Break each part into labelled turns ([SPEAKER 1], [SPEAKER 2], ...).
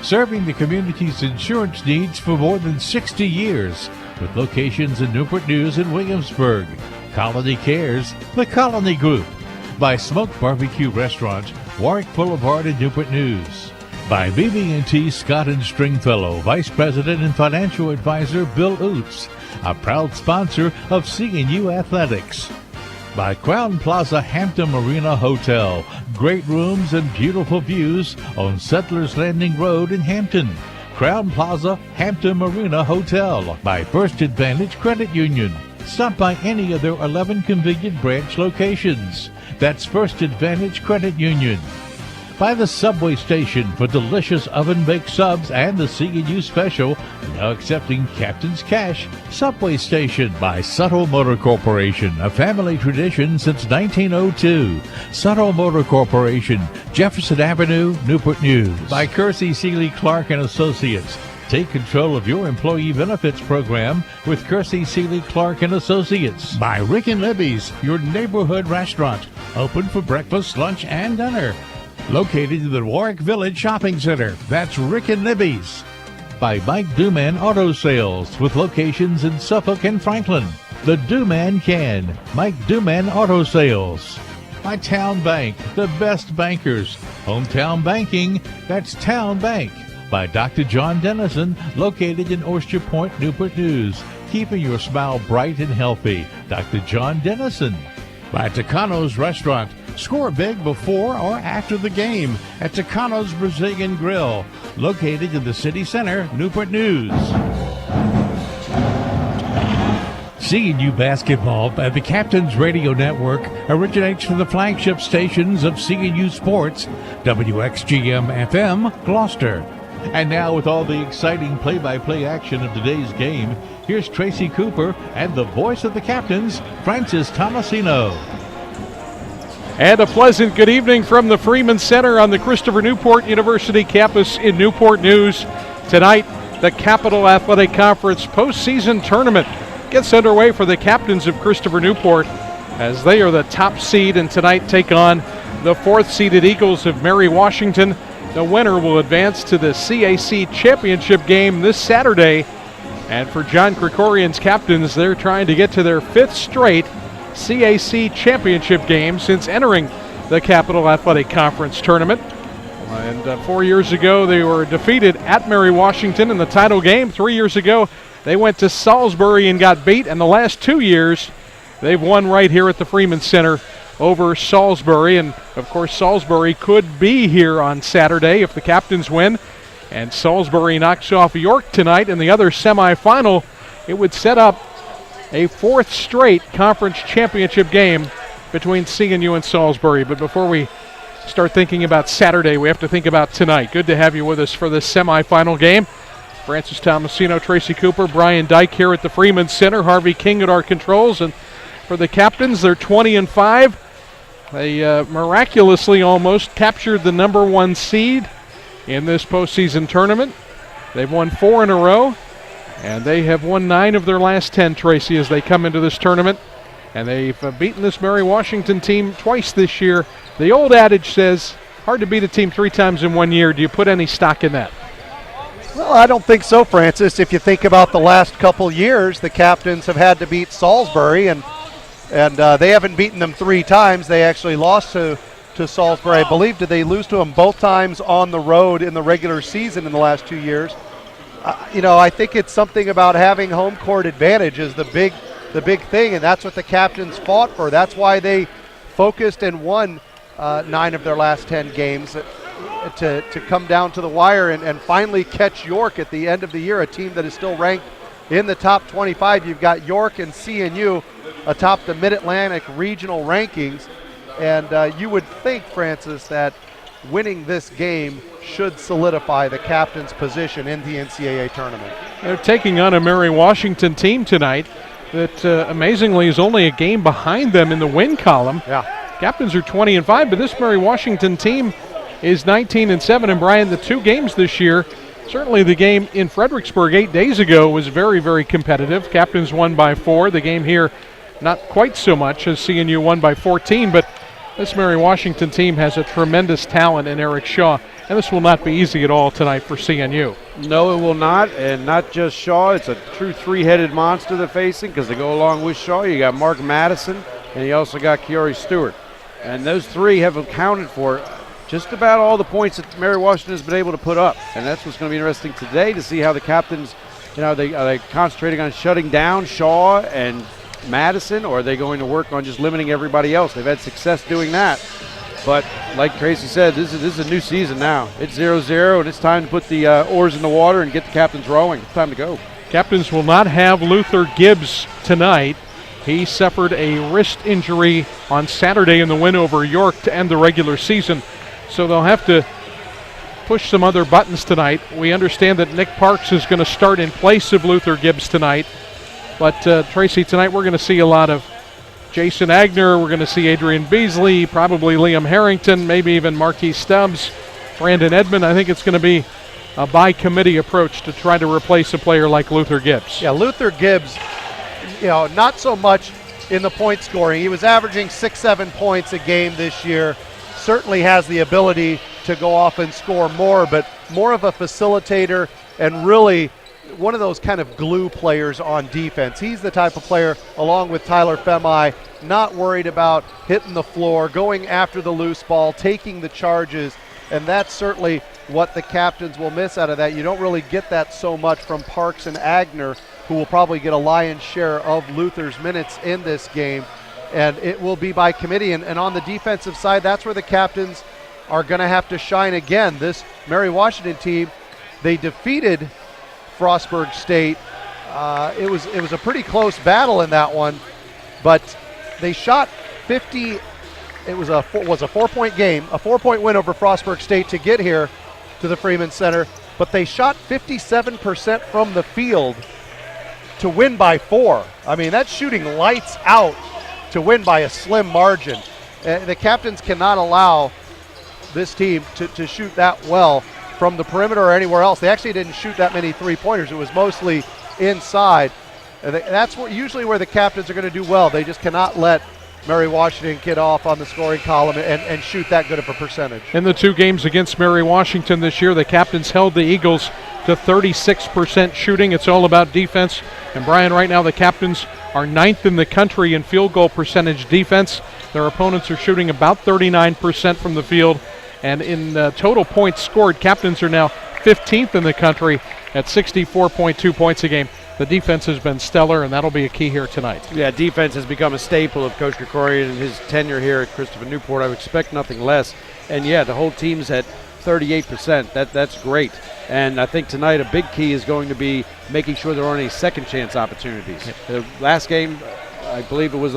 [SPEAKER 1] serving the community's insurance needs for more than 60 years, with locations in Newport News and Williamsburg. Colony Cares, the Colony Group. By Smoke Barbecue Restaurant, Warwick Boulevard in Newport News. By BB&T Scott & Stringfellow, Vice President and Financial Advisor Bill Oots, a proud sponsor of CNU Athletics. By Crown Plaza Hampton Marina Hotel, great rooms and beautiful views on Settlers Landing Road in Hampton. Crown Plaza Hampton Marina Hotel. By First Advantage Credit Union. Stop by any of their 11 convenient branch locations. That's First Advantage Credit Union. By the Subway Station for delicious oven-baked subs and the CNU Special, now accepting Captain's Cash. Subway Station. By Subtle Motor Corporation, a family tradition since 1902. Subtle Motor Corporation, Jefferson Avenue, Newport News. By Kersey Seeley Clark & Associates. Take control of your employee benefits program with Kersey Seeley Clark & Associates. By Rick and Libby's, your neighborhood restaurant, open for breakfast, lunch, and dinner. Located in the Warwick Village Shopping Center. That's Rick and Libby's. By Mike Duman Auto Sales, with locations in Suffolk and Franklin. The Duman Can. Mike Duman Auto Sales. By Town Bank, the best bankers. Hometown banking, that's Town Bank. By Dr. John Dennison, located in Oyster Point, Newport News. Keeping your smile bright and healthy. Dr. John Dennison. By Tucano's Restaurant. Score big before or after the game at Tucano's Brazilian Grill, located in the city center, Newport News. CNU basketball at the Captain's Radio Network originates from the flagship stations of CNU Sports, WXGM FM, Gloucester. And now, with all the exciting play-by-play action of today's game, here's Tracy Cooper and the voice of the Captains, Francis Tomasino.
[SPEAKER 2] And a pleasant good evening from the Freeman Center on the Christopher Newport University campus in Newport News. Tonight, the Capital Athletic Conference postseason tournament gets underway for the Captains of Christopher Newport as they are the top seed and tonight take on the fourth-seeded Eagles of Mary Washington. The winner will advance to the CAC championship game this Saturday. And for John Krikorian's Captains, they're trying to get to their fifth straight CAC championship game since entering the Capital Athletic Conference tournament. And 4 years ago, they were defeated at Mary Washington in the title game. 3 years ago, they went to Salisbury and got beat. And the last 2 years, they've won right here at the Freeman Center over Salisbury. And, of course, Salisbury could be here on Saturday if the Captains win. And Salisbury knocks off York tonight in the other semifinal. It would set up a fourth straight conference championship game between CNU and Salisbury. But before we start thinking about Saturday, we have to think about tonight. Good to have you with us for this semifinal game. Francis Tomasino, Tracy Cooper, Brian Dyke here at the Freeman Center, Harvey King at our controls. And for the Captains, they're 20-5. They miraculously almost captured the number one seed in this postseason tournament. They've won 4 in a row. And they have won 9 of their last 10, Tracy, as they come into this tournament. And they've beaten this Mary Washington team twice this year. The old adage says, hard to beat a team 3 times in 1 year. Do you put any stock in that?
[SPEAKER 3] Well, I don't think so, Francis. If you think about the last couple years, the Captains have had to beat Salisbury, and they haven't beaten them 3 times. They actually lost to Salisbury. I believe, did they lose to them both times on the road in the regular season in the last 2 years? I think it's something about having home court advantage is the big thing, and that's what the Captains fought for. That's why they focused and won 9 of their last 10 games to come down to the wire and finally catch York at the end of the year, a team that is still ranked in the top 25. You've got York and CNU atop the Mid-Atlantic regional rankings, and you would think, Francis, that winning this game should solidify the Captain's position in the NCAA tournament.
[SPEAKER 2] They're taking on a Mary Washington team tonight that amazingly is only a game behind them in the win column.
[SPEAKER 3] Yeah.
[SPEAKER 2] Captains are 20-5, but this Mary Washington team is 19-7. And Brian, the 2 games this year, certainly the game in Fredericksburg 8 days ago was very, very competitive. Captains won by 4. The game here, not quite so much, as CNU won by 14, but this Mary Washington team has a tremendous talent in Eric Shaw. and this will not be easy at all tonight for CNU.
[SPEAKER 4] No, it will not, and not just Shaw. It's a true three-headed monster they're facing because they go along with Shaw. You got Mark Madison, and you also got Kiori Stewart. And those three have accounted for just about all the points that Mary Washington has been able to put up. And that's what's going to be interesting today to see how the captains, are they concentrating on shutting down Shaw and Madison, or are they going to work on just limiting everybody else? They've had success doing that. But like Tracy said, this is a new season now. It's 0-0, and it's time to put the oars in the water and get the captains rowing. It's time to go.
[SPEAKER 2] Captains will not have Luther Gibbs tonight. He suffered a wrist injury on Saturday in the win over York to end the regular season. So they'll have to push some other buttons tonight. We understand that Nick Parks is going to start in place of Luther Gibbs tonight. But Tracy, tonight we're going to see a lot of Jason Agner, we're going to see Adrian Beasley, probably Liam Harrington, maybe even Marquis Stubbs, Brandon Edmond. I think it's going to be a by-committee approach to try to replace a player like Luther Gibbs.
[SPEAKER 3] Yeah, Luther Gibbs, not so much in the point scoring. He was averaging 6-7 points a game this year. Certainly has the ability to go off and score more, but more of a facilitator and really one of those kind of glue players on defense. He's the type of player, along with Tyler Femai, not worried about hitting the floor, going after the loose ball, taking the charges, and that's certainly what the captains will miss out of that. You don't really get that so much from Parks and Agner, who will probably get a lion's share of Luther's minutes in this game, and it will be by committee. And on the defensive side, that's where the captains are going to have to shine again. This Mary Washington team, they defeated Frostburg State. It was a pretty close battle in that one, but they shot 50. It was a 4-point game, a 4-point win over Frostburg State to get here to the Freeman Center, but they shot 57% from the field to win by 4. I mean, that's shooting lights out to win by a slim margin. The captains cannot allow this team to shoot that well from the perimeter or anywhere else. They actually didn't shoot that many three-pointers. It was mostly inside. That's usually where the captains are going to do well. They just cannot let Mary Washington get off on the scoring column and shoot that good of a percentage.
[SPEAKER 2] In the two games against Mary Washington this year, the captains held the Eagles to 36% shooting. It's all about defense. And Brian, right now the captains are 9th in the country in field goal percentage defense. Their opponents are shooting about 39% from the field. And in total points scored, captains are now 15th in the country at 64.2 points a game. The defense has been stellar, and that'll be a key here tonight.
[SPEAKER 4] Yeah, defense has become a staple of Coach Krikorian and his tenure here at Christopher Newport. I would expect nothing less. And, yeah, the whole team's at 38%. That's great. And I think tonight a big key is going to be making sure there aren't any second chance opportunities. The last game, I believe it was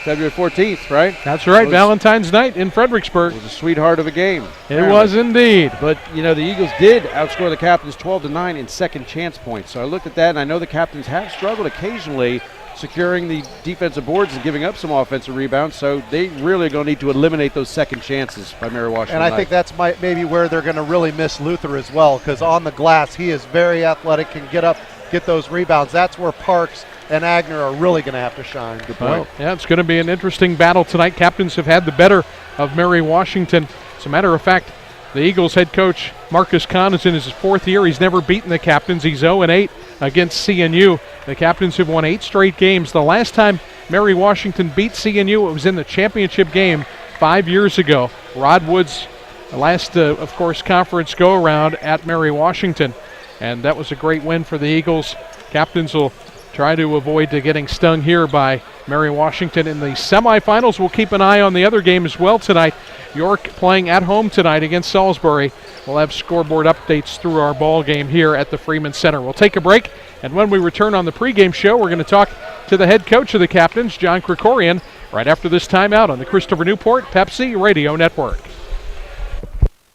[SPEAKER 4] February 14th, right?
[SPEAKER 2] That's right, Valentine's night in Fredericksburg.
[SPEAKER 4] It was a sweetheart of a game.
[SPEAKER 2] It was indeed.
[SPEAKER 4] But, the Eagles did outscore the captains 12-9 in second chance points. So I looked at that, and I know the captains have struggled occasionally securing the defensive boards and giving up some offensive rebounds. So they really are going to need to eliminate those second chances by Mary Washington.
[SPEAKER 3] And I think that's maybe where they're going to really miss Luther as well, because on the glass he is very athletic, can get up, get those rebounds. That's where Parks and Agner are really going to have to shine. Good point.
[SPEAKER 2] Well, yeah, it's going to be an interesting battle tonight. Captains have had the better of Mary Washington. As a matter of fact, the Eagles head coach Marcus Kahn is in his 4th year. He's never beaten the captains. He's 0-8 against CNU. The captains have won 8 straight games. The last time Mary Washington beat CNU, it was in the championship game 5 years ago. Rod Wood's last, of course, conference go-around at Mary Washington. And that was a great win for the Eagles. Captains will try to avoid getting stung here by Mary Washington in the semifinals. We'll keep an eye on the other game as well tonight. York playing at home tonight against Salisbury. We'll have scoreboard updates through our ball game here at the Freeman Center. We'll take a break, and when we return on the pregame show, we're going to talk to the head coach of the captains, John Krikorian, right after this timeout on the Christopher Newport Pepsi Radio Network.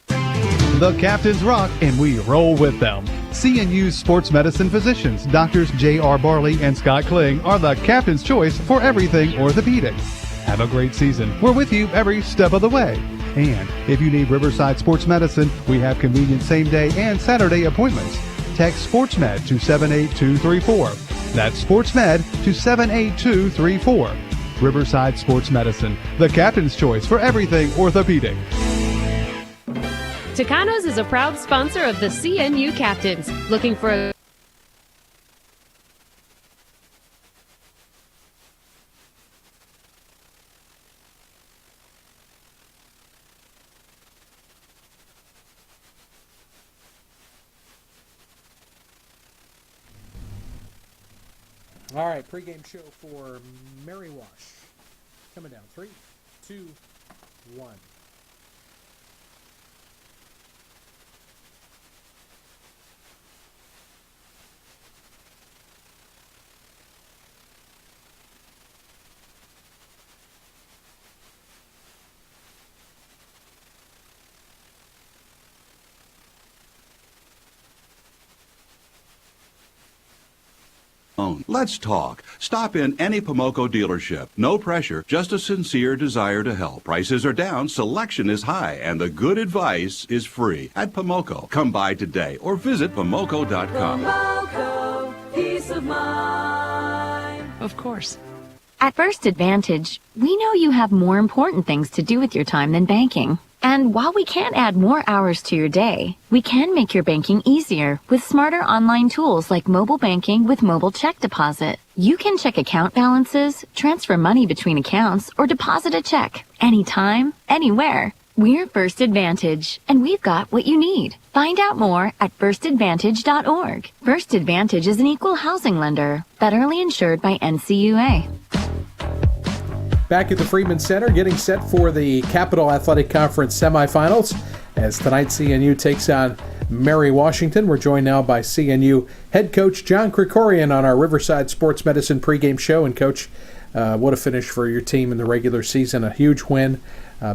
[SPEAKER 5] The captains rock, and we roll with them. CNU sports medicine physicians, Doctors J.R. Barley and Scott Kling, are the captain's choice for everything orthopedic. Have a great season. We're with you every step of the way. And if you need Riverside Sports Medicine, we have convenient same-day and Saturday appointments. Text SportsMed to 78234. That's SportsMed to 78234. Riverside Sports Medicine, the captain's choice for everything orthopedic.
[SPEAKER 6] Tucanos is a proud sponsor of the CNU Captains. Looking for a
[SPEAKER 2] All right, pregame show for Mary Wash. Coming down. 3, 2, 1.
[SPEAKER 7] Let's talk. Stop in any Pomoco dealership. No pressure, just a sincere desire to help. Prices are down, selection is high, and the good advice is free. At Pomoco, come by today or visit Pomoco.com.
[SPEAKER 8] Pomoco, peace of mind.
[SPEAKER 6] Of course.
[SPEAKER 9] At First Advantage, we know you have more important things to do with your time than banking. And while we can't add more hours to your day, we can make your banking easier with smarter online tools like mobile banking with mobile check deposit. You can check account balances, transfer money between accounts, or deposit a check anytime, anywhere. We're First Advantage, and we've got what you need. Find out more at firstadvantage.org. First Advantage is an equal housing lender, federally insured by NCUA.
[SPEAKER 2] Back at the Freeman Center, getting set for the Capital Athletic Conference semifinals as tonight CNU takes on Mary Washington. We're joined now by CNU head coach John Krikorian on our Riverside Sports Medicine pregame show. And Coach, what a finish for your team in the regular season. A huge win,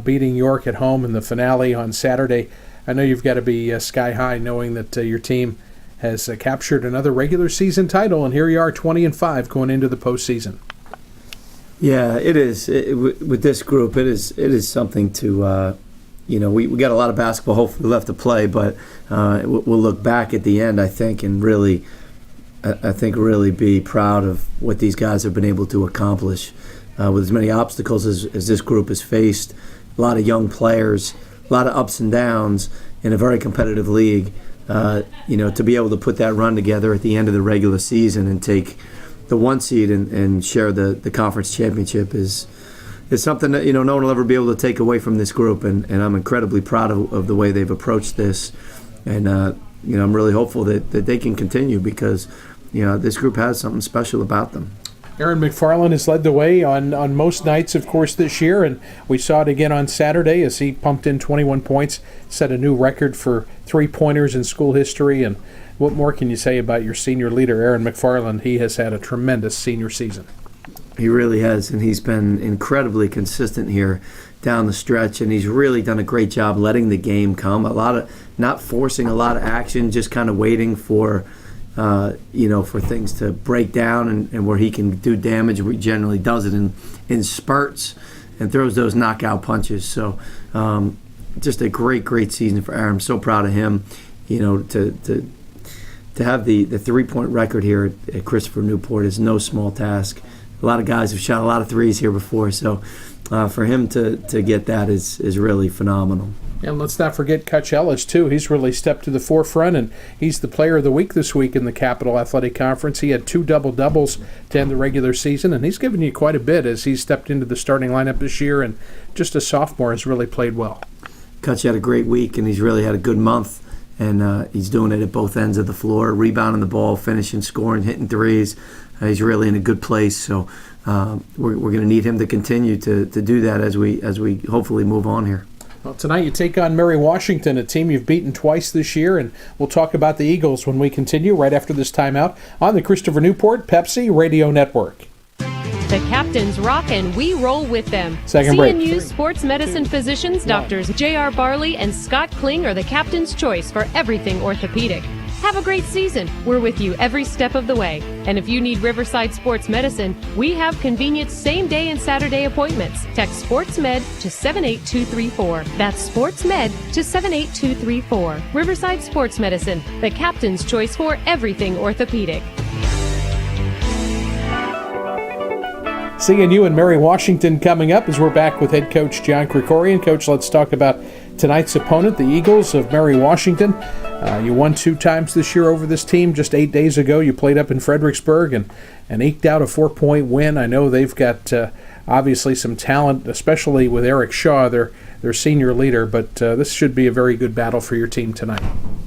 [SPEAKER 2] beating York at home in the finale on Saturday. I know you've got to be sky high knowing that your team has captured another regular season title, and here you are 20-5 going into the postseason.
[SPEAKER 10] Yeah, it is. With this group, it is something to, we got a lot of basketball hopefully left to play, but we'll look back at the end, I think, and really be proud of what these guys have been able to accomplish with as many obstacles as this group has faced. A lot of young players, a lot of ups and downs in a very competitive league. To be able to put that run together at the end of the regular season and take the 1 seed and share the conference championship is something that no one will ever be able to take away from this group, and I'm incredibly proud of the way they've approached this, and I'm really hopeful that they can continue because this group has something special about them.
[SPEAKER 2] Aaron McFarland has led the way on most nights, of course, this year, and we saw it again on Saturday as he pumped in 21 points, set a new record for three-pointers in school history. And what more can you say about your senior leader, Aaron McFarland? He has had a tremendous senior season.
[SPEAKER 10] He really has, and he's been incredibly consistent here down the stretch, and he's really done a great job letting the game come. A lot of not forcing a lot of action, just kind of waiting for for things to break down and where he can do damage. He generally does it in spurts and throws those knockout punches. So just a great season for Aaron. I'm so proud of him. To have the 3-point record here at Christopher Newport is no small task. A lot of guys have shot a lot of threes here before, so for him to get that is really phenomenal.
[SPEAKER 2] And let's not forget Kutch Ellis, too. He's really stepped to the forefront, and he's the player of the week this week in the Capital Athletic Conference. He had 2 double-doubles to end the regular season, and he's given you quite a bit as he's stepped into the starting lineup this year, and just a sophomore has really played well.
[SPEAKER 10] Kutch had a great week, and he's really had a good month, and he's doing it at both ends of the floor, rebounding the ball, finishing, scoring, hitting threes. He's really in a good place, so we're going to need him to continue to do that as we hopefully move on here.
[SPEAKER 2] Well, tonight you take on Mary Washington, a team you've beaten twice this year, and we'll talk about the Eagles when we continue right after this timeout on the Christopher Newport Pepsi Radio Network.
[SPEAKER 6] The Captains rock and we roll with them.
[SPEAKER 2] Second break.
[SPEAKER 6] CNU Sports Medicine physicians Drs. J.R. Barley and Scott Kling are the Captain's choice for everything orthopedic. Have a great season. We're with you every step of the way. And if you need Riverside Sports Medicine, we have convenient same-day and Saturday appointments. Text SportsMed to 78234. That's SportsMed to 78234. Riverside Sports Medicine, the Captain's choice for everything orthopedic. CNU
[SPEAKER 2] and Mary Washington coming up as we're back with head coach John Krikorian. Coach, let's talk about tonight's opponent, the Eagles of Mary Washington. You won 2 times this year over this team. Just 8 days ago, you played up in Fredericksburg and eked out a 4-point win. I know they've got obviously some talent, especially with Eric Shaw, their senior leader, but this should be a very good battle for your team tonight.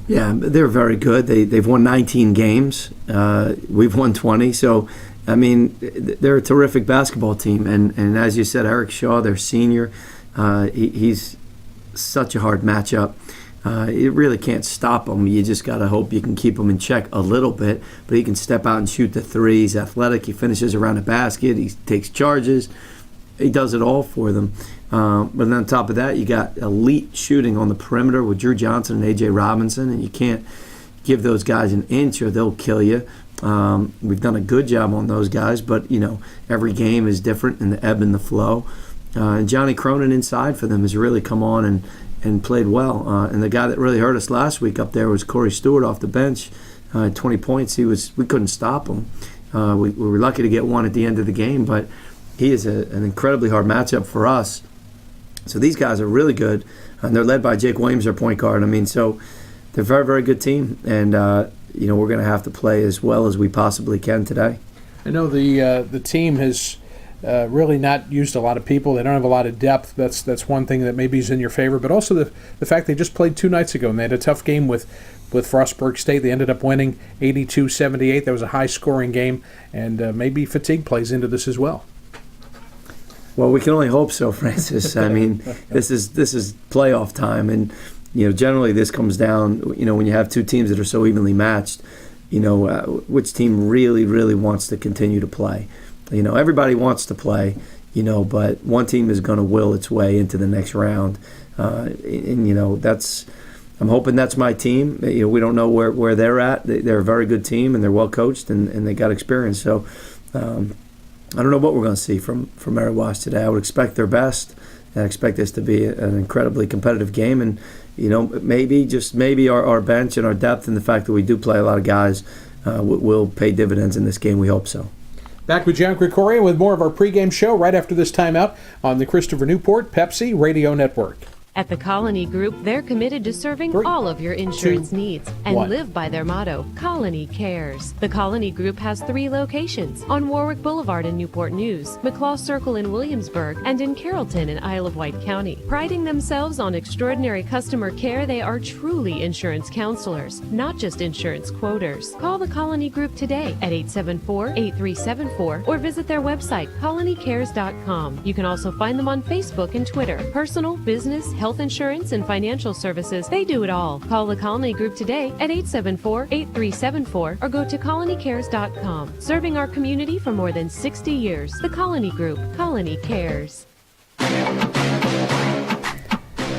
[SPEAKER 10] Yeah, they're very good. They've won 19 games. We've won 20. So, I mean, they're a terrific basketball team. And as you said, Eric Shaw, their senior, he's such a hard matchup. You really can't stop him. You just got to hope you can keep him in check a little bit. But he can step out and shoot the three. He's athletic. He finishes around the basket. He takes charges. He does it all for them. But then on top of that, you got elite shooting on the perimeter with Drew Johnson and A.J. Robinson, and you can't give those guys an inch or they'll kill you. We've done a good job on those guys, but, every game is different in the ebb and the flow. And Johnny Cronin inside for them has really come on and played well. And the guy that really hurt us last week up there was Corey Stewart off the bench. 20 points. We couldn't stop him. We were lucky to get one at the end of the game, but he is an incredibly hard matchup for us. So these guys are really good, and they're led by Jake Williams, their point guard. I mean, so they're a very, very good team, and we're going to have to play as well as we possibly can today.
[SPEAKER 2] I know the team has really not used a lot of people. They don't have a lot of depth. That's one thing that maybe is in your favor, but also the fact they just played 2 nights ago, and they had a tough game with Frostburg State. They ended up winning 82-78. That was a high-scoring game, and maybe fatigue plays into this as well.
[SPEAKER 10] Well, we can only hope so, Francis. I mean, this is playoff time, and generally this comes down, when you have 2 teams that are so evenly matched, which team really, really wants to continue to play. Everybody wants to play, but one team is going to will its way into the next round, and I'm hoping that's my team. We don't know where they're at. They're a very good team, and they're well coached, and they got experience. So. I don't know what we're going to see from Mary Wash today. I would expect their best. I expect this to be an incredibly competitive game, and maybe our bench and our depth and the fact that we do play a lot of guys will pay dividends in this game. We hope so.
[SPEAKER 2] Back with John Krikorian with more of our pregame show right after this timeout on the Christopher Newport Pepsi Radio Network.
[SPEAKER 6] At the Colony Group, they're committed to serving all of your insurance needs and live by their motto, Colony Cares. The Colony Group has 3 locations, on Warwick Boulevard in Newport News, McClaw Circle in Williamsburg, and in Carrollton in Isle of Wight County. Priding themselves on extraordinary customer care, they are truly insurance counselors, not just insurance quoters. Call the Colony Group today at 874-8374 or visit their website, colonycares.com. You can also find them on Facebook and Twitter. Personal, business, health insurance, and financial services, they do it all. Call the Colony Group today at 874-8374 or go to colonycares.com. Serving our community for more than 60 years. The Colony Group. Colony Cares.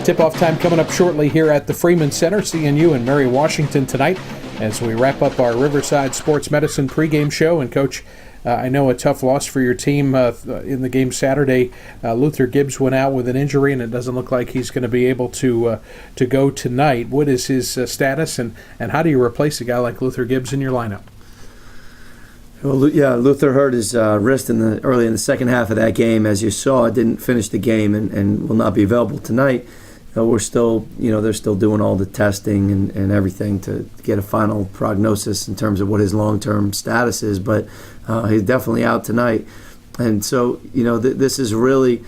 [SPEAKER 2] Tip-off time coming up shortly here at the Freeman Center. CNU and Mary Washington tonight as we wrap up our Riverside Sports Medicine pregame show. And Coach, I know a tough loss for your team in the game Saturday. Luther Gibbs went out with an injury, and it doesn't look like he's going to be able to go tonight. What is his status, and how do you replace a guy like Luther Gibbs in your lineup?
[SPEAKER 10] Well, yeah, Luther hurt his wrist early in the second half of that game. As you saw, didn't finish the game and will not be available tonight. We're still, they're still doing all the testing and everything to get a final prognosis in terms of what his long-term status is, but he's definitely out tonight. And so, this is really,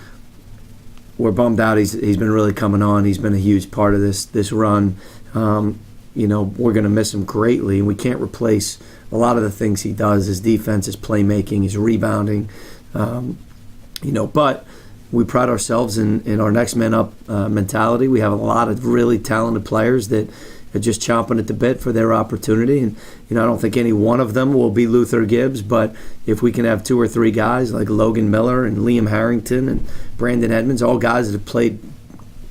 [SPEAKER 10] we're bummed out. He's been really coming on. He's been a huge part of this run. We're going to miss him greatly, and we can't replace a lot of the things he does, his defense, his playmaking, his rebounding, but we pride ourselves in our next man up mentality. We have a lot of really talented players that are just chomping at the bit for their opportunity. And, I don't think any one of them will be Luther Gibbs, but if we can have 2 or 3 guys like Logan Miller and Liam Harrington and Brandon Edmonds, all guys that have played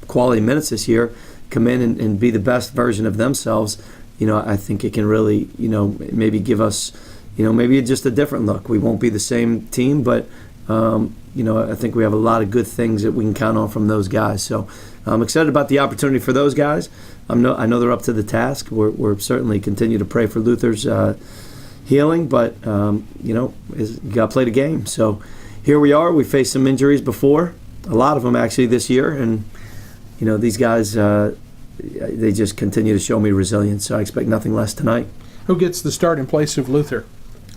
[SPEAKER 10] quality minutes this year, come in and be the best version of themselves, I think it can really, maybe give us, maybe just a different look. We won't be the same team, but I think we have a lot of good things that we can count on from those guys. So I'm excited about the opportunity for those guys. I know they're up to the task. We're certainly continue to pray for Luther's healing, but you got to play the game. So here we are. We faced some injuries before, a lot of them actually this year, and these guys, they just continue to show me resilience, so I expect nothing less tonight.
[SPEAKER 2] Who gets the start in place of Luther?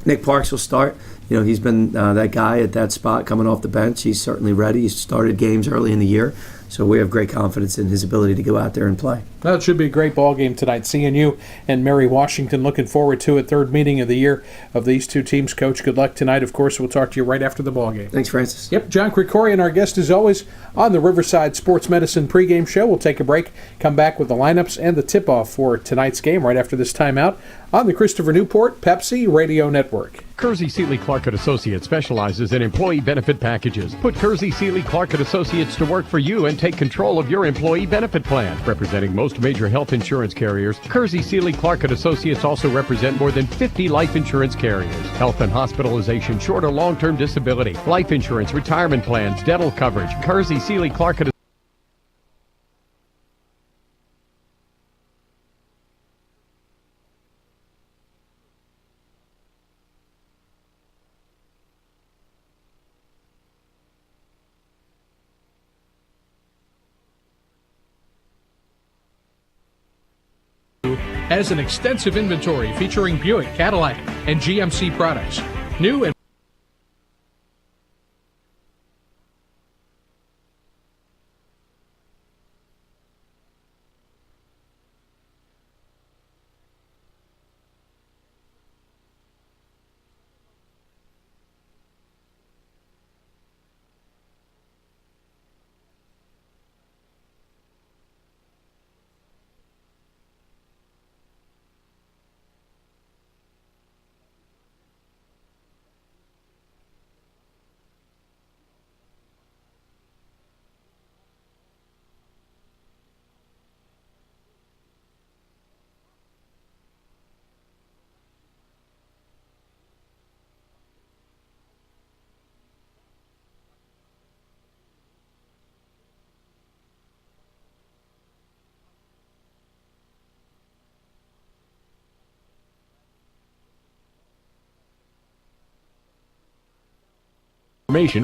[SPEAKER 10] Nick Parks will start. He's been that guy at that spot coming off the bench. He's certainly ready. He's started games early in the year, so we have great confidence in his ability to go out there and play.
[SPEAKER 2] Well, it should be a great ball game tonight. CNU and Mary Washington, looking forward to it. Third meeting of the year of these two teams. Coach, good luck tonight. Of course, we'll talk to you right after the ball game.
[SPEAKER 10] Thanks, Francis.
[SPEAKER 2] Yep, John Krikorian, our guest as always, on the Riverside Sports Medicine pregame show. We'll take a break, come back with the lineups and the tip-off for tonight's game right after this timeout on the Christopher Newport Pepsi Radio Network.
[SPEAKER 11] Kersey Seeley Clark & Associates specializes in employee benefit packages. Put Kersey Seeley Clark & Associates to work for you and take control of your employee benefit plan. Representing most major health insurance carriers, Kersey Seeley Clark & Associates also represent more than 50 life insurance carriers. Health and hospitalization, short or long-term disability, life insurance, retirement plans, dental coverage. Kersey Seeley Clark &
[SPEAKER 2] has an extensive inventory featuring Buick, Cadillac, and GMC products. New and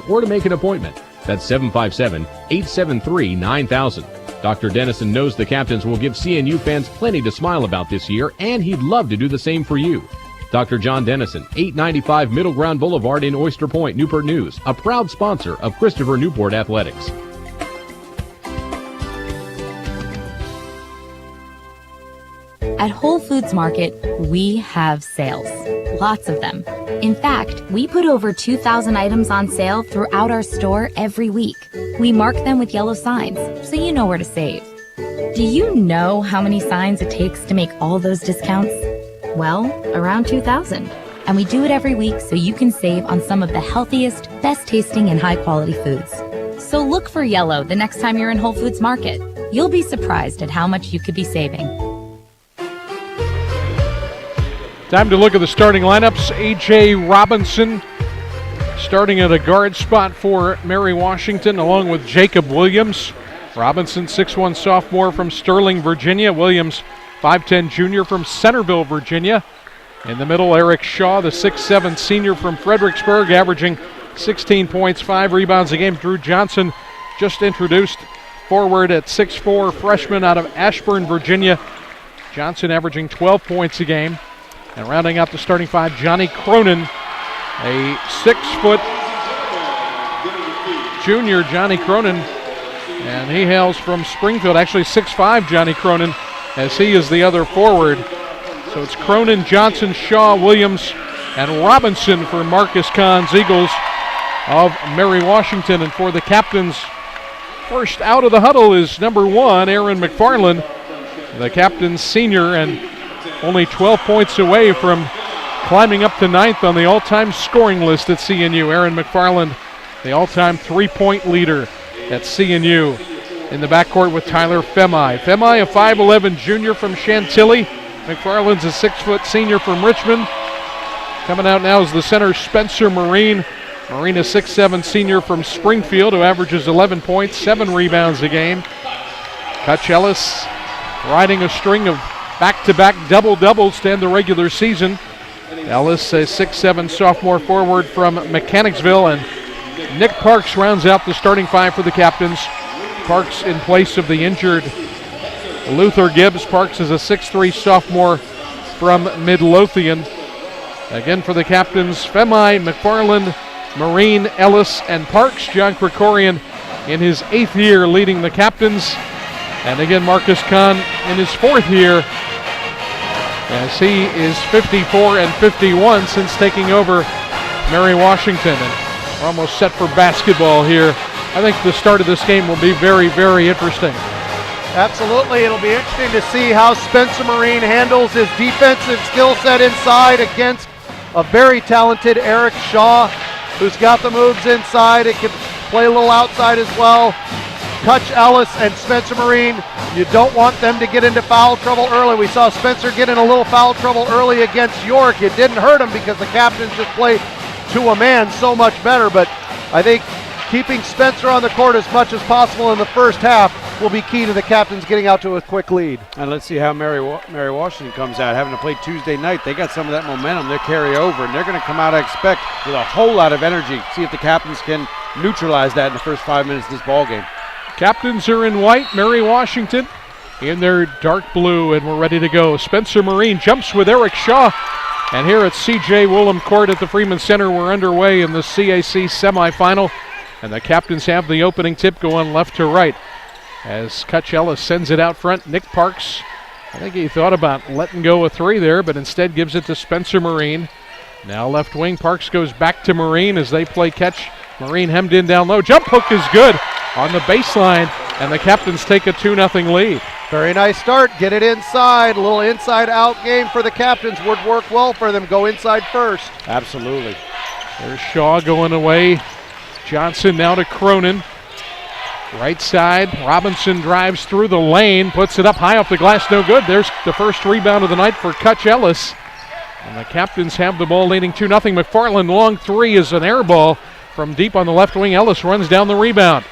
[SPEAKER 11] or to make an appointment. That's 757-873-9000. Dr. Dennison knows the Captains will give CNU fans plenty to smile about this year, and he'd love to do the same for you. Dr. John Dennison, 895 Middle Ground Boulevard in Oyster Point, Newport News, a proud sponsor of Christopher Newport Athletics.
[SPEAKER 9] At Whole Foods Market, we have sales. Lots of them. In fact, we put over 2,000 items on sale throughout our store every week. We mark them with yellow signs, so you know where to save. Do you know how many signs it takes to make all those discounts? Well, around 2,000. And we do it every week so you can save on some of the healthiest, best tasting, and high quality foods. So look for yellow the next time you're in Whole Foods Market. You'll be surprised at how much you could be saving.
[SPEAKER 2] Time to look at the starting lineups. A.J. Robinson starting at a guard spot for Mary Washington, along with Jacob Williams. Robinson, 6'1 sophomore from Sterling, Virginia. Williams, 5'10 junior from Centerville, Virginia. In the middle, Eric Shaw, the 6'7 senior from Fredericksburg, averaging 16 points, 5 rebounds a game. Drew Johnson, just introduced, forward at 6'4, freshman out of Ashburn, Virginia. Johnson averaging 12 points a game. And rounding out the starting five, Johnny Cronin, a 6-foot junior, Johnny Cronin, and he hails from Springfield. Actually 6'5", Johnny Cronin, as he is the other forward. So it's Cronin, Johnson, Shaw, Williams, and Robinson for Marcus Kahn's Eagles of Mary Washington. And for the Captains, first out of the huddle is number 1, Aaron McFarland, the Captain's senior, and only 12 points away from climbing up to 9th on the all-time scoring list at CNU. Aaron McFarland, the all-time three-point leader at CNU. In the backcourt with Tyler Femai. Femai, a 5'11 junior from Chantilly. McFarland's a 6-foot senior from Richmond. Coming out now is the center, Spencer Marine. Marine, a 6'7 senior from Springfield, who averages 11 points, 7 rebounds a game. Kutch Ellis riding a string of back-to-back double-doubles to end the regular season. Ellis, a 6'7 sophomore forward from Mechanicsville, and Nick Parks rounds out the starting five for the Captains. Parks in place of the injured Luther Gibbs. Parks is a 6'3 sophomore from Midlothian. Again for the captains, Femi, McFarland, Marine, Ellis, and Parks. John Krikorian in his 8th year leading the captains. And again, Marcus Kahn in his 4th year, as he is 54 and 51 since taking over Mary Washington. And we're almost set for basketball here. I think the start of this game will be very, very interesting.
[SPEAKER 3] Absolutely. It'll be interesting to see how Spencer Marine handles his defensive skill set inside against a very talented Eric Shaw, who's got the moves inside. It can play a little outside as well. Kutch Ellis and Spencer Marine, you don't want them to get into foul trouble early. We saw Spencer get in a little foul trouble early against York. It didn't hurt him because the captains just play to a man so much better, but I think keeping Spencer on the court as much as possible in the first half will be key to the captains getting out to a quick lead.
[SPEAKER 4] And let's see how Mary Washington comes out. Having to play Tuesday night, they got some of that momentum. They'll carry over, and they're going to come out, I expect, with a whole lot of energy. See if the captains can neutralize that in the first 5 minutes of this ball game.
[SPEAKER 2] Captains are in white, Mary Washington in their dark blue, and we're ready to go. Spencer Marine jumps with Eric Shaw. And here at C.J. Woolham Court at the Freeman Center, we're underway in the CAC semifinal. And the captains have the opening tip going left to right. As Kutch Ellis sends it out front, Nick Parks, I think he thought about letting go a 3 there, but instead gives it to Spencer Marine. Now left wing, Parks goes back to Marine as they play catch. Marine hemmed in down low. Jump hook is good on the baseline, and the captains take a 2-0 lead.
[SPEAKER 3] Very nice start. Get it inside. A little inside-out game for the captains. Would work well for them. Go inside first.
[SPEAKER 4] Absolutely.
[SPEAKER 2] There's Shaw going away. Johnson now to Cronin. Right side, Robinson drives through the lane, puts it up high off the glass, no good. There's the first rebound of the night for Kutch Ellis. And the captains have the ball leading 2-0. McFarland, long 3 is an air ball from deep on the left wing. Ellis runs down the rebound.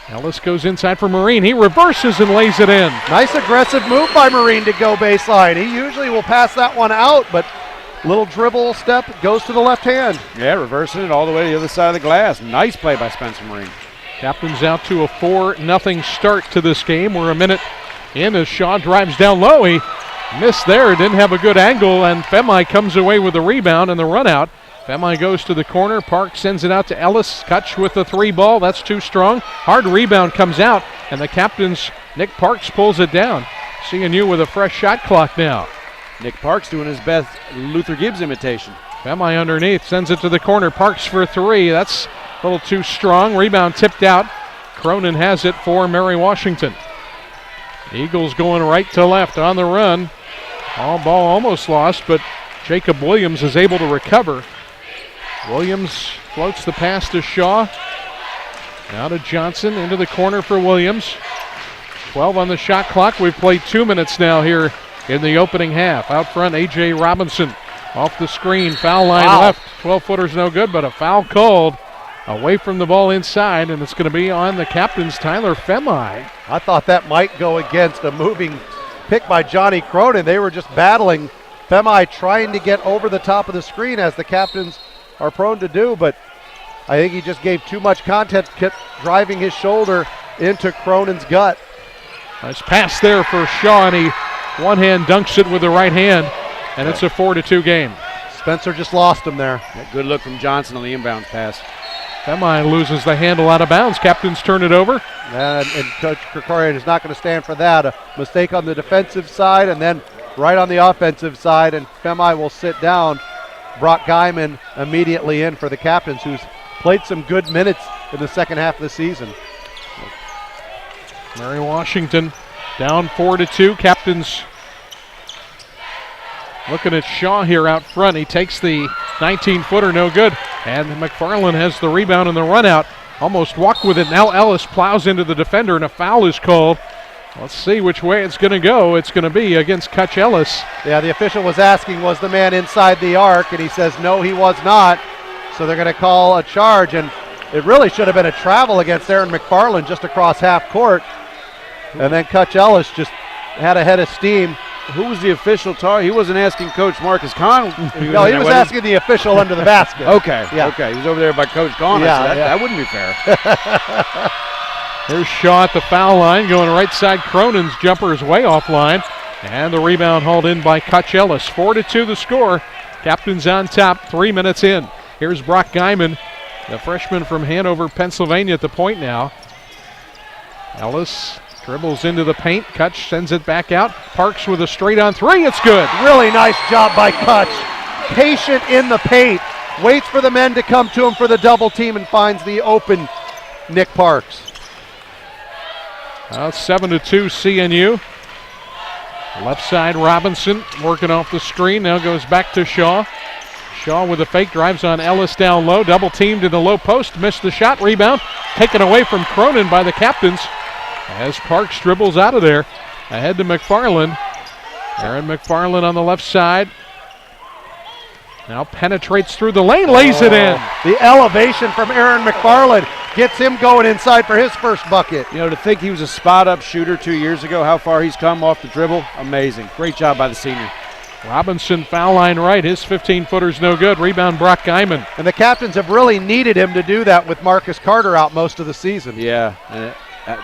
[SPEAKER 2] Ellis goes inside for Marine. He reverses and lays it in.
[SPEAKER 3] Nice aggressive move by Marine to go baseline. He usually will pass that one out, but little dribble step goes to the left hand.
[SPEAKER 4] Yeah, reversing it all the way to the other side of the glass. Nice play by Spencer Marine.
[SPEAKER 2] Captains out to a 4-0 start to this game. We're a minute in as Shaw drives down low. He missed there, didn't have a good angle, and Femi comes away with the rebound and the run out. Femi goes to the corner. Park sends it out to Ellis. Kutch with the 3 ball. That's too strong. Hard rebound comes out, and the captain's Nick Parks pulls it down. CNU with a fresh shot clock now.
[SPEAKER 4] Nick Parks doing his best Luther Gibbs imitation.
[SPEAKER 2] Femi underneath, sends it to the corner. Parks for 3. That's a little too strong. Rebound tipped out. Cronin has it for Mary Washington. Eagles going right to left on the run. Ball almost lost, but Jacob Williams is able to recover. Williams floats the pass to Shaw. Now to Johnson, into the corner for Williams. 12 on the shot clock. We've played 2 minutes now here in the opening half. Out front, A.J. Robinson off the screen. Foul line left. 12-footer's no good, but a foul called away from the ball inside, and it's going to be on the captain's Tyler Femi.
[SPEAKER 3] I thought that might go against a moving pick by Johnny Cronin. They were just battling. Femi trying to get over the top of the screen, as the captains are prone to do, but I think he just gave too much contact, kept driving his shoulder into Cronin's gut.
[SPEAKER 2] Nice pass there for Shaw, and he one-hand dunks it with the right hand, and it's a 4-2 game.
[SPEAKER 3] Spencer just lost him there.
[SPEAKER 4] Good look from Johnson on the inbounds pass.
[SPEAKER 2] Femi loses the handle out of bounds. Captains turn it over.
[SPEAKER 3] And Coach Krikorian is not going to stand for that. A mistake on the defensive side and then right on the offensive side, and Femi will sit down. Brock Guyman immediately in for the captains, who's played some good minutes in the second half of the season.
[SPEAKER 2] Mary Washington down 4-2. Captains looking at Shaw here out front. He takes the 19-footer, no good. And McFarland has the rebound and the run out. Almost walked with it. Now Ellis plows into the defender, and a foul is called. Let's see which way it's going to go. It's going to be against Kutch Ellis.
[SPEAKER 3] Yeah, the official was asking, was the man inside the arc? And he says, no, he was not. So they're going to call a charge. And it really should have been a travel against Aaron McFarland just across half court. And then Kutch Ellis just had a head of steam.
[SPEAKER 4] Who was the official target? He wasn't asking Coach Marcus Kahn.
[SPEAKER 3] No, he was asking the official under the basket.
[SPEAKER 4] Okay, yeah. Okay. He was over there by Coach Kahn.
[SPEAKER 3] Yeah,
[SPEAKER 4] that wouldn't be fair.
[SPEAKER 2] There's Shaw at the foul line, going right side. Cronin's jumper is way offline. And the rebound hauled in by Kutch Ellis. 4-2 the score. Captains on top, 3 minutes in. Here's Brock Guyman, the freshman from Hanover, Pennsylvania, at the point now. Ellis dribbles into the paint. Kutch sends it back out. Parks with a straight on three. It's good.
[SPEAKER 3] Really nice job by Kutch. Patient in the paint. Waits for the men to come to him for the double team and finds the open Nick Parks.
[SPEAKER 2] 7-2 CNU. Left side, Robinson working off the screen. Now goes back to Shaw. Shaw with a fake, drives on Ellis down low. Double teamed in the low post. Missed the shot. Rebound taken away from Cronin by the captains as Parks dribbles out of there. Ahead to McFarland. Aaron McFarland on the left side. Now penetrates through the lane, lays it in.
[SPEAKER 3] The elevation from Aaron McFarland gets him going inside for his first bucket.
[SPEAKER 4] You know, to think he was a spot-up shooter 2 years ago, how far he's come off the dribble, amazing. Great job by the senior.
[SPEAKER 2] Robinson foul line right. His 15-footer's no good. Rebound Brock Guyman.
[SPEAKER 3] And the captains have really needed him to do that with Marcus Carter out most of the season.
[SPEAKER 4] Yeah, and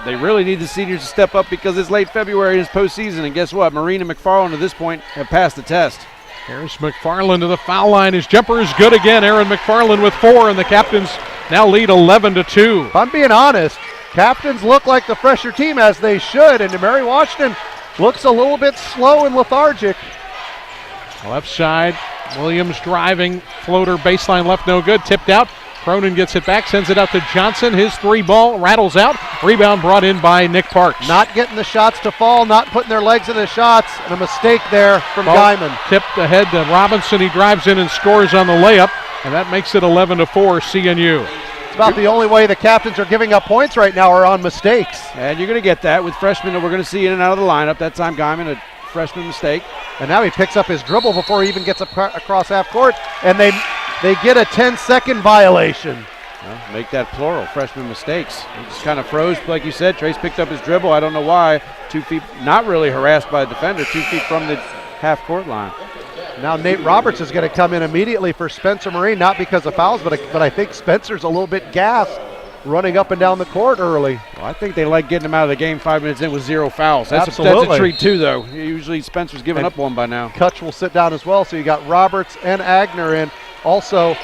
[SPEAKER 4] they really need the seniors to step up because it's late February and it's postseason. And guess what? Marine and McFarland at this point have passed the test.
[SPEAKER 2] Here's McFarland to the foul line. His jumper is good again. Aaron McFarland with 4, and the captains now lead 11-2.
[SPEAKER 3] If I'm being honest, captains look like the fresher team, as they should, and Mary Washington looks a little bit slow and lethargic.
[SPEAKER 2] Left side, Williams driving, floater baseline left, no good, tipped out. Cronin gets it back, sends it out to Johnson. His 3-ball rattles out. Rebound brought in by Nick Parks.
[SPEAKER 3] Not getting the shots to fall, not putting their legs in the shots, and a mistake there from Guyman.
[SPEAKER 2] Tipped ahead to Robinson. He drives in and scores on the layup, and that makes it 11-4 CNU.
[SPEAKER 3] It's about the only way the captains are giving up points right now are on mistakes.
[SPEAKER 4] And you're going to get that with freshmen that we're going to see in and out of the lineup. That time Guyman, a freshman mistake.
[SPEAKER 3] And now he picks up his dribble before he even gets across half court, and they get a 10-second violation.
[SPEAKER 4] Well, make that plural, freshman mistakes. He just kind of froze, like you said. Trace picked up his dribble. I don't know why. 2 feet, not really harassed by the defender, 2 feet from the half-court line.
[SPEAKER 3] Now Nate Roberts is going to come in immediately for Spencer Marine, not because of fouls, but I think Spencer's a little bit gassed running up and down the court early.
[SPEAKER 4] Well, I think they like getting him out of the game 5 minutes in with 0 fouls. That's
[SPEAKER 3] Absolutely.
[SPEAKER 4] a treat too, though. Usually Spencer's given up one by now.
[SPEAKER 3] Kutch will sit down as well, so you got Roberts and Agner in. Also,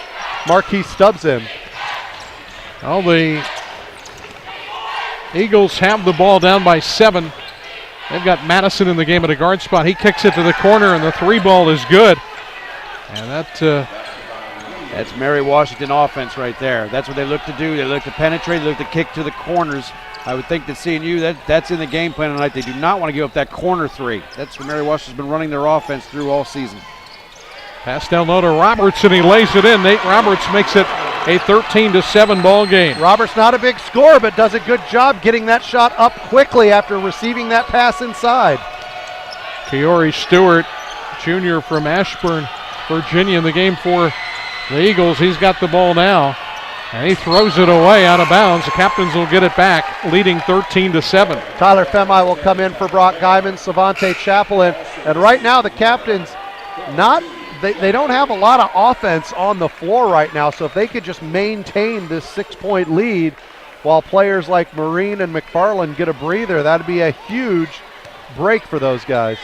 [SPEAKER 3] Marquise Stubbs in.
[SPEAKER 2] Well, the Eagles have the ball down by 7. They've got Madison in the game at a guard spot. He kicks it to the corner, and the 3-ball is good. And
[SPEAKER 4] that's Mary Washington offense right there. That's what they look to do. They look to penetrate. They look to kick to the corners. I would think that CNU, that's in the game plan tonight. They do not want to give up that corner 3. That's where Mary Washington's been running their offense through all season.
[SPEAKER 2] Pass down low to Roberts, and he lays it in. Nate Roberts makes it a 13-7 ball game.
[SPEAKER 3] Roberts not a big scorer, but does a good job getting that shot up quickly after receiving that pass inside.
[SPEAKER 2] Kiori Stewart, junior from Ashburn, Virginia, in the game for the Eagles. He's got the ball now, and he throws it away out of bounds. The captains will get it back, leading 13-7.
[SPEAKER 3] Tyler Femi will come in for Brock Guyman, Savante Chaplin, and right now the captains they don't have a lot of offense on the floor right now, so if they could just maintain this 6-point lead while players like Marine and McFarland get a breather, that'd be a huge break for those guys.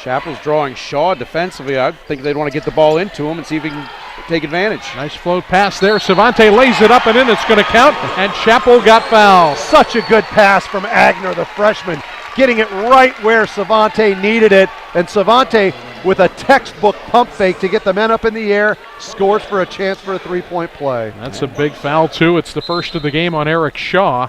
[SPEAKER 4] Chappell's drawing Shaw defensively. I think they'd want to get the ball into him and see if he can take advantage.
[SPEAKER 2] Nice float pass there. Savante lays it up and in. It's going to count, and Chappell got fouled.
[SPEAKER 3] Such a good pass from Agner, the freshman, getting it right where Savante needed it, and Savante with a textbook pump fake to get the men up in the air, scores for a chance for a 3-point play.
[SPEAKER 2] That's a big foul, too. It's the first of the game on Eric Shaw.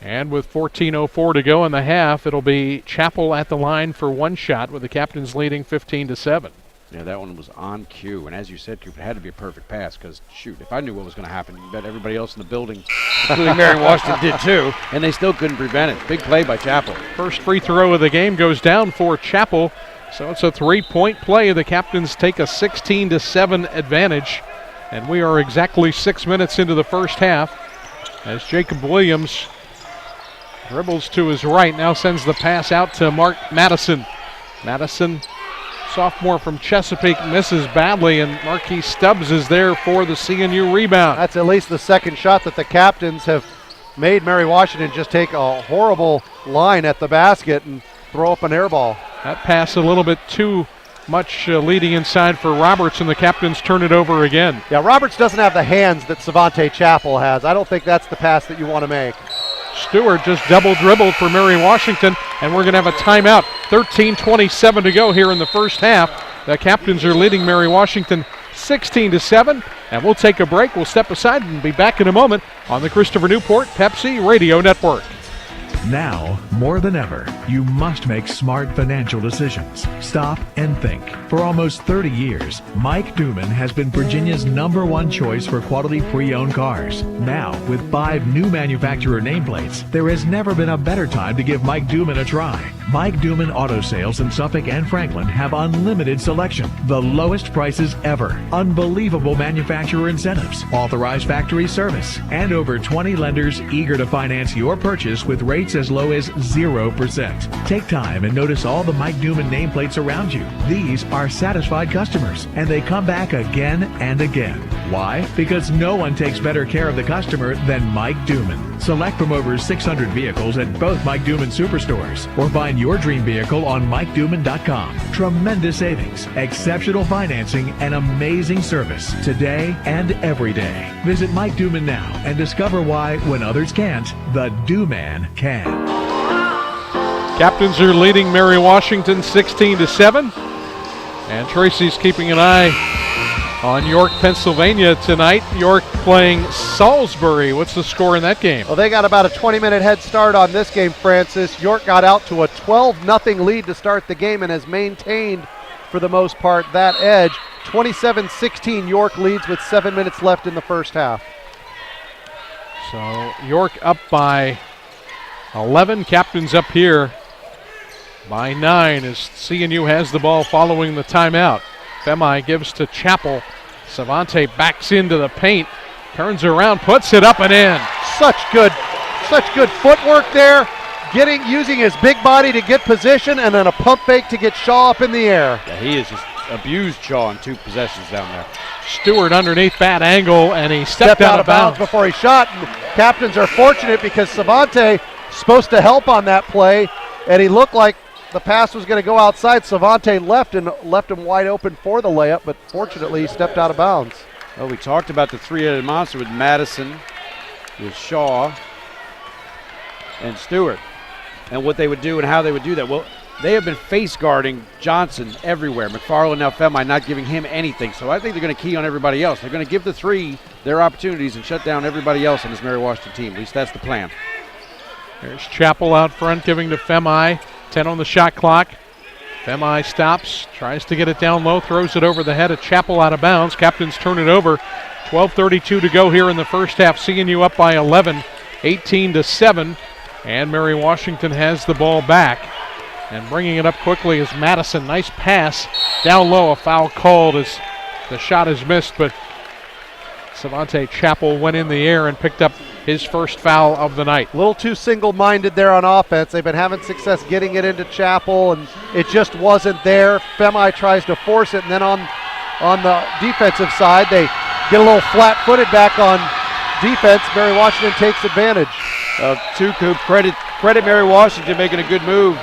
[SPEAKER 2] And with 14:04 to go in the half, it'll be Chappell at the line for 1 shot, with the captains leading 15-7.
[SPEAKER 4] Yeah, that one was on cue. And as you said, Cooper, it had to be a perfect pass because, shoot, if I knew what was going to happen, you bet everybody else in the building, including Mary Washington, did too. And they still couldn't prevent it. Big play by Chappell.
[SPEAKER 2] First free throw of the game goes down for Chappell. So it's a 3-point play. The captains take a 16-7 advantage. And we are exactly 6 minutes into the first half as Jacob Williams dribbles to his right, now sends the pass out to Mark Madison. Madison, sophomore from Chesapeake, misses badly, and Marquise Stubbs is there for the CNU rebound.
[SPEAKER 3] That's at least the second shot that the captains have made Mary Washington just take a horrible line at the basket and throw up an air ball.
[SPEAKER 2] That pass a little bit too much leading inside for Roberts, and the Captains turn it over again.
[SPEAKER 3] Yeah, Roberts doesn't have the hands that Savante Chapel has. I don't think that's the pass that you want to make.
[SPEAKER 2] Stewart just double dribbled for Mary Washington, and we're going to have a timeout. 13:27 to go here in the first half. The Captains are leading Mary Washington 16-7, and we'll take a break. We'll step aside and be back in a moment on the Christopher Newport Pepsi Radio Network.
[SPEAKER 12] Now, more than ever, you must make smart financial decisions. Stop and think. For almost 30 years, Mike Duman has been Virginia's #1 choice for quality pre-owned cars. Now, with 5 new manufacturer nameplates, there has never been a better time to give Mike Duman a try. Mike Duman Auto Sales in Suffolk and Franklin have unlimited selection, the lowest prices ever, unbelievable manufacturer incentives, authorized factory service, and over 20 lenders eager to finance your purchase with rates as low as 0%. Take time and notice all the Mike Duman nameplates around you. These are satisfied customers, and they come back again and again. Why? Because no one takes better care of the customer than Mike Duman. Select from over 600 vehicles at both Mike Duman superstores, or find your dream vehicle on MikeDuman.com. Tremendous savings, exceptional financing, and amazing service today and every day. Visit Mike Duman now and discover why, when others can't, the Do-Man can.
[SPEAKER 2] Captains are leading Mary Washington 16-7, and Tracy's keeping an eye on York, Pennsylvania tonight. York playing Salisbury. What's the score in that game?
[SPEAKER 3] Well, they got about a 20-minute head start on this game, Francis. York got out to a 12-0 lead to start the game and has maintained, for the most part, that edge. 27-16, York leads with 7 minutes left in the first half.
[SPEAKER 2] So York up by 11. Captains up here by 9 as CNU has the ball following the timeout. Femi gives to Chapel. Savante backs into the paint, turns around, puts it up and in.
[SPEAKER 3] Such good footwork there, using his big body to get position, and then a pump fake to get Shaw up in the air.
[SPEAKER 4] Yeah, he has just abused Shaw in 2 possessions down there.
[SPEAKER 2] Stewart underneath bad angle, and he stepped out of bounds
[SPEAKER 3] before he shot. And Captains are fortunate because Savante supposed to help on that play, and he looked like the pass was going to go outside. Savante left him wide open for the layup, but fortunately he stepped out of bounds.
[SPEAKER 4] Well, we talked about the 3-headed monster with Madison, with Shaw, and Stewart, and what they would do and how they would do that. Well, they have been face guarding Johnson everywhere. McFarland, now Femi, not giving him anything. So I think they're going to key on everybody else. They're going to give the 3 their opportunities and shut down everybody else on this Mary Washington team. At least that's the plan.
[SPEAKER 2] There's Chapel out front giving to Femi. 10 on the shot clock. Femi stops, tries to get it down low, throws it over the head of Chapel out of bounds. Captains turn it over. 12:32 to go here in the first half. CNU up by 11, 18-7. And Mary Washington has the ball back. And bringing it up quickly is Madison. Nice pass down low. A foul called as the shot is missed, but Savante Chapel went in the air and picked up his first foul of the night.
[SPEAKER 3] A little too single-minded there on offense. They've been having success getting it into Chapel, and it just wasn't there. Femi tries to force it, and then on the defensive side, they get a little flat-footed back on defense. Mary Washington takes advantage.
[SPEAKER 4] Two-Coop, credit Mary Washington making a good move.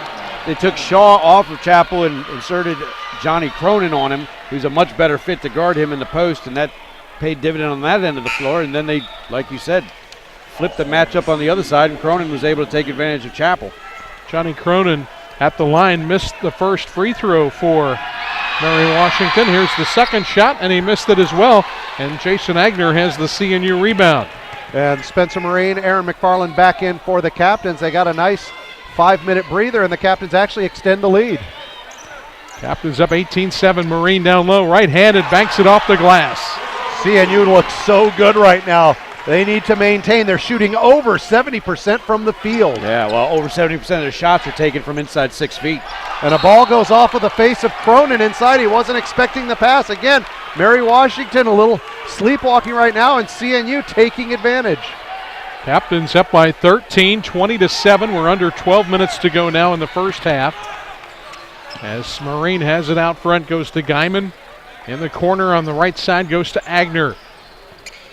[SPEAKER 4] They took Shaw off of Chapel and inserted Johnny Cronin on him, who's a much better fit to guard him in the post, and that paid dividend on that end of the floor. And then they, like you said, flipped the matchup on the other side, and Cronin was able to take advantage of Chapel.
[SPEAKER 2] Johnny Cronin at the line missed the first free throw for Mary Washington. Here's the second shot, and he missed it as well. And Jason Agner has the CNU rebound.
[SPEAKER 3] And Spencer Marine, Aaron McFarland back in for the Captains. They got a nice 5-minute breather, and the Captains actually extend the lead.
[SPEAKER 2] Captains up 18-7. Marine down low, right-handed, banks it off the glass.
[SPEAKER 3] CNU looks so good right now. They need to maintain. They're shooting over 70% from the field.
[SPEAKER 4] Yeah, well, over 70% of their shots are taken from inside 6 feet.
[SPEAKER 3] And a ball goes off of the face of Cronin inside. He wasn't expecting the pass. Again, Mary Washington a little sleepwalking right now, and CNU taking advantage.
[SPEAKER 2] Captains up by 13, 20-7. We're under 12 minutes to go now in the first half. As Marine has it out front, goes to Guyman. In the corner on the right side goes to Agner.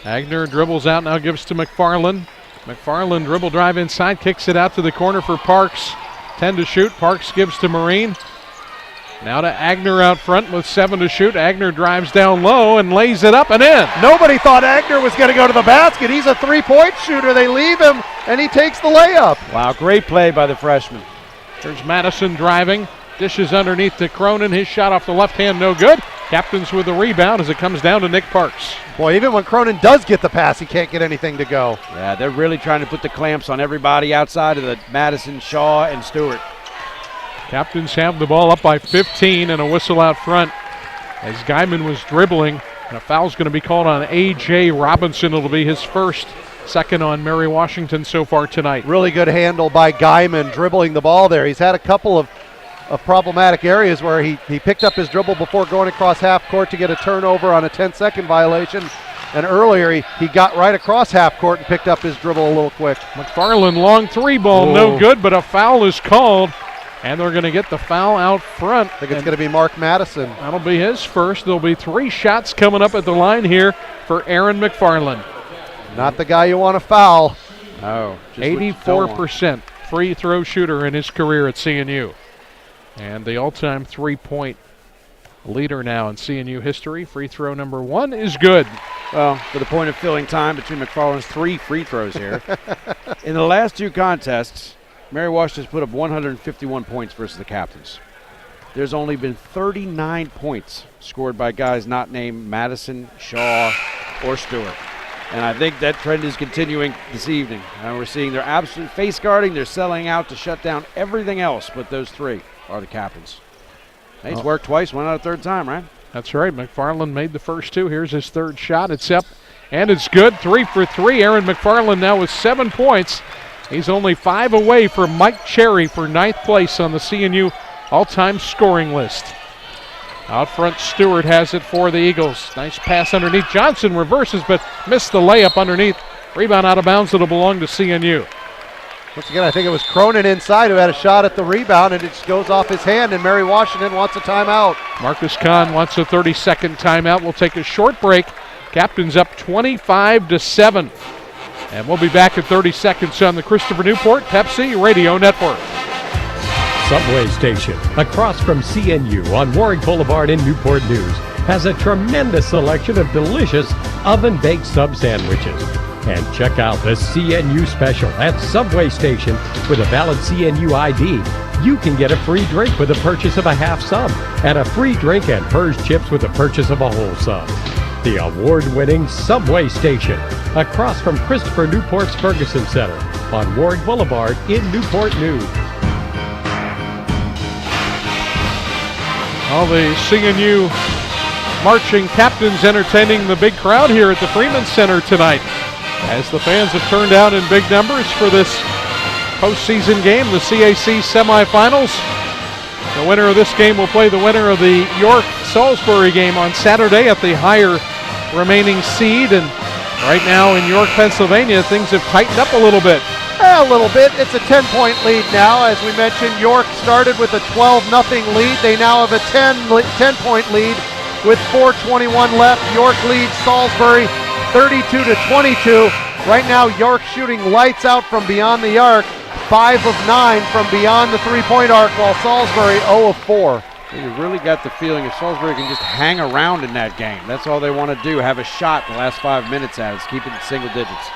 [SPEAKER 2] Agner dribbles out, now gives to McFarland. McFarland dribble drive inside, kicks it out to the corner for Parks. 10 to shoot. Parks gives to Marine. Now to Agner out front with 7 to shoot. Agner drives down low and lays it up and in.
[SPEAKER 3] Nobody thought Agner was going to go to the basket. He's a three-point shooter. They leave him, and he takes the layup.
[SPEAKER 4] Wow, great play by the freshman.
[SPEAKER 2] There's Madison driving. Dishes underneath to Cronin. His shot off the left hand, no good. Captains with the rebound as it comes down to Nick Parks.
[SPEAKER 3] Boy, even when Cronin does get the pass, he can't get anything to go.
[SPEAKER 4] Yeah, they're really trying to put the clamps on everybody outside of the Madison, Shaw, and Stewart.
[SPEAKER 2] Captains have the ball up by 15 and a whistle out front as Guyman was dribbling. And a foul's going to be called on A.J. Robinson. It'll be his first, second on Mary Washington so far tonight.
[SPEAKER 3] Really good handle by Guyman dribbling the ball there. He's had a couple of problematic areas where he picked up his dribble before going across half court to get a turnover on a 10-second violation. And earlier he got right across half court and picked up his dribble a little quick.
[SPEAKER 2] McFarland long three ball, no good, but a foul is called. And they're going to get the foul out front.
[SPEAKER 3] I think it's going to be Mark Madison.
[SPEAKER 2] That'll be his first. There'll be 3 shots coming up at the line here for Aaron McFarland.
[SPEAKER 3] Not the guy you want to foul.
[SPEAKER 4] Oh,
[SPEAKER 2] 84% free throw shooter in his career at CNU. And the all-time three-point leader now in CNU history. Free throw number 1 is good.
[SPEAKER 4] Well, for the point of filling time between McFarland's 3 free throws here. In the last 2 contests, Mary Washington's put up 151 points versus the Captains. There's only been 39 points scored by guys not named Madison, Shaw, or Stewart. And I think that trend is continuing this evening. And we're seeing their absolute face guarding. They're selling out to shut down everything else, but those 3 are the Captains. Hey, it's worked twice, went out a third time, right?
[SPEAKER 2] That's right. McFarland made the first 2. Here's his third shot. It's up, and it's good. 3 for 3. Aaron McFarland now with 7 points. He's only 5 away from Mike Cherry for 9th place on the CNU all-time scoring list. Out front, Stewart has it for the Eagles. Nice pass underneath. Johnson reverses, but missed the layup underneath. Rebound out of bounds. It'll belong to CNU.
[SPEAKER 3] Once again, I think it was Cronin inside who had a shot at the rebound, and it just goes off his hand, and Mary Washington wants a timeout.
[SPEAKER 2] Marcus Kahn wants a 30-second timeout. We'll take a short break. Captains up 25-7. And we'll be back in 30 seconds on the Christopher Newport Pepsi Radio Network.
[SPEAKER 11] Subway Station, across from CNU on Warwick Boulevard in Newport News, has a tremendous selection of delicious oven-baked sub sandwiches. And check out the CNU special at Subway Station. With a valid CNU ID, you can get a free drink with the purchase of a half sub and a free drink and Purge chips with the purchase of a whole sub. The award-winning Subway Station, across from Christopher Newport's Ferguson Center on Warwick Boulevard in Newport News.
[SPEAKER 2] All the CNU marching captains entertaining the big crowd here at the Freeman Center tonight, as the fans have turned out in big numbers for this postseason game, the CAC semifinals. The winner of this game will play the winner of the York-Salisbury game on Saturday at the higher remaining seed. And right now in York, Pennsylvania, things have tightened up a little bit.
[SPEAKER 3] A little bit. It's a 10-point lead now. As we mentioned, York started with a 12-0 lead. They now have a 10-point lead with 4:21 left. York leads Salisbury 32-22. Right now, York shooting lights out from beyond the arc, 5 of 9 from beyond the three-point arc, while Salisbury 0 of 4.
[SPEAKER 4] You really got the feeling if Salisbury can just hang around in that game, that's all they want to do, have a shot the last 5 minutes at it, keep it in single digits.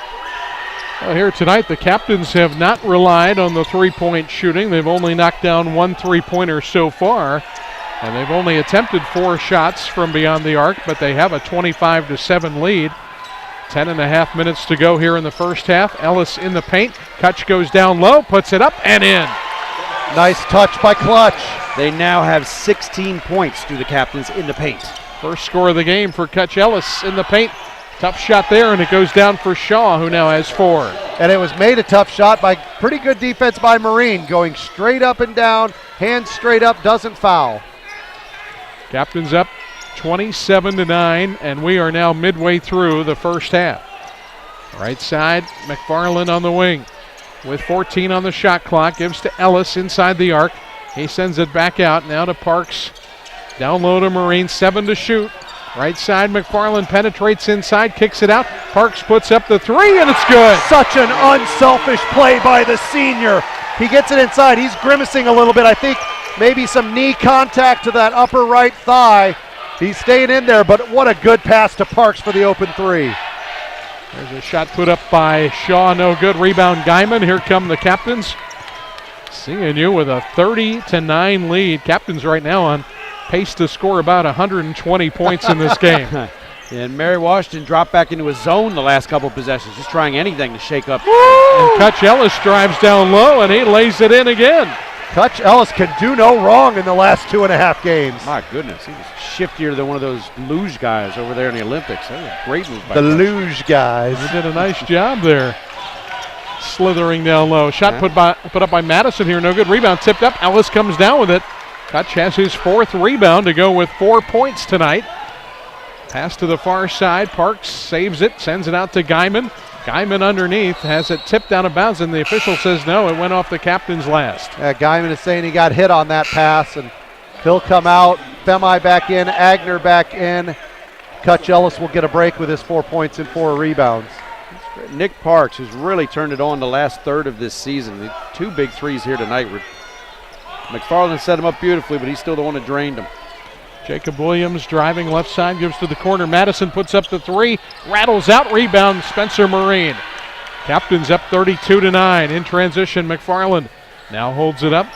[SPEAKER 2] Well, here tonight, the captains have not relied on the three-point shooting. They've only knocked down 1 3-pointer so far, and they've only attempted 4 shots from beyond the arc, but they have a 25-7 lead. 10.5 minutes to go here in the first half. Ellis in the paint. Kutch goes down low, puts it up and in.
[SPEAKER 3] Nice touch by Clutch.
[SPEAKER 4] They now have 16 points to the captains in the paint.
[SPEAKER 2] First score of the game for Kutch. Ellis in the paint. Tough shot there, and it goes down for Shaw, who now has 4.
[SPEAKER 3] And it was made a tough shot by pretty good defense by Marine, going straight up and down, hands straight up, doesn't foul.
[SPEAKER 2] Captains up 27-9, and we are now midway through the first half. Right side, McFarland on the wing with 14 on the shot clock, gives to Ellis inside the arc. He sends it back out now to Parks. Down low to Marine, 7 to shoot. Right side, McFarland penetrates inside, kicks it out. Parks puts up the three, and it's good.
[SPEAKER 3] Such an unselfish play by the senior. He gets it inside. He's grimacing a little bit. I think maybe some knee contact to that upper right thigh. He's staying in there, but what a good pass to Parks for the open three.
[SPEAKER 2] There's a shot put up by Shaw, no good. Rebound Guyman. Here come the Captains. CNU with a 30-9 lead. Captains right now on pace to score about 120 points in this game.
[SPEAKER 4] And Mary Washington dropped back into a zone the last couple possessions, just trying anything to shake up.
[SPEAKER 2] And Kutch Ellis drives down low, and he lays it in again.
[SPEAKER 3] Kutch Ellis can do no wrong in the last 2.5 games.
[SPEAKER 4] My goodness, he was shiftier than one of those luge guys over there in the Olympics. That was a great move by
[SPEAKER 3] the
[SPEAKER 4] Kutch.
[SPEAKER 3] luge guys.
[SPEAKER 2] He did a nice job there. Slithering down low. Shot put up by Madison here, no good. Rebound tipped up. Ellis comes down with it. Kutch has his 4th rebound to go with 4 points tonight. Pass to the far side. Parks saves it, sends it out to Guyman. Guyman underneath has it tipped out of bounds, and the official says no, it went off the captain's last.
[SPEAKER 3] Guyman is saying he got hit on that pass, and he'll come out. Femi back in, Agner back in. Kutch Ellis will get a break with his 4 points and 4 rebounds.
[SPEAKER 4] Nick Parks has really turned it on the last third of this season. The 2 big threes here tonight. McFarland set him up beautifully, but he's still the one that drained him.
[SPEAKER 2] Jacob Williams driving left side, gives to the corner. Madison puts up the 3, rattles out, rebound, Spencer Marine. Captains up 32-9. In transition, McFarland now holds it up,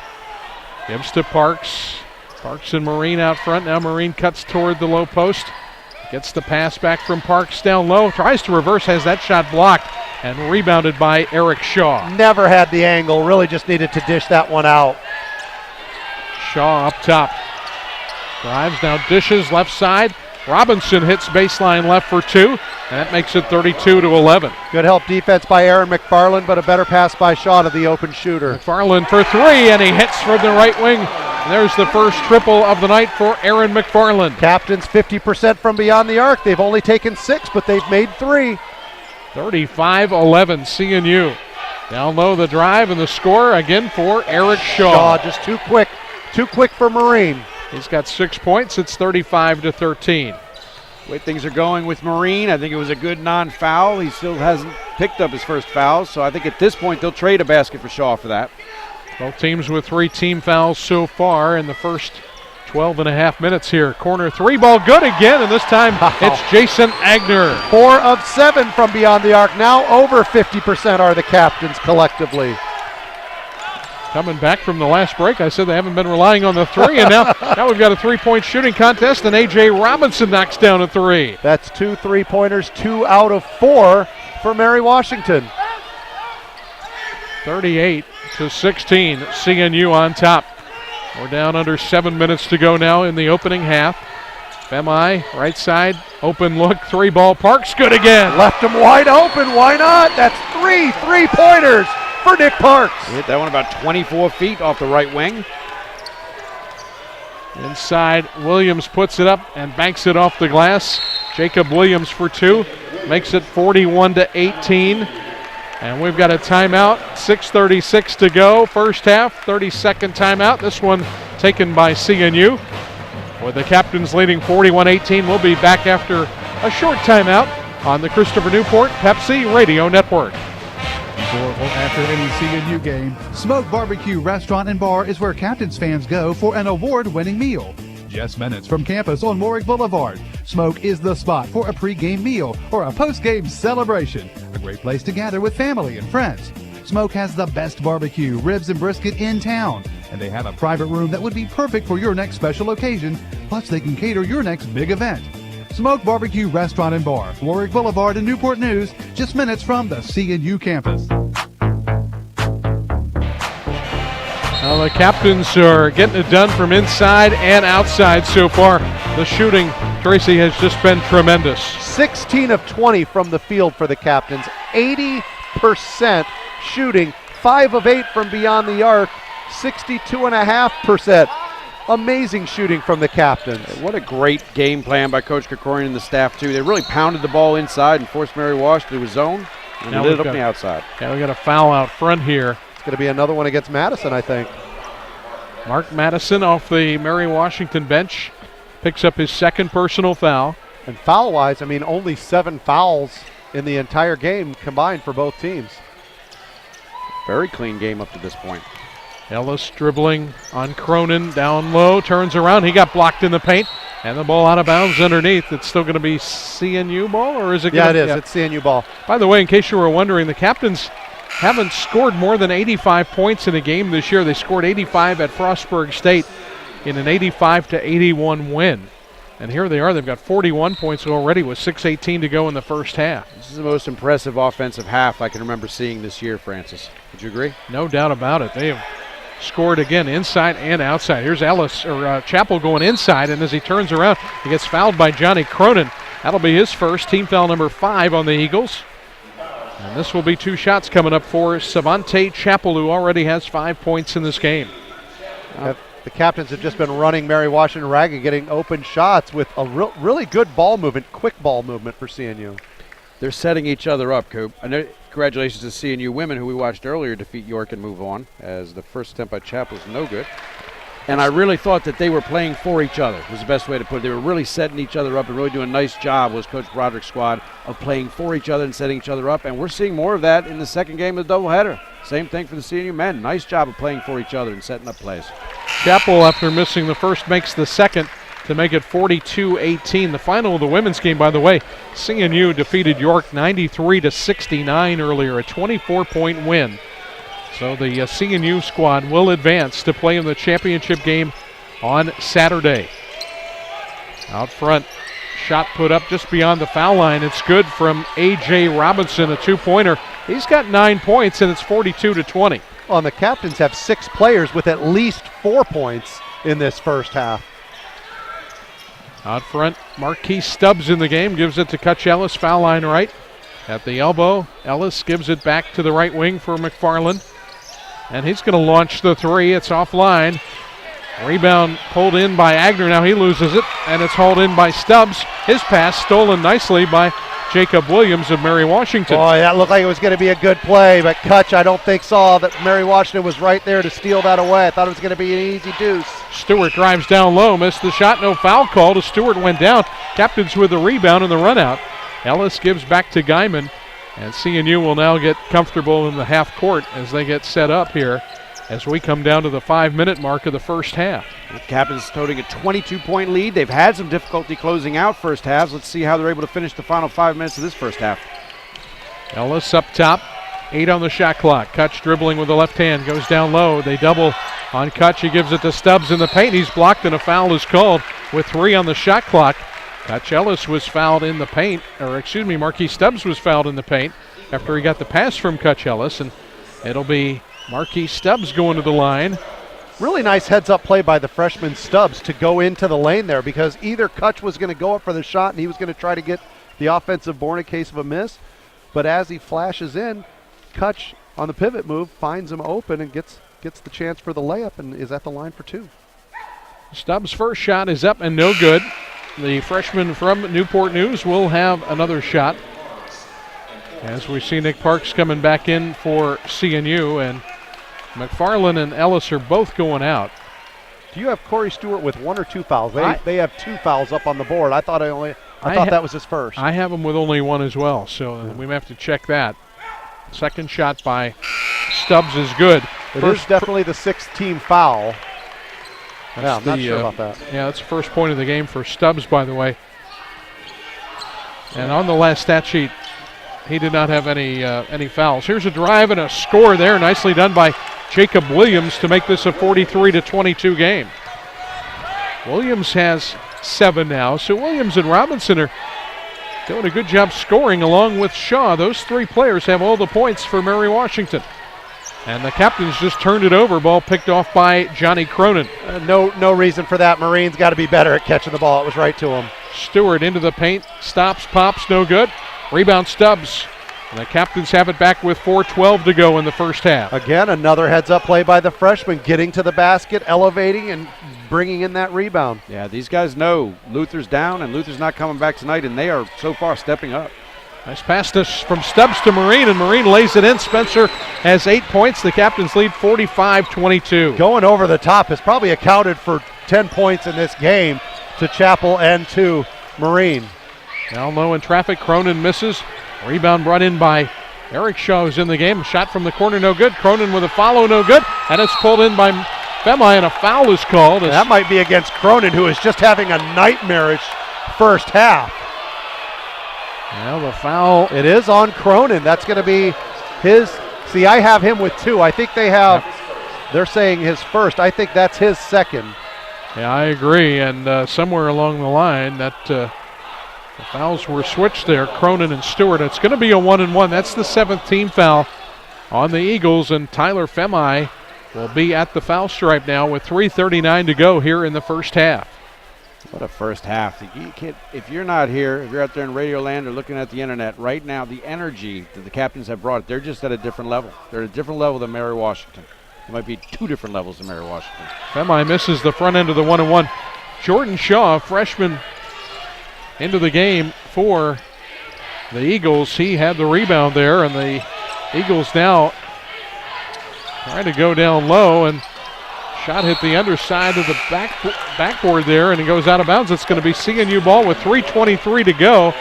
[SPEAKER 2] gives to Parks. Parks and Marine out front. Now Marine cuts toward the low post. Gets the pass back from Parks down low. Tries to reverse, has that shot blocked, and rebounded by Eric Shaw.
[SPEAKER 3] Never had the angle, really just needed to dish that one out.
[SPEAKER 2] Shaw up top. Drives, now dishes left side. Robinson hits baseline left for 2, and that makes it 32-11.
[SPEAKER 3] Good help defense by Aaron McFarland, but a better pass by Shaw to the open shooter.
[SPEAKER 2] McFarland for 3, and he hits from the right wing. And there's the first triple of the night for Aaron McFarland.
[SPEAKER 3] Captains 50% from beyond the arc. They've only taken 6, but they've made 3.
[SPEAKER 2] 35-11 CNU. Down low the drive and the score again for Eric Shaw.
[SPEAKER 3] Shaw just too quick for Marine.
[SPEAKER 2] He's got 6 points. It's 35-13.
[SPEAKER 4] The way things are going with Marine, I think it was a good non-foul. He still hasn't picked up his first foul, so I think at this point they'll trade a basket for Shaw for that.
[SPEAKER 2] Both teams with 3 team fouls so far in the first 12.5 minutes here. Corner 3 ball good again, and this time it's Jason Agner.
[SPEAKER 3] 4 of 7 from beyond the arc. Now over 50% are the Captains collectively.
[SPEAKER 2] Coming back from the last break, I said they haven't been relying on the 3, and now we've got a 3-point shooting contest, and A.J. Robinson knocks down a 3.
[SPEAKER 3] That's 2 3-pointers, 2 out of 4 for Mary Washington.
[SPEAKER 2] 38-16, CNU on top. We're down under 7 minutes to go now in the opening half. Femi, right side, open look, 3 ball, Parks, good again.
[SPEAKER 3] Left him wide open, why not? That's 3 3-pointers for Nick Parks.
[SPEAKER 4] He hit that one about 24 feet off the right wing.
[SPEAKER 2] Inside, Williams puts it up and banks it off the glass. Jacob Williams for 2, makes it 41-18. And we've got a timeout, 6:36 to go, first half, 32nd timeout. This one taken by CNU. With the Captains leading 41-18, we'll be back after a short timeout on the Christopher Newport Pepsi Radio Network.
[SPEAKER 5] Before or after any CNU game, Smoke Barbecue Restaurant and Bar is where Captains fans go for an award-winning meal. Just minutes from campus on Warwick Boulevard, Smoke is the spot for a pre-game meal or a post-game celebration. A great place to gather with family and friends. Smoke has the best barbecue, ribs, and brisket in town, and they have a private room that would be perfect for your next special occasion, plus they can cater your next big event. Smoke Barbecue Restaurant and Bar, Warwick Boulevard and Newport News, just minutes from the CNU campus.
[SPEAKER 2] Well, the Captains are getting it done from inside and outside so far. The shooting, Tracy, has just been tremendous.
[SPEAKER 3] 16 of 20 from the field for the Captains. 80% shooting. 5 of 8 from beyond the arc. 62.5%. Amazing shooting from the Captains.
[SPEAKER 4] What a great game plan by Coach Krikorian and the staff, too. They really pounded the ball inside and forced Mary Washington to a zone and lit it up on the outside.
[SPEAKER 2] Yeah, we got a foul out front here.
[SPEAKER 3] It's going to be another one against Madison, I think.
[SPEAKER 2] Mark Madison off the Mary Washington bench picks up his 2nd personal foul.
[SPEAKER 3] And foul-wise, I mean, only 7 fouls in the entire game combined for both teams.
[SPEAKER 4] Very clean game up to this point.
[SPEAKER 2] Ellis dribbling on Cronin, down low, turns around. He got blocked in the paint, and the ball out of bounds underneath. It's still going to be CNU ball, or is it?
[SPEAKER 3] Yeah, it is. It's CNU ball.
[SPEAKER 2] By the way, in case you were wondering, the Captains haven't scored more than 85 points in a game this year. They scored 85 at Frostburg State in an 85-81 win. And here they are. They've got 41 points already with 6:18 to go in the first half.
[SPEAKER 4] This is the most impressive offensive half I can remember seeing this year, Francis. Would you agree?
[SPEAKER 2] No doubt about it. They have scored again inside and outside. Here's Chappell going inside, and as he turns around, he gets fouled by Johnny Cronin. That'll be his first, team foul number 5 on the Eagles. And this will be 2 shots coming up for Savante Chappell, who already has 5 points in this game.
[SPEAKER 3] The Captains have just been running Mary Washington ragged, getting open shots with a really good ball movement, quick ball movement for CNU.
[SPEAKER 4] They're setting each other up, Coop. I know, congratulations to CNU women, who we watched earlier defeat York and move on, as the first attempt by Chappell was no good. And I really thought that they were playing for each other, was the best way to put it. They were really setting each other up and really doing a nice job, was Coach Broderick's squad, of playing for each other and setting each other up. And we're seeing more of that in the second game of the doubleheader. Same thing for the CNU men. Nice job of playing for each other and setting up plays.
[SPEAKER 2] Chappell, after missing the first, makes the second to make it 42-18. The final of the women's game, by the way, CNU defeated York 93-69 earlier, a 24-point win. So the CNU squad will advance to play in the championship game on Saturday. Out front, shot put up just beyond the foul line. It's good from A.J. Robinson, a 2-pointer. He's got 9 points, and it's 42-20.
[SPEAKER 3] Well, and the Captains have 6 players with at least 4 points in this first half.
[SPEAKER 2] Out front, Marquis Stubbs in the game, gives it to Kutch Ellis, foul line right. At the elbow, Ellis gives it back to the right wing for McFarland. And he's going to launch the 3. It's offline. Rebound pulled in by Agner. Now he loses it, and it's hauled in by Stubbs. His pass stolen nicely by Jacob Williams of Mary Washington.
[SPEAKER 3] Boy, that looked like it was going to be a good play, but Kutch, I don't think, saw that Mary Washington was right there to steal that away. I thought it was going to be an easy deuce.
[SPEAKER 2] Stewart drives down low, missed the shot, no foul called as Stewart went down. Captains with the rebound and the run out. Ellis gives back to Guyman, and CNU will now get comfortable in the half court as they get set up here as we come down to the 5-minute mark of the first half.
[SPEAKER 4] The Captains toting a 22-point lead. They've had some difficulty closing out first halves. Let's see how they're able to finish the final 5 minutes of this first half.
[SPEAKER 2] Ellis up top, 8 on the shot clock. Kutch dribbling with the left hand, goes down low. They double on Kutch. He gives it to Stubbs in the paint. He's blocked and a foul is called with 3 on the shot clock. Kutch Ellis was fouled in the paint, Marquis Stubbs was fouled in the paint after he got the pass from Kutch Ellis, and it'll be Marquis Stubbs going to the line.
[SPEAKER 3] Really nice heads-up play by the freshman Stubbs to go into the lane there, because either Kutch was going to go up for the shot and he was going to try to get the offensive board in case of a miss, but as he flashes in, Kutch on the pivot move finds him open and gets the chance for the layup and is at the line for 2.
[SPEAKER 2] Stubbs' first shot is up and no good. The freshman from Newport News will have another shot as we see Nick Parks coming back in for CNU, and McFarland and Ellis are both going out.
[SPEAKER 3] Do you have Corey Stewart with 1 or 2 fouls? They have 2 fouls up on the board. I thought that was his first.
[SPEAKER 2] I have him with only 1 as well, so we may have to check that. Second shot by Stubbs is good.
[SPEAKER 3] It is definitely the 6th team foul. Yeah, I'm not sure about that.
[SPEAKER 2] Yeah, that's the first point of the game for Stubbs, by the way. And on the last stat sheet, he did not have any fouls. Here's a drive and a score there. Nicely done by Jacob Williams to make this a 43-22 game. Williams has 7 now, so Williams and Robinson are doing a good job scoring along with Shaw. Those 3 players have all the points for Mary Washington. And the Captains just turned it over. Ball picked off by Johnny Cronin.
[SPEAKER 3] No reason for that. Marine's got to be better at catching the ball. It was right to him.
[SPEAKER 2] Stewart into the paint. Stops, pops, no good. Rebound Stubbs. And the Captains have it back with 4:12 to go in the first half.
[SPEAKER 3] Again, another heads-up play by the freshman, getting to the basket, elevating, and bringing in that rebound.
[SPEAKER 4] Yeah, these guys know Luther's down, and Luther's not coming back tonight, and they are so far stepping up.
[SPEAKER 2] Nice pass from Stubbs to Marine, and Marine lays it in. Spencer has 8 points. The Captains lead 45-22.
[SPEAKER 3] Going over the top has probably accounted for 10 points in this game to Chappell and to Marine.
[SPEAKER 2] Down low in traffic, Cronin misses. Rebound brought in by Eric Shaw, who's in the game. Shot from the corner, no good. Cronin with a follow, no good. And it's pulled in by Femi, and a foul is called.
[SPEAKER 3] That might be against Cronin, who is just having a nightmarish first half.
[SPEAKER 2] Well, the foul.
[SPEAKER 3] It is on Cronin. That's going to be his. See, I have him with 2. I think they have, they're saying his first. I think that's his second.
[SPEAKER 2] Yeah, I agree. And somewhere along the line, that the fouls were switched there, Cronin and Stewart. It's going to be a 1-and-1. That's the 7th team foul on the Eagles, and Tyler Femi will be at the foul stripe now with 3:39 to go here in the first half.
[SPEAKER 4] What a first half. You can't, if you're not here, if you're out there in Radio Land or looking at the internet, right now the energy that the captains have brought, they're just at a different level. They're at a different level than Mary Washington. It might be 2 different levels than Mary Washington.
[SPEAKER 2] Femi misses the front end of the 1-and-1. Jordan Shaw, freshman, into the game for the Eagles. He had the rebound there, and the Eagles now trying to go down low, and shot hit the underside of the backboard there, and it goes out of bounds. It's going to be CNU ball with 3:23 to go.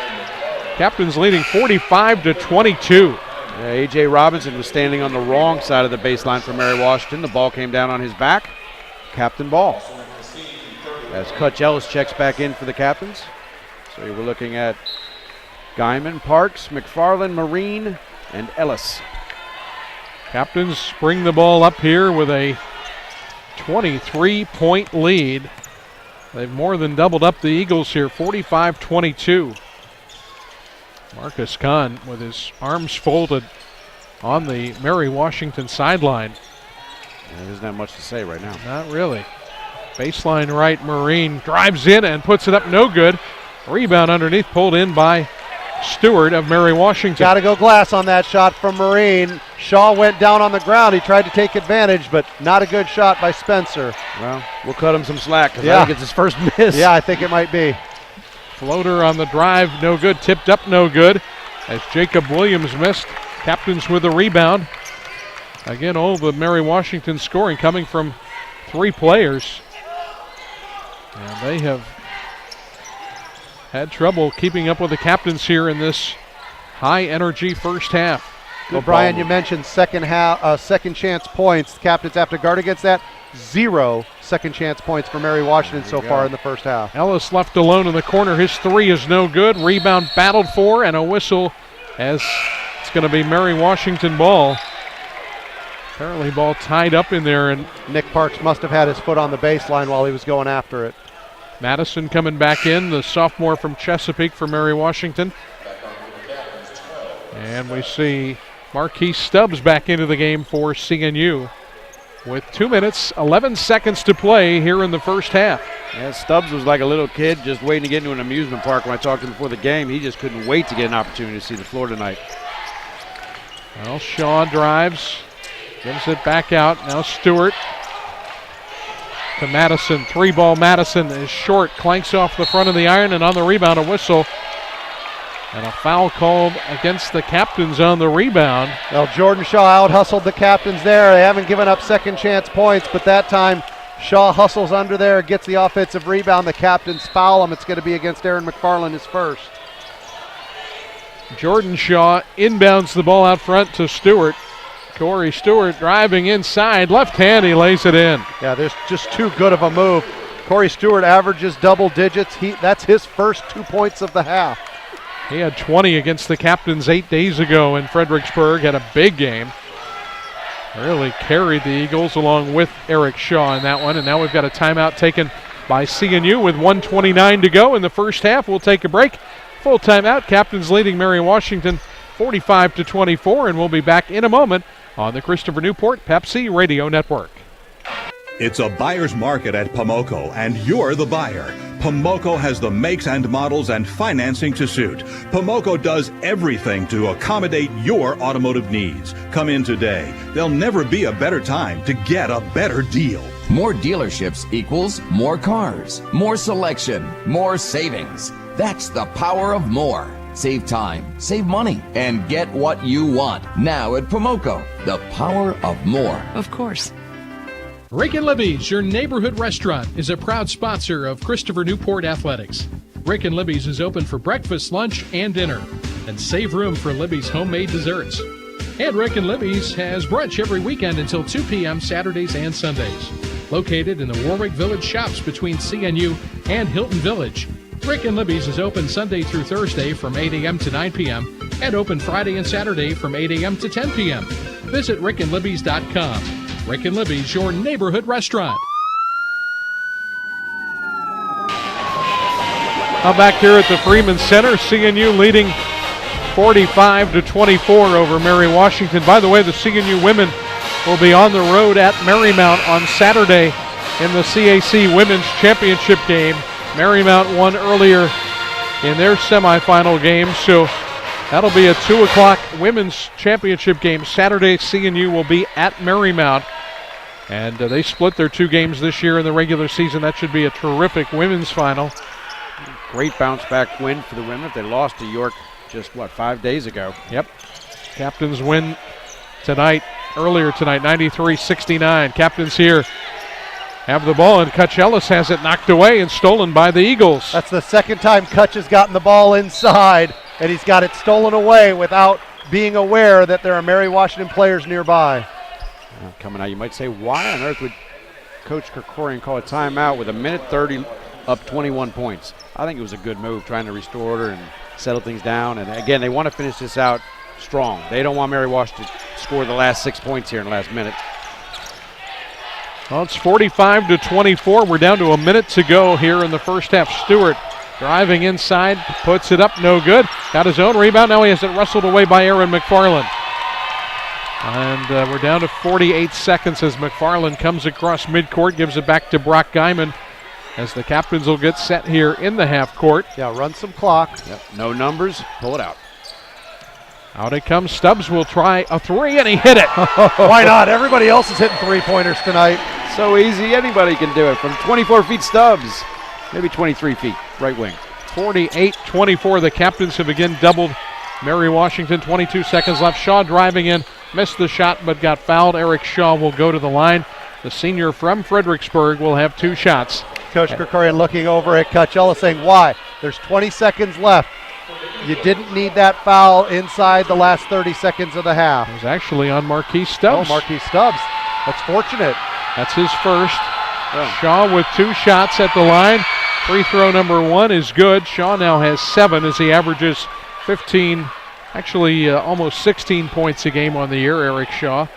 [SPEAKER 2] Captains leading 45-22.
[SPEAKER 4] Yeah, A.J. Robinson was standing on the wrong side of the baseline for Mary Washington. The ball came down on his back. Captain ball. As Kutch Ellis checks back in for the captains. So we're looking at Guyman, Parks, McFarland, Marine, and Ellis.
[SPEAKER 2] Captains bring the ball up here with a 23-point lead. They've more than doubled up the Eagles here, 45-22. Marcus Kahn with his arms folded on the Mary Washington sideline.
[SPEAKER 4] Yeah, there doesn't have much to say right now.
[SPEAKER 2] Not really. Baseline right, Marine drives in and puts it up, no good. Rebound underneath, pulled in by Stewart of Mary Washington.
[SPEAKER 3] Got to go glass on that shot from Marine. Shaw went down on the ground. He tried to take advantage, but not a good shot by Spencer.
[SPEAKER 4] Well, we'll cut him some slack because I think it's his first miss.
[SPEAKER 3] Yeah, I think it might be.
[SPEAKER 2] Floater on the drive, no good. Tipped up, no good. As Jacob Williams missed. Captains with the rebound. Again, all the Mary Washington scoring coming from 3 players. And they have had trouble keeping up with the captains here in this high-energy first half.
[SPEAKER 3] Well, Brian, you mentioned second chance points. The captains have to guard against that. 0 second chance points for Mary Washington so far in the first half.
[SPEAKER 2] Ellis left alone in the corner. His 3 is no good. Rebound battled for, and a whistle as it's going to be Mary Washington ball. Apparently ball tied up in there, and
[SPEAKER 3] Nick Parks must have had his foot on the baseline while he was going after it.
[SPEAKER 2] Madison coming back in, the sophomore from Chesapeake for Mary Washington. And we see Marquise Stubbs back into the game for CNU with 2 minutes, 11 seconds to play here in the first half.
[SPEAKER 4] Yeah, Stubbs was like a little kid just waiting to get into an amusement park. When I talked to him before the game, he just couldn't wait to get an opportunity to see the floor tonight.
[SPEAKER 2] Well, Shaw drives, gives it back out. Now Stewart to Madison. 3-ball Madison is short, clanks off the front of the iron, and on the rebound, a whistle. And a foul called against the captains on the rebound.
[SPEAKER 3] Well, Jordan Shaw out-hustled the captains there. They haven't given up second chance points, but that time Shaw hustles under there, gets the offensive rebound. The captains foul him. It's going to be against Aaron McFarland, his first.
[SPEAKER 2] Jordan Shaw inbounds the ball out front to Stewart. Corey Stewart driving inside. Left hand, he lays it in.
[SPEAKER 3] Yeah, there's just too good of a move. Corey Stewart averages double digits. That's his first 2 points of the half.
[SPEAKER 2] He had 20 against the captains 8 days ago in Fredericksburg. Had a big game. Really carried the Eagles along with Eric Shaw in that one. And now we've got a timeout taken by CNU with 1:29 to go in the first half. We'll take a break. Full timeout. Captains leading Mary Washington 45-24. And we'll be back in a moment on the Christopher Newport Pepsi Radio Network.
[SPEAKER 7] It's a buyer's market at Pomoco, and you're the buyer. Pomoco has the makes and models and financing to suit. Pomoco does everything to accommodate your automotive needs. Come in today. There'll never be a better time to get a better deal.
[SPEAKER 13] More dealerships equals more cars, more selection, more savings. That's the power of more. Save time, save money, and get what you want. Now at Pomoco, the power of more.
[SPEAKER 14] Of course.
[SPEAKER 15] Rick and Libby's, your neighborhood restaurant, is a proud sponsor of Christopher Newport Athletics.
[SPEAKER 2] Rick and Libby's is open for breakfast, lunch, and dinner. And save room for Libby's homemade desserts. And Rick and Libby's has brunch every weekend until 2 p.m. Saturdays and Sundays. Located in the Warwick Village shops between CNU and Hilton Village. Rick and Libby's is open Sunday through Thursday from 8 a.m. to 9 p.m. and open Friday and Saturday from 8 a.m. to 10 p.m. Visit rickandlibby's.com. Rick and Libby's, your neighborhood restaurant. Now back here at the Freeman Center, CNU leading 45-24 over Mary Washington. By the way, the CNU women will be on the road at Marymount on Saturday in the CAC Women's Championship game. Marymount won earlier in their semifinal game, so that'll be a 2 o'clock Women's Championship game. Saturday, CNU will be at Marymount, and they split their 2 games this year in the regular season. That should be a terrific women's final.
[SPEAKER 4] Great bounce-back win for the women. They lost to York just, 5 days ago.
[SPEAKER 2] Yep. Captains win earlier tonight, 93-69. Captains here have the ball, and Kutch Ellis has it knocked away and stolen by the Eagles.
[SPEAKER 3] That's the second time Kutch has gotten the ball inside, and he's got it stolen away without being aware that there are Mary Washington players nearby.
[SPEAKER 4] Coming out, you might say, why on earth would Coach Krikorian call a timeout with 1:30 up 21 points? I think it was a good move, trying to restore order and settle things down. And again, they want to finish this out strong. They don't want Mary Washington to score the last 6 points here in the last minute.
[SPEAKER 2] Well, it's 45-24. We're down to a minute to go here in the first half. Stewart driving inside, puts it up, no good. Got his own rebound. Now he has it wrestled away by Aaron McFarland. And we're down to 48 seconds as McFarland comes across midcourt, gives it back to Brock Guyman as the Captains will get set here in the half court.
[SPEAKER 3] Yeah, run some clock.
[SPEAKER 4] Yep. No numbers, pull it out.
[SPEAKER 2] Out it comes. Stubbs will try a 3, and he hit it.
[SPEAKER 3] Why not? Everybody else is hitting 3-pointers tonight.
[SPEAKER 4] So easy, anybody can do it. From 24 feet, Stubbs. Maybe 23 feet, right wing.
[SPEAKER 2] 48-24. The Captains have again doubled Mary Washington. 22 seconds left. Shaw driving in. Missed the shot, but got fouled. Eric Shaw will go to the line. The senior from Fredericksburg will have 2 shots.
[SPEAKER 3] Coach Krikorian looking over at Kutch Ellis saying, why? There's 20 seconds left. You didn't need that foul inside the last 30 seconds of the half.
[SPEAKER 2] It was actually on Marquise Stubbs.
[SPEAKER 3] Oh, Marquise Stubbs. That's fortunate.
[SPEAKER 2] That's his first. Yeah. Shaw with 2 shots at the line. Free throw number 1 is good. Shaw now has 7 as he averages 15, actually almost 16 points a game on the year, Eric Shaw.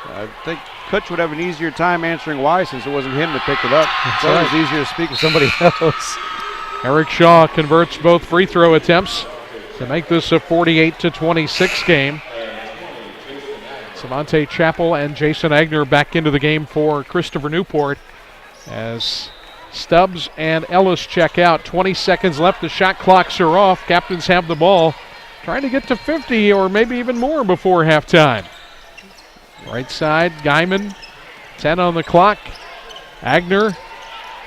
[SPEAKER 4] I think Kutch would have an easier time answering why since it wasn't him that picked it up. It's always easier to speak with somebody else.
[SPEAKER 2] Eric Shaw converts both free throw attempts to make this a 48-26 game. Savante Chappell and Jason Agner back into the game for Christopher Newport as Stubbs and Ellis check out. 20 seconds left. The shot clocks are off. Captains have the ball, trying to get to 50 or maybe even more before halftime. Right side, Guyman, 10 on the clock. Agner,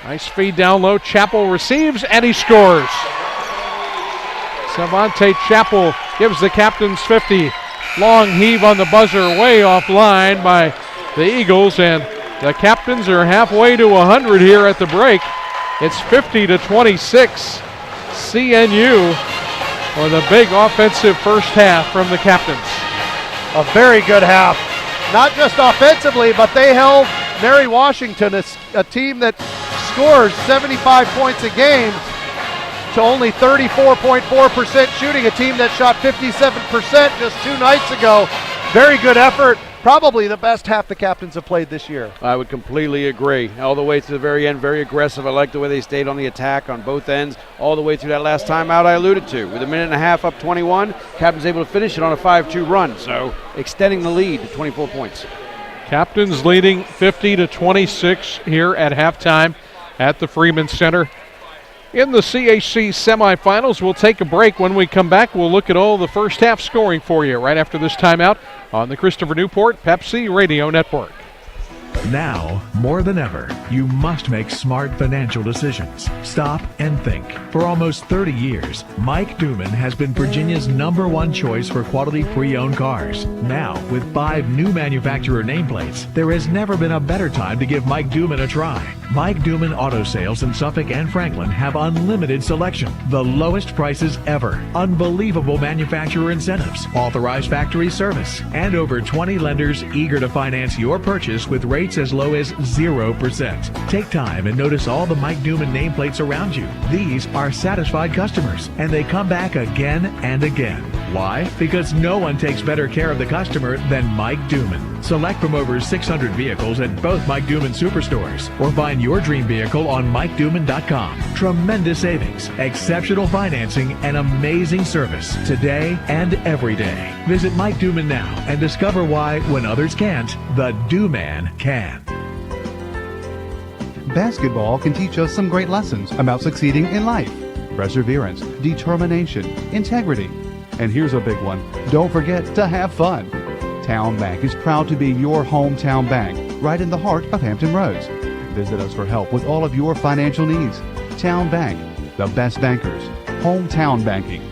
[SPEAKER 2] nice feed down low. Chappell receives, and he scores. Savante Chappell gives the Captains 50. Long heave on the buzzer, way offline by the Eagles, and the Captains are halfway to 100 here at the break. It's 50-26. CNU for the big offensive first half from the Captains.
[SPEAKER 3] A very good half. Not just offensively, but they held Mary Washington, a team that scores 75 points a game, to only 34.4% shooting, a team that shot 57% just 2 nights ago. Very good effort. Probably the best half the Captains have played this year.
[SPEAKER 4] I would completely agree. All the way to the very end, very aggressive. I like the way they stayed on the attack on both ends, all the way through that last timeout I alluded to. With 1.5 minutes up 21, Captains able to finish it on a 5-2 run, so extending the lead to 24 points.
[SPEAKER 2] Captains leading 50-26 here at halftime at the Freeman Center. In the CAC semifinals, we'll take a break. When we come back, we'll look at all the first half scoring for you right after this timeout on the Christopher Newport Pepsi Radio Network.
[SPEAKER 12] Now, more than ever, you must make smart financial decisions. Stop and think. For almost 30 years, Mike Duman has been Virginia's #1 choice for quality pre-owned cars. Now, with 5 new manufacturer nameplates, there has never been a better time to give Mike Duman a try. Mike Duman Auto Sales in Suffolk and Franklin have unlimited selection, the lowest prices ever, unbelievable manufacturer incentives, authorized factory service, and over 20 lenders eager to finance your purchase with rates as low as 0%. Take time and notice all the Mike Duman nameplates around you. These are satisfied customers, and they come back again and again. Why? Because no one takes better care of the customer than Mike Duman. Select from over 600 vehicles at both Mike Duman superstores, or find your dream vehicle on MikeDuman.com. Tremendous savings, exceptional financing, and amazing service today and every day. Visit Mike Duman now and discover why, when others can't, the Do-Man can.
[SPEAKER 5] Basketball can teach us some great lessons about succeeding in life. Perseverance, determination, integrity. And here's a big one. Don't forget to have fun. Town Bank is proud to be your hometown bank, right in the heart of Hampton Roads. Visit us for help with all of your financial needs. Town Bank, the best bankers. Hometown banking.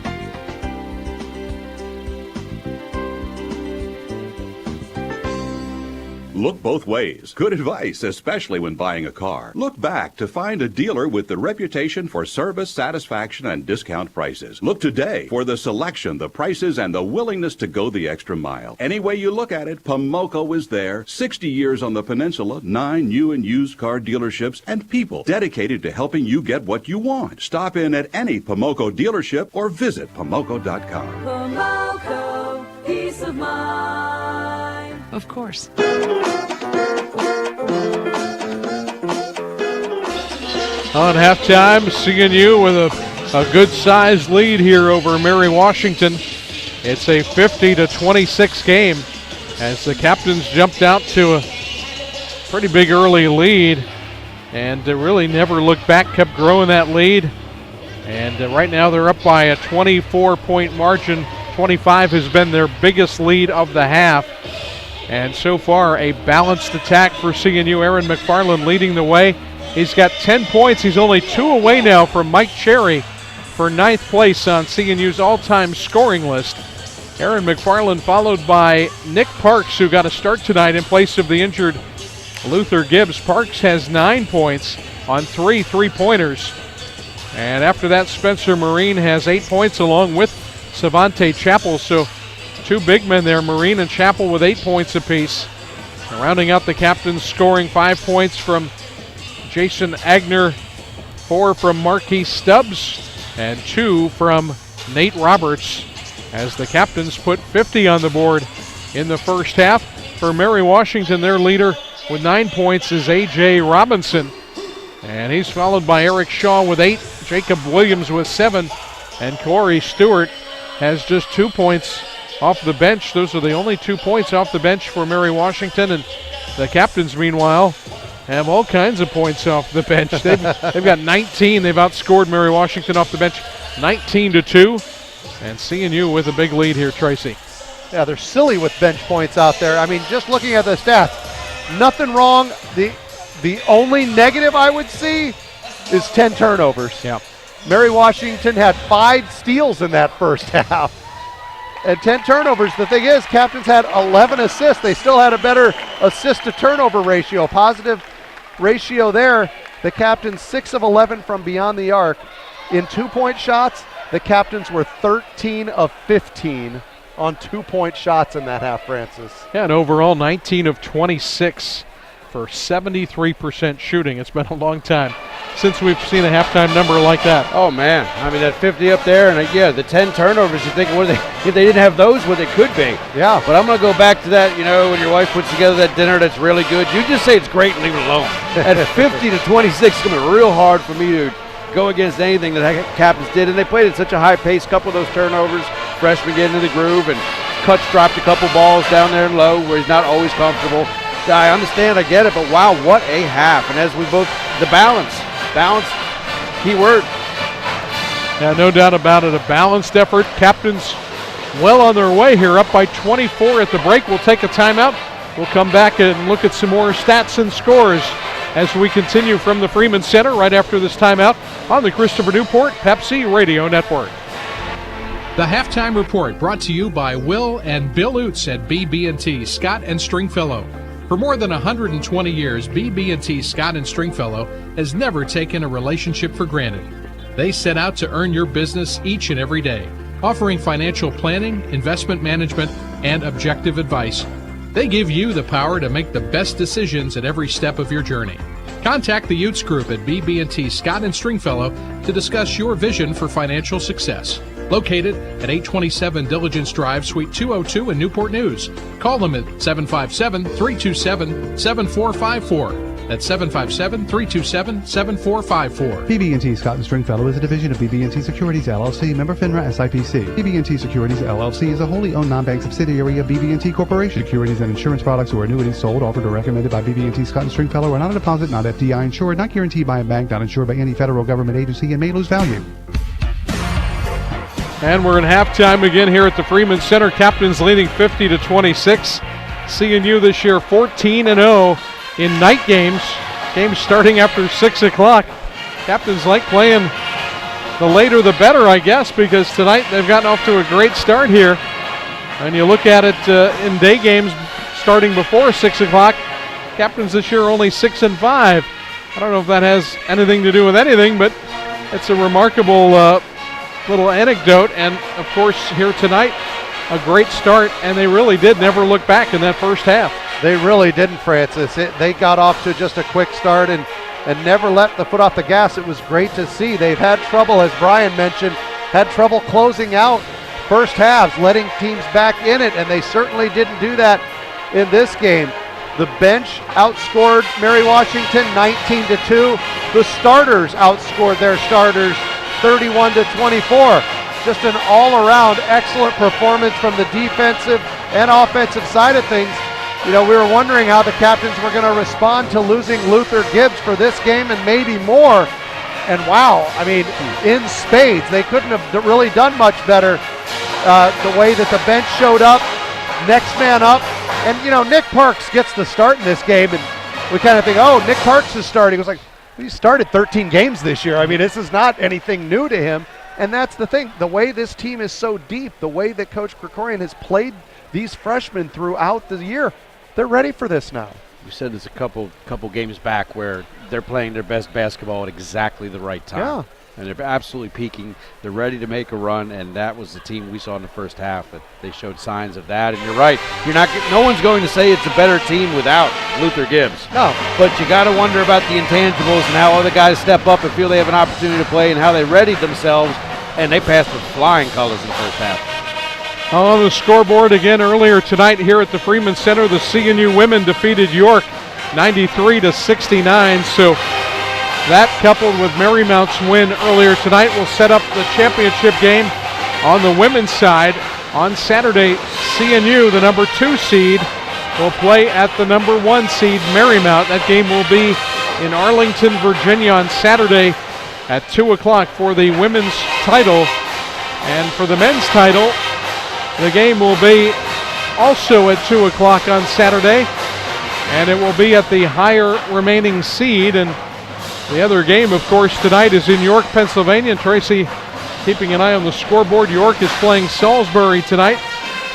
[SPEAKER 7] Look both ways. Good advice, especially when buying a car. Look back to find a dealer with the reputation for service, satisfaction, and discount prices. Look today for the selection, the prices, and the willingness to go the extra mile. Any way you look at it, Pomoco is there. 60 years on the peninsula, 9 new and used car dealerships, and people dedicated to helping you get what you want. Stop in at any Pomoco dealership or visit Pomoco.com.
[SPEAKER 8] Pomoco, peace of mind.
[SPEAKER 14] Of course.
[SPEAKER 2] On halftime, CNU with a good-sized lead here over Mary Washington. It's a 50-26 game as the Captains jumped out to a pretty big early lead and really never looked back, kept growing that lead. And right now they're up by a 24-point margin. 25 has been their biggest lead of the half. And so far, a balanced attack for CNU. Aaron McFarland leading the way. He's got 10 points. He's only 2 away now from Mike Cherry for 9th place on CNU's all-time scoring list. Aaron McFarland followed by Nick Parks, who got a start tonight in place of the injured Luther Gibbs. Parks has 9 points on 3 3-pointers. And after that, Spencer Marine has 8 points along with Savante Chappell. So 2 big men there, Marine and Chappell, with 8 points apiece. And rounding out the Captains, scoring 5 points from Jason Agner, 4 from Marquis Stubbs, and 2 from Nate Roberts, as the Captains put 50 on the board in the first half. For Mary Washington, their leader with 9 points is A.J. Robinson, and he's followed by Eric Shaw with 8, Jacob Williams with 7, and Corey Stewart has just 2 points off the bench. Those are the only 2 points off the bench for Mary Washington, and the Captains, meanwhile, have all kinds of points off the bench. They've got 19. They've outscored Mary Washington off the bench 19-2. And CNU with a big lead here, Tracy.
[SPEAKER 3] Yeah, they're silly with bench points out there. I mean, just looking at the stats, nothing wrong. The only negative I would see is 10 turnovers.
[SPEAKER 2] Yeah.
[SPEAKER 3] Mary Washington had 5 steals in that first half. And 10 turnovers. The thing is, Captains had 11 assists. They still had a better assist-to-turnover ratio, positive ratio there. The Captains 6 of 11 from beyond the arc. In 2-point shots, the Captains were 13 of 15 on 2-point shots in that half, Francis.
[SPEAKER 2] Yeah, and overall 19 of 26 for 73% shooting. It's been a long time since we've seen a halftime number like that.
[SPEAKER 4] Oh, man. I mean, that 50 up there, and yeah, the 10 turnovers, you think, if they didn't have those, what it could be.
[SPEAKER 3] Yeah.
[SPEAKER 4] But I'm going to go back to that, when your wife puts together that dinner that's really good, you just say it's great and leave it alone. At 50-26, it's going to be real hard for me to go against anything that Captains did, and they played at such a high pace. Couple of those turnovers, freshmen getting into the groove, and Cutts dropped a couple balls down there low where he's not always comfortable. I understand, I get it, but wow, what a half. And as we both, the balance, key word.
[SPEAKER 2] Yeah, no doubt about it, a balanced effort. Captains well on their way here, up by 24 at the break. We'll take a timeout. We'll come back and look at some more stats and scores as we continue from the Freeman Center right after this timeout on the Christopher Newport Pepsi Radio Network.
[SPEAKER 14] The Halftime Report brought to you by Will and Bill Oots at BB&T Scott and Stringfellow. For more than 120 years, BB&T Scott and Stringfellow has never taken a relationship for granted. They set out to earn your business each and every day, offering financial planning, investment management, and objective advice. They give you the power to make the best decisions at every step of your journey. Contact the Utes Group at BB&T Scott and Stringfellow to discuss your vision for financial success. Located at 827 Diligence Drive, Suite 202 in Newport News. Call them at 757-327-7454. That's 757-327-7454.
[SPEAKER 5] BB&T Scott and Stringfellow is a division of BB&T Securities LLC, member FINRA SIPC. BB&T Securities LLC is a wholly owned non-bank subsidiary of BB&T Corporation. Securities and insurance products or annuities sold, offered, or recommended by BB&T Scott and Stringfellow are not a deposit, not FDI insured, not guaranteed by a bank, not insured by any federal government agency, and may lose value.
[SPEAKER 2] And we're in halftime again here at the Freeman Center. Captains leading 50-26. CNU this year 14-0 in night games. Games starting after 6 o'clock. Captains like playing the later the better, I guess, because tonight they've gotten off to a great start here. And you look at it in day games starting before 6 o'clock. Captains this year only 6-5. I don't know if that has anything to do with anything, but it's a remarkable little anecdote. And of course here tonight, a great start, and they really did never look back in that first half.
[SPEAKER 3] They really didn't, Francis. They got off to just a quick start and never let the foot off the gas. It was great to see. They've had trouble, as Brian mentioned, had trouble closing out first halves, letting teams back in it, and they certainly didn't do that in this game. The bench outscored Mary Washington 19-2. The starters outscored their starters 31-24. Just an all-around excellent performance from the defensive and offensive side of things. You know, we were wondering how the captains were going to respond to losing Luther Gibbs for this game and maybe more. And wow, I mean, in spades. They couldn't have really done much better. The way that the bench showed up, next man up. And, you know, Nick Parks gets the start in this game, and we kind of think, oh, Nick Parks is starting. It was like, he started 13 games this year. I mean, this is not anything new to him. And that's the thing. The way this team is so deep, the way that Coach Krikorian has played these freshmen throughout the year, they're ready for this now.
[SPEAKER 4] You said this a couple games back where they're playing their best basketball at exactly the right time.
[SPEAKER 3] Yeah.
[SPEAKER 4] And they're absolutely peaking. They're ready to make a run, and that was the team we saw in the first half. That they showed signs of that. And you're right. No one's going to say it's a better team without Luther Gibbs.
[SPEAKER 3] No.
[SPEAKER 4] But you got to wonder about the intangibles and how other guys step up and feel they have an opportunity to play and how they readied themselves. And they passed with flying colors in the first half.
[SPEAKER 2] On the scoreboard again earlier tonight here at the Freeman Center, the CNU women defeated York 93-69. So that, coupled with Marymount's win earlier tonight, will set up the championship game on the women's side. On Saturday, CNU, the number 2 seed, will play at the number 1 seed, Marymount. That game will be in Arlington, Virginia on Saturday at 2 o'clock for the women's title. And for the men's title, the game will be also at 2 o'clock on Saturday, and it will be at the higher remaining seed. And the other game, of course, tonight is in York, Pennsylvania. And Tracy, keeping an eye on the scoreboard, York is playing Salisbury tonight.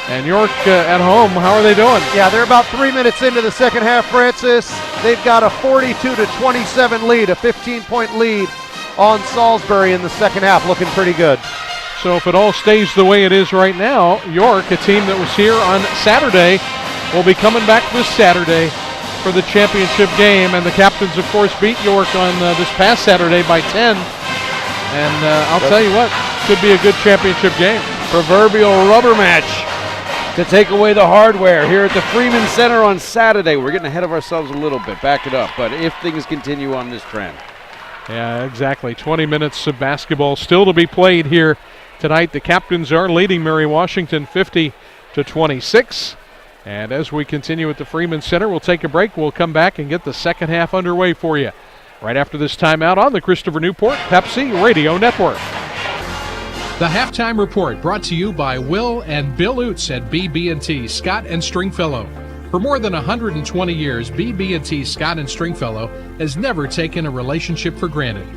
[SPEAKER 2] And York at home, how are they doing?
[SPEAKER 3] Yeah, they're about 3 minutes into the second half, Francis. They've got a 42-27 lead, a 15-point lead on Salisbury in the second half, looking pretty good.
[SPEAKER 2] So if it all stays the way it is right now, York, a team that was here on Saturday, will be coming back this Saturday for the championship game. And the captains, of course, beat York on this past Saturday by 10. And I'll tell you what, could be a good championship game.
[SPEAKER 4] Proverbial rubber match to take away the hardware here at the Freeman Center on Saturday. We're getting ahead of ourselves a little bit. Back it up. But if things continue on this trend.
[SPEAKER 2] Yeah, exactly. 20 minutes of basketball still to be played here tonight. The captains are leading Mary Washington 50-26. And as we continue at the Freeman Center, we'll take a break. We'll come back and get the second half underway for you right after this timeout on the Christopher Newport Pepsi Radio Network.
[SPEAKER 14] The Halftime Report brought to you by Will and Bill Oots at BB&T Scott and Stringfellow. For more than 120 years, BB&T Scott & Stringfellow has never taken a relationship for granted.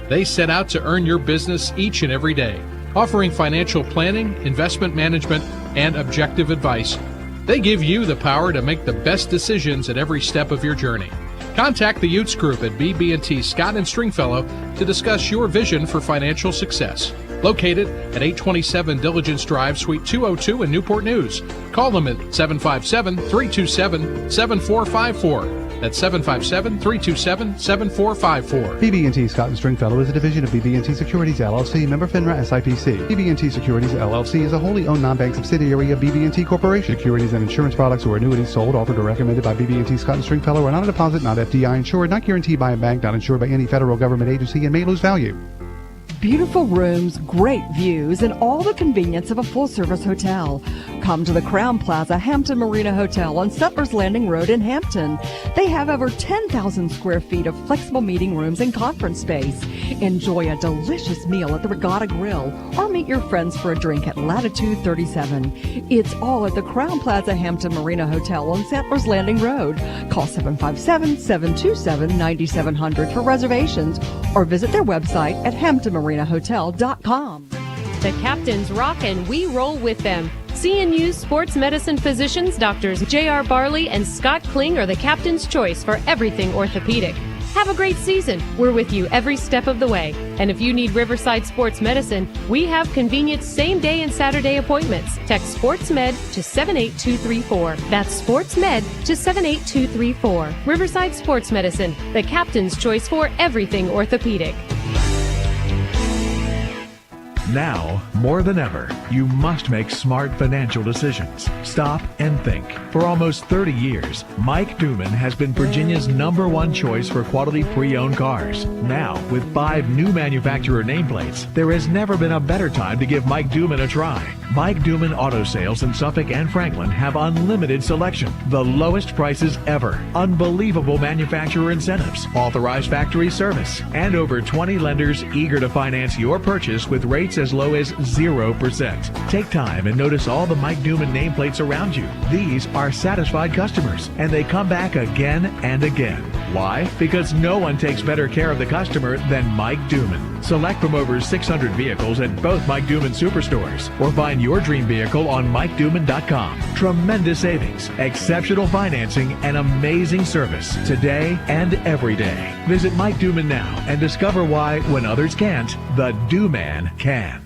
[SPEAKER 14] They set out to earn your business each and every day, offering financial planning, investment management, and objective advice. They give you the power to make the best decisions at every step of your journey. Contact the Utes Group at BB&T Scott & Stringfellow to discuss your vision for financial success. Located at 827 Diligence Drive, Suite 202 in Newport News. Call them at 757-327-7454. That's 757-327-7454.
[SPEAKER 5] BB&T Scott & Stringfellow is a division of BB&T Securities LLC, member FINRA SIPC. BB&T Securities LLC is a wholly owned non-bank subsidiary of BB&T Corporation. Securities and insurance products or annuities sold, offered, or recommended by BB&T Scott & Stringfellow are not a deposit, not FDI insured, not guaranteed by a bank, not insured by any federal government agency, and may lose value.
[SPEAKER 15] Beautiful rooms, great views, and all the convenience of a full-service hotel. Come to the Crowne Plaza Hampton Marina Hotel on Settlers Landing Road in Hampton. They have over 10,000 square feet of flexible meeting rooms and conference space. Enjoy a delicious meal at the Regatta Grill or meet your friends for a drink at Latitude 37. It's all at the Crowne Plaza Hampton Marina Hotel on Settlers Landing Road. Call 757-727-9700 for reservations or visit their website at hamptonmarinahotel.com.
[SPEAKER 6] The captains rock and we roll with them. CNU Sports Medicine physicians Drs. J.R. Barley and Scott Kling are the captain's choice for everything orthopedic. Have a great season. We're with you every step of the way. And if you need Riverside Sports Medicine, we have convenient same-day and Saturday appointments. Text SportsMed to 78234. That's SportsMed to 78234. Riverside Sports Medicine, the captain's choice for everything orthopedic.
[SPEAKER 12] Now, more than ever, you must make smart financial decisions. Stop and think. For almost 30 years, Mike Duman has been Virginia's #1 choice for quality pre-owned cars. Now, with 5 new manufacturer nameplates, there has never been a better time to give Mike Duman a try. Mike Duman Auto Sales in Suffolk and Franklin have unlimited selection, the lowest prices ever, unbelievable manufacturer incentives, authorized factory service, and over 20 lenders eager to finance your purchase with rates as low as 0%. Take time and notice all the Mike Duman nameplates around you. These are satisfied customers, and they come back again and again. Why? Because no one takes better care of the customer than Mike Duman. Select from over 600 vehicles at both Mike Duman superstores, or find your dream vehicle on MikeDuman.com. Tremendous savings, exceptional financing, and amazing service today and every day. Visit Mike Duman now and discover why, when others can't, the Do-Man can.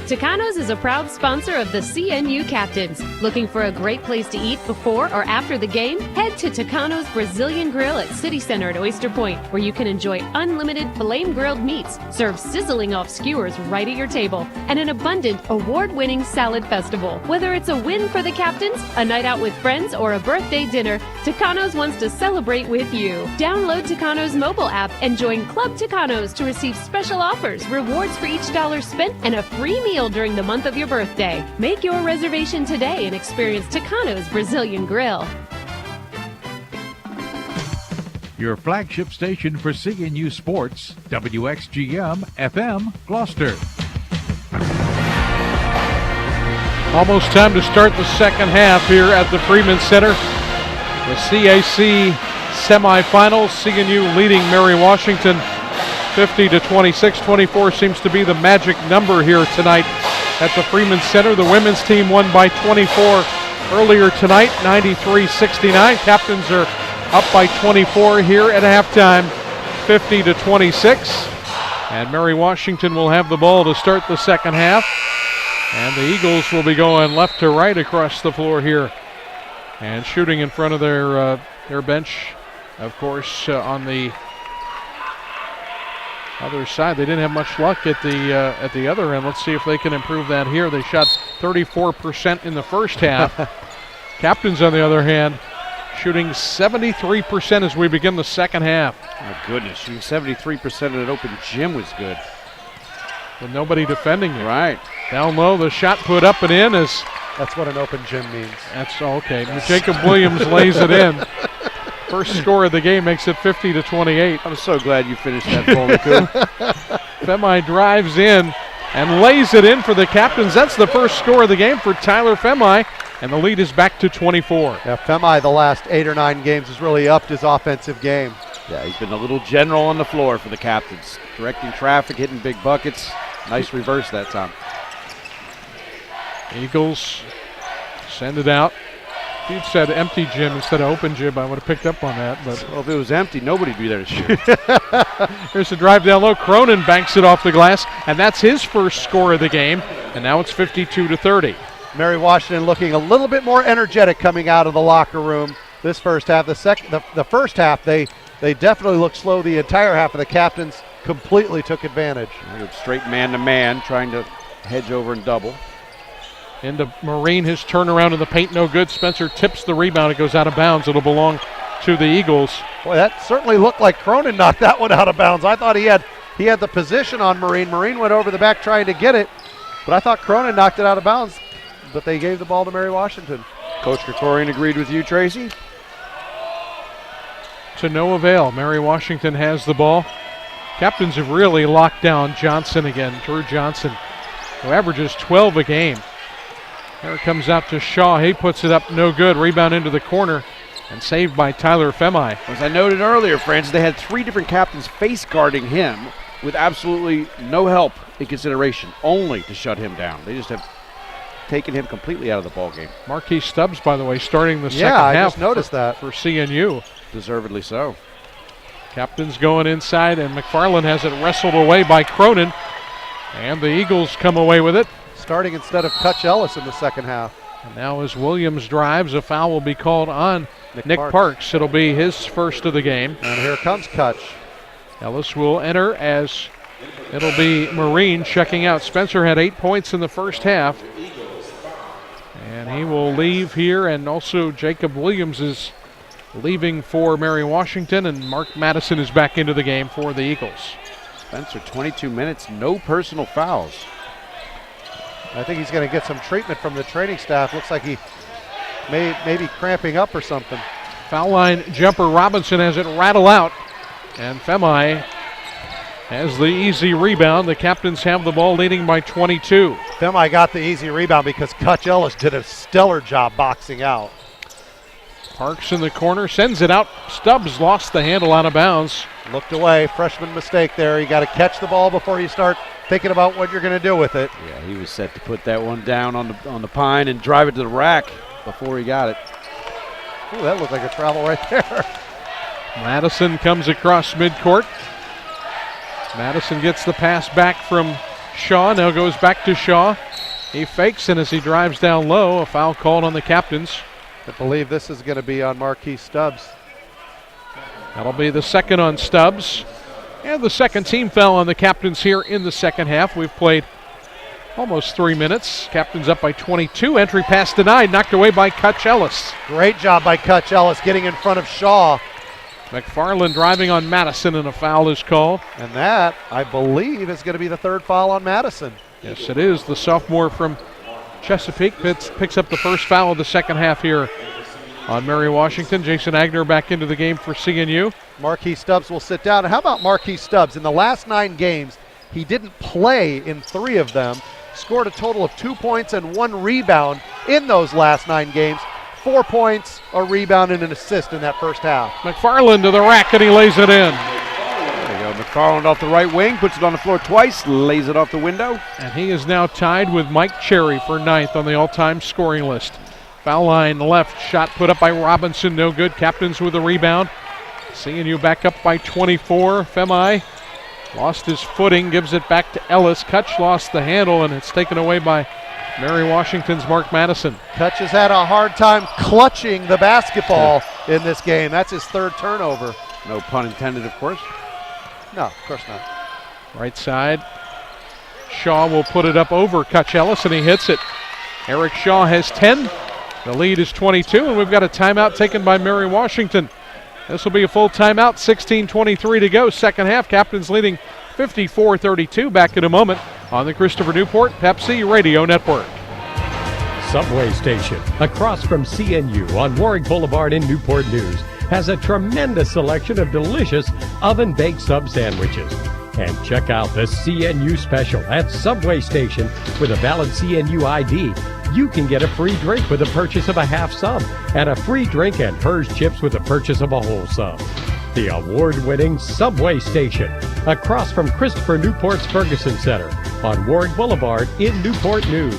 [SPEAKER 6] Tucanos is a proud sponsor of the CNU Captains. Looking for a great place to eat before or after the game? Head to Tucanos Brazilian Grill at City Center at Oyster Point, where you can enjoy unlimited flame-grilled meats served sizzling off skewers right at your table, and an abundant, award-winning salad festival. Whether it's a win for the Captains, a night out with friends, or a birthday dinner, Tucanos wants to celebrate with you. Download Tucanos mobile app and join Club Tucanos to receive special offers, rewards for each dollar spent, and a free meal during the month of your birthday. Make your reservation today and experience Tucanos Brazilian Grill.
[SPEAKER 1] Your flagship station for CNU Sports, WXGM FM Gloucester.
[SPEAKER 2] Almost time to start the second half here at the Freeman Center. The CAC semifinals, CNU leading Mary Washington 50-26. 24 seems to be the magic number here tonight at the Freeman Center. The women's team won by 24 earlier tonight, 93-69. Captains are up by 24 here at halftime, 50-26. And Mary Washington will have the ball to start the second half. And the Eagles will be going left to right across the floor here. And shooting in front of their bench, of course, on the other side. They didn't have much luck at the other end. Let's see if they can improve that here. They shot 34% in the first half. Captains, on the other hand, shooting 73% as we begin the second half.
[SPEAKER 4] My goodness, shooting 73% at an open gym was good.
[SPEAKER 2] With nobody defending you.
[SPEAKER 4] Right.
[SPEAKER 2] Down low, the shot put up and in is...
[SPEAKER 3] That's what an open gym means.
[SPEAKER 2] That's okay. Jacob Williams lays it in. First score of the game makes it 50-28.
[SPEAKER 4] I'm so glad you finished that, Paul.
[SPEAKER 2] Femi drives in and lays it in for the Captains. That's the first score of the game for Tyler Femi. and the lead is back to 24.
[SPEAKER 3] Yeah, Femi the last 8 or 9 games has really upped his offensive game.
[SPEAKER 4] Yeah, he's been a little general on the floor for the Captains, directing traffic, hitting big buckets. Nice reverse that time.
[SPEAKER 2] Eagles send it out. If you'd said empty gym instead of open gym, I would have picked up on that. But
[SPEAKER 4] well, if it was empty, nobody'd be there to shoot.
[SPEAKER 2] Here's the drive down low. Cronin banks it off the glass, and that's his first score of the game. And now it's 52-30.
[SPEAKER 3] Mary Washington looking a little bit more energetic coming out of the locker room this first half. The first half, they definitely looked slow. The entire half of the Captains completely took advantage.
[SPEAKER 4] Straight man-to-man, trying to hedge over and double.
[SPEAKER 2] Into Marine, his turnaround in the paint, no good. Spencer tips the rebound. It goes out of bounds. It'll belong to the Eagles.
[SPEAKER 3] Boy, that certainly looked like Cronin knocked that one out of bounds. I thought he had the position on Marine. Marine went over the back trying to get it, but I thought Cronin knocked it out of bounds. But they gave the ball to Mary Washington.
[SPEAKER 4] Coach Krikorian agreed with you, Tracy?
[SPEAKER 2] To no avail. Mary Washington has the ball. Captains have really locked down Johnson again, Drew Johnson, who averages 12 a game. There it comes out to Shaw. He puts it up, no good. Rebound into the corner and saved by Tyler Femi.
[SPEAKER 4] As I noted earlier, Francis, they had 3 different captains face guarding him with absolutely no help in consideration, only to shut him down. They just have taken him completely out of the ball game.
[SPEAKER 2] Marquis Stubbs, by the way, starting the second
[SPEAKER 3] half.
[SPEAKER 2] Yeah,
[SPEAKER 3] I just noticed that.
[SPEAKER 2] For CNU.
[SPEAKER 4] Deservedly so.
[SPEAKER 2] Captains going inside, and McFarland has it wrestled away by Cronin. And the Eagles come away with it.
[SPEAKER 3] Starting instead of Kutch Ellis in the second half.
[SPEAKER 2] And now as Williams drives, a foul will be called on Nick Parks. It'll be his first of the game.
[SPEAKER 3] And here comes Kutch.
[SPEAKER 2] Ellis will enter as it'll be Marine checking out. Spencer had 8 points in the first half. And he will leave here, and also Jacob Williams is leaving for Mary Washington, and Mark Madison is back into the game for the Eagles.
[SPEAKER 4] Spencer, 22 minutes, no personal fouls.
[SPEAKER 3] I think he's going to get some treatment from the training staff. Looks like he may be cramping up or something.
[SPEAKER 2] Foul line jumper. Robinson has it rattle out, and Femi has the easy rebound. The Captains have the ball, leading by 22.
[SPEAKER 3] Femi got the easy rebound because Kutch Ellis did a stellar job boxing out.
[SPEAKER 2] Parks in the corner, sends it out. Stubbs lost the handle out of bounds.
[SPEAKER 3] Looked away, freshman mistake there. You got to catch the ball before you start thinking about what you're going to do with it.
[SPEAKER 4] Yeah, he was set to put that one down on the pine and drive it to the rack before he got it.
[SPEAKER 3] Ooh, that looked like a travel right there.
[SPEAKER 2] Madison comes across midcourt. Madison gets the pass back from Shaw, now goes back to Shaw. He fakes, and as he drives down low, a foul called on the Captains.
[SPEAKER 3] I believe this is going to be on Marquis Stubbs.
[SPEAKER 2] That'll be the second on Stubbs. And the second team foul on the Captains here in the second half. We've played almost 3 minutes. Captains up by 22. Entry pass denied, knocked away by Kutch Ellis.
[SPEAKER 3] Great job by Kutch Ellis getting in front of Shaw.
[SPEAKER 2] McFarland driving on Madison, and a foul is called.
[SPEAKER 3] And that, I believe, is going to be the third foul on Madison.
[SPEAKER 2] Yes, it is. The sophomore from Chesapeake picks up the first foul of the second half here on Mary Washington. Jason Agner back into the game for CNU.
[SPEAKER 3] Marquis Stubbs will sit down. And how about Marquis Stubbs? In the last 9 games, he didn't play in 3 of them. Scored a total of 2 points and 1 rebound in those last 9 games. 4 points, a rebound, and an assist in that first half.
[SPEAKER 2] McFarland to the rack, and he lays it in.
[SPEAKER 4] There you go. McFarland off the right wing, puts it on the floor twice, lays it off the window.
[SPEAKER 2] And he is now tied with Mike Cherry for 9th on the all-time scoring list. Foul line left, shot put up by Robinson, no good. Captains with a rebound. CNU back up by 24. Femi lost his footing, gives it back to Ellis. Kutch lost the handle, and it's taken away by Mary Washington's Mark Madison.
[SPEAKER 3] Kutch has had a hard time clutching the basketball in this game. That's his 3rd turnover.
[SPEAKER 4] No pun intended, of course.
[SPEAKER 3] No, of course not.
[SPEAKER 2] Right side. Shaw will put it up over Kutch Ellis, and he hits it. Eric Shaw has 10. The lead is 22, and we've got a timeout taken by Mary Washington. This will be a full timeout, 16:23 to go. Second half, Captains leading 54-32. Back in a moment on the Christopher Newport Pepsi Radio Network.
[SPEAKER 11] Subway station across from CNU on Warwick Boulevard in Newport News has a tremendous selection of delicious oven-baked sub sandwiches. And check out the CNU special at Subway Station. With a valid CNU ID, you can get a free drink with the purchase of a half sub and a free drink and Hers chips with the purchase of a whole sub. The award-winning Subway Station, across from Christopher Newport's Ferguson Center on Ward Boulevard in Newport News.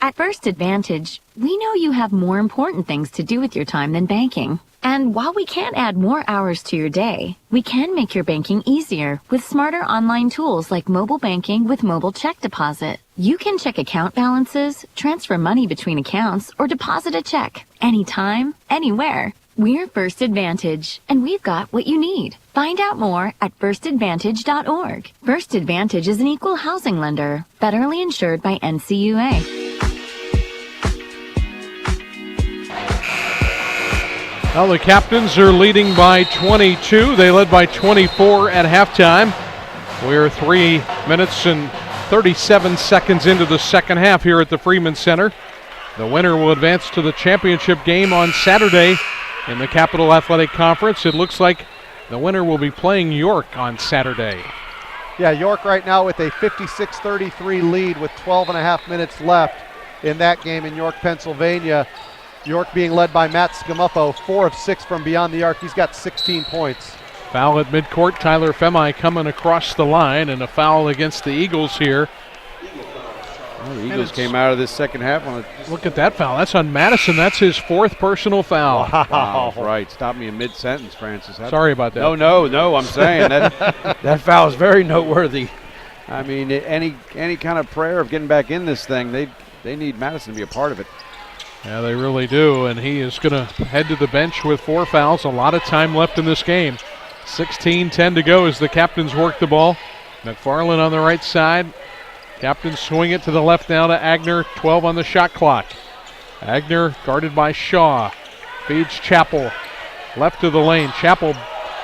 [SPEAKER 9] At First Advantage, we know you have more important things to do with your time than banking. And while we can't add more hours to your day, we can make your banking easier with smarter online tools like mobile banking with mobile check deposit. You can check account balances, transfer money between accounts, or deposit a check anytime, anywhere. We're First Advantage, and we've got what you need. Find out more at firstadvantage.org. First Advantage is an equal housing lender, federally insured by NCUA.
[SPEAKER 2] Well, the Captains are leading by 22. They led by 24 at halftime. We're 3 minutes and 37 seconds into the second half here at the Freeman Center. The winner will advance to the championship game on Saturday in the Capital Athletic Conference. It looks like the winner will be playing York on Saturday.
[SPEAKER 3] Yeah, York right now with a 56-33 lead with 12 and a half minutes left in that game in York, Pennsylvania. York being led by Matt Scamufo, 4 of 6 from beyond the arc. He's got 16 points.
[SPEAKER 2] Foul at midcourt. Tyler Femi coming across the line, and a foul against the Eagles here.
[SPEAKER 4] Well, the Eagles came out of this second half on a...
[SPEAKER 2] Look at that foul. That's on Madison. That's his 4th personal foul.
[SPEAKER 4] Wow. Right. Stop me in mid-sentence, Francis.
[SPEAKER 2] Sorry about that.
[SPEAKER 4] No. I'm saying that foul is very noteworthy. I mean, any kind of prayer of getting back in this thing, they need Madison to be a part of it.
[SPEAKER 2] Yeah, they really do, and he is going to head to the bench with 4 fouls. A lot of time left in this game. 16-10 to go as the Captains work the ball. McFarland on the right side. Captains swing it to the left now to Agner, 12 on the shot clock. Agner guarded by Shaw. Feeds Chappell. Left to the lane. Chappell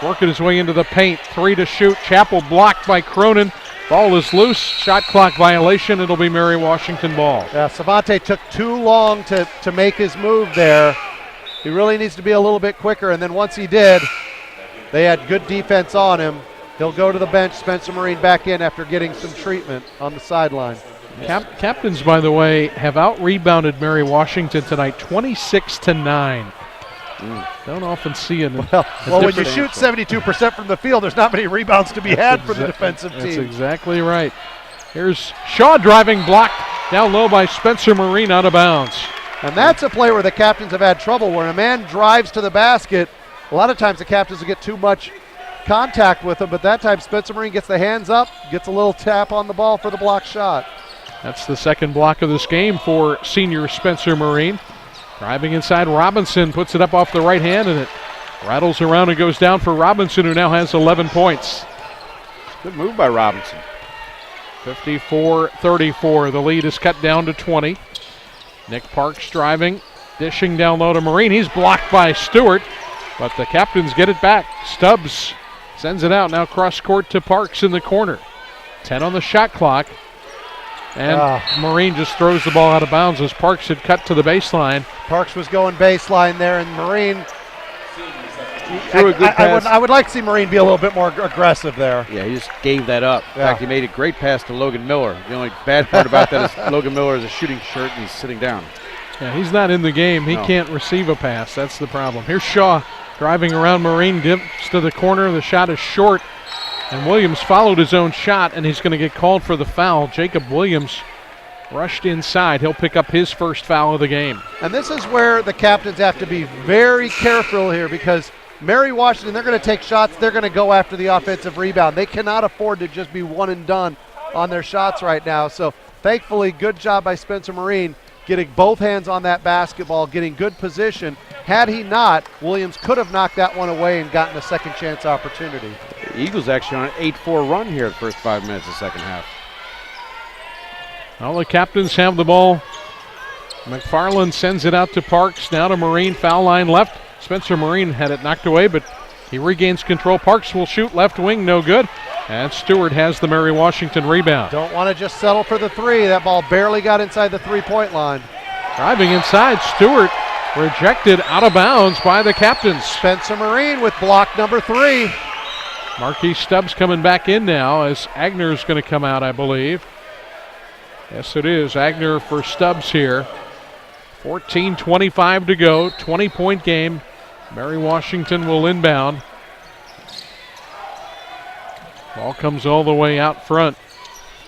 [SPEAKER 2] working his way into the paint. 3 to shoot. Chappell blocked by Cronin. Ball is loose. Shot clock violation. It'll be Mary Washington ball.
[SPEAKER 3] Yeah, Savante took too long to make his move there. He really needs to be a little bit quicker, and then once he did, they had good defense on him. He'll go to the bench. Spencer Marine back in after getting some treatment on the sideline.
[SPEAKER 2] Captains, by the way, have out-rebounded Mary Washington tonight 26-9. Don't often see it.
[SPEAKER 3] Well, when you shoot 72% from the field, there's not many rebounds to be had for the defensive team.
[SPEAKER 2] That's exactly right. Here's Shaw driving, blocked down low by Spencer Marine, out of bounds.
[SPEAKER 3] And that's a play where the Captains have had trouble, where a man drives to the basket. A lot of times the Captains will get too much contact with him, but that time Spencer Marine gets the hands up, gets a little tap on the ball for the block shot.
[SPEAKER 2] That's the second block of this game for senior Spencer Marine. Driving inside, Robinson puts it up off the right hand, and it rattles around and goes down for Robinson, who now has 11 points.
[SPEAKER 4] Good move by Robinson.
[SPEAKER 2] 54-34. The lead is cut down to 20. Nick Parks driving, dishing down low to Marine. He's blocked by Stewart, but the Captains get it back. Stubbs sends it out, now cross court to Parks in the corner. 10 on the shot clock. And Marine just throws the ball out of bounds as Parks had cut to the baseline.
[SPEAKER 3] Parks was going baseline there, and Marine
[SPEAKER 4] threw a good pass.
[SPEAKER 3] I would like to see Marine be a little bit more aggressive there.
[SPEAKER 4] Yeah, he just gave that up. In fact, he made a great pass to Logan Miller. The only bad part about that is Logan Miller is a shooting shirt and he's sitting down.
[SPEAKER 2] Yeah, he's not in the game. He can't receive a pass. That's the problem. Here's Shaw driving around Marine, dips to the corner. The shot is short. And Williams followed his own shot, and he's going to get called for the foul. Jacob Williams rushed inside. He'll pick up his first foul of the game.
[SPEAKER 3] And this is where the Captains have to be very careful here, because Mary Washington, they're going to take shots. They're going to go after the offensive rebound. They cannot afford to just be one and done on their shots right now. So thankfully, good job by Spencer Marine getting both hands on that basketball, getting good position. Had he not, Williams could have knocked that one away and gotten a second chance opportunity.
[SPEAKER 4] The Eagles actually on an 8-4 run here the first 5 minutes of the second half.
[SPEAKER 2] Well, the Captains have the ball. McFarland sends it out to Parks, now to Marine, foul line left. Spencer Marine had it knocked away, but he regains control. Parks will shoot left wing, no good. And Stewart has the Mary Washington rebound.
[SPEAKER 3] Don't want to just settle for the three. That ball barely got inside the three-point line.
[SPEAKER 2] Driving inside, Stewart rejected out of bounds by the Captains.
[SPEAKER 3] Spencer Marine with block number 3.
[SPEAKER 2] Marquis Stubbs coming back in now as Agner's going to come out, I believe. Yes, it is. Agner for Stubbs here. 14:25 to go. 20-point game. Mary Washington will inbound. Ball comes all the way out front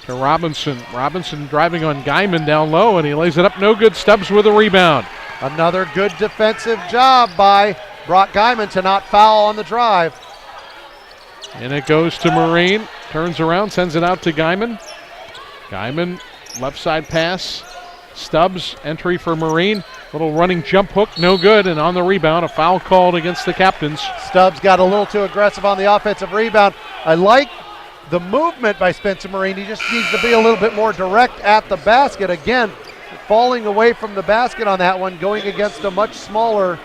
[SPEAKER 2] to Robinson. Robinson driving on Guyman down low, and he lays it up. No good. Stubbs with a rebound.
[SPEAKER 3] Another good defensive job by Brock Guyman to not foul on the drive.
[SPEAKER 2] And it goes to Marine. Turns around, sends it out to Guyman. Guyman, left side pass. Stubbs, entry for Marine. Little running jump hook, no good. And on the rebound, a foul called against the Captains.
[SPEAKER 3] Stubbs got a little too aggressive on the offensive rebound. I like the movement by Spencer Marine. He just needs to be a little bit more direct at the basket. Again, falling away from the basket on that one, going against a much smaller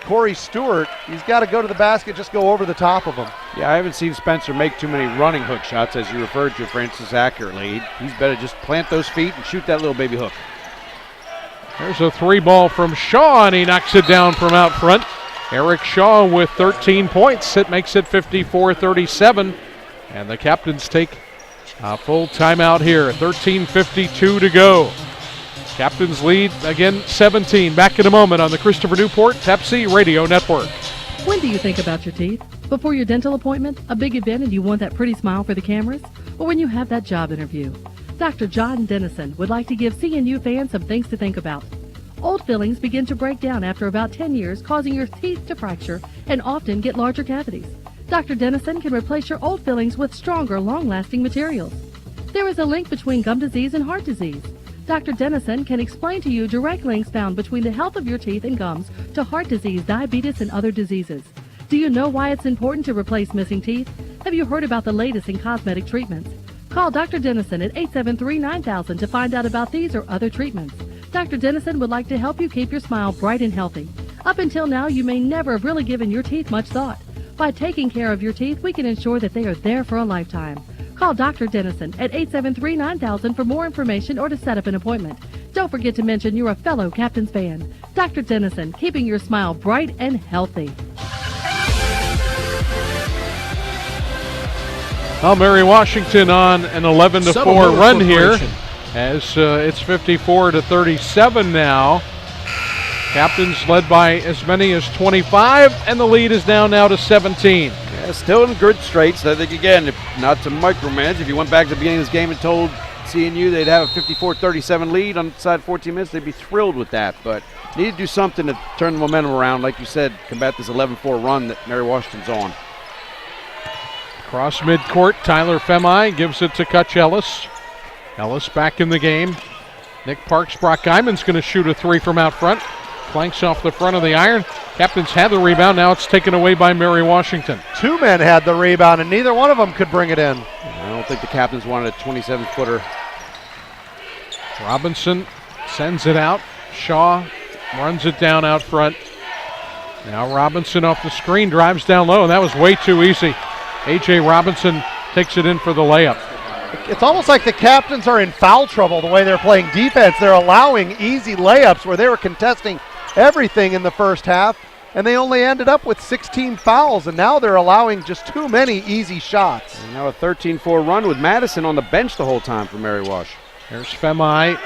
[SPEAKER 3] Corey Stewart. He's got to go to the basket, just go over the top of him.
[SPEAKER 4] Yeah, I haven't seen Spencer make too many running hook shots, as you referred to, Francis, accurately. He's better just plant those feet and shoot that little baby hook.
[SPEAKER 2] There's a three ball from Shaw, and he knocks it down from out front. Eric Shaw with 13 points. It makes it 54-37. And the Captains take a full timeout here. 13:52 to go. Captains lead again 17. Back in a moment on the Christopher Newport Pepsi Radio Network.
[SPEAKER 16] When do you think about your teeth? Before your dental appointment, a big event, and you want that pretty smile for the cameras? Or when you have that job interview? Dr. John Dennison would like to give CNU fans some things to think about. Old fillings begin to break down after about 10 years, causing your teeth to fracture and often get larger cavities. Dr. Dennison can replace your old fillings with stronger, long-lasting materials. There is a link between gum disease and heart disease. Dr. Dennison can explain to you direct links found between the health of your teeth and gums to heart disease, diabetes, and other diseases. Do you know why it's important to replace missing teeth? Have you heard about the latest in cosmetic treatments? Call Dr. Dennison at 873-9000 to find out about these or other treatments. Dr. Dennison would like to help you keep your smile bright and healthy. Up until now, you may never have really given your teeth much thought. By taking care of your teeth, we can ensure that they are there for a lifetime. Call Dr. Dennison at 873-9000 for more information or to set up an appointment. Don't forget to mention you're a fellow Captains fan. Dr. Dennison, keeping your smile bright and healthy.
[SPEAKER 2] Well, Mary Washington on an 11-4 run here as it's 54-37 now. Captains led by as many as 25, and the lead is now to 17.
[SPEAKER 4] Yeah, still in good straits. I think, again, not to micromanage, if you went back to the beginning of this game and told CNU they'd have a 54-37 lead on inside 14 minutes, they'd be thrilled with that. But need to do something to turn the momentum around, like you said, combat this 11-4 run that Mary Washington's on.
[SPEAKER 2] Cross midcourt, Tyler Femai gives it to Kutch Ellis. Ellis back in the game. Nick Parks, Brock Guyman's going to shoot a three from out front. Planks off the front of the iron. Captains had the rebound. Now it's taken away by Mary Washington.
[SPEAKER 3] Two men had the rebound, and neither one of them could bring it in.
[SPEAKER 4] I don't think the Captains wanted a 27-footer.
[SPEAKER 2] Robinson sends it out. Shaw runs it down out front. Now Robinson off the screen, drives down low, and that was way too easy. A.J. Robinson takes it in for the layup.
[SPEAKER 3] It's almost like the Captains are in foul trouble the way they're playing defense. They're allowing easy layups where they were contesting everything in the first half, and they only ended up with 16 fouls, and now they're allowing just too many easy shots.
[SPEAKER 4] And now a 13-4 run with Madison on the bench the whole time for Mary Wash.
[SPEAKER 2] There's Femai,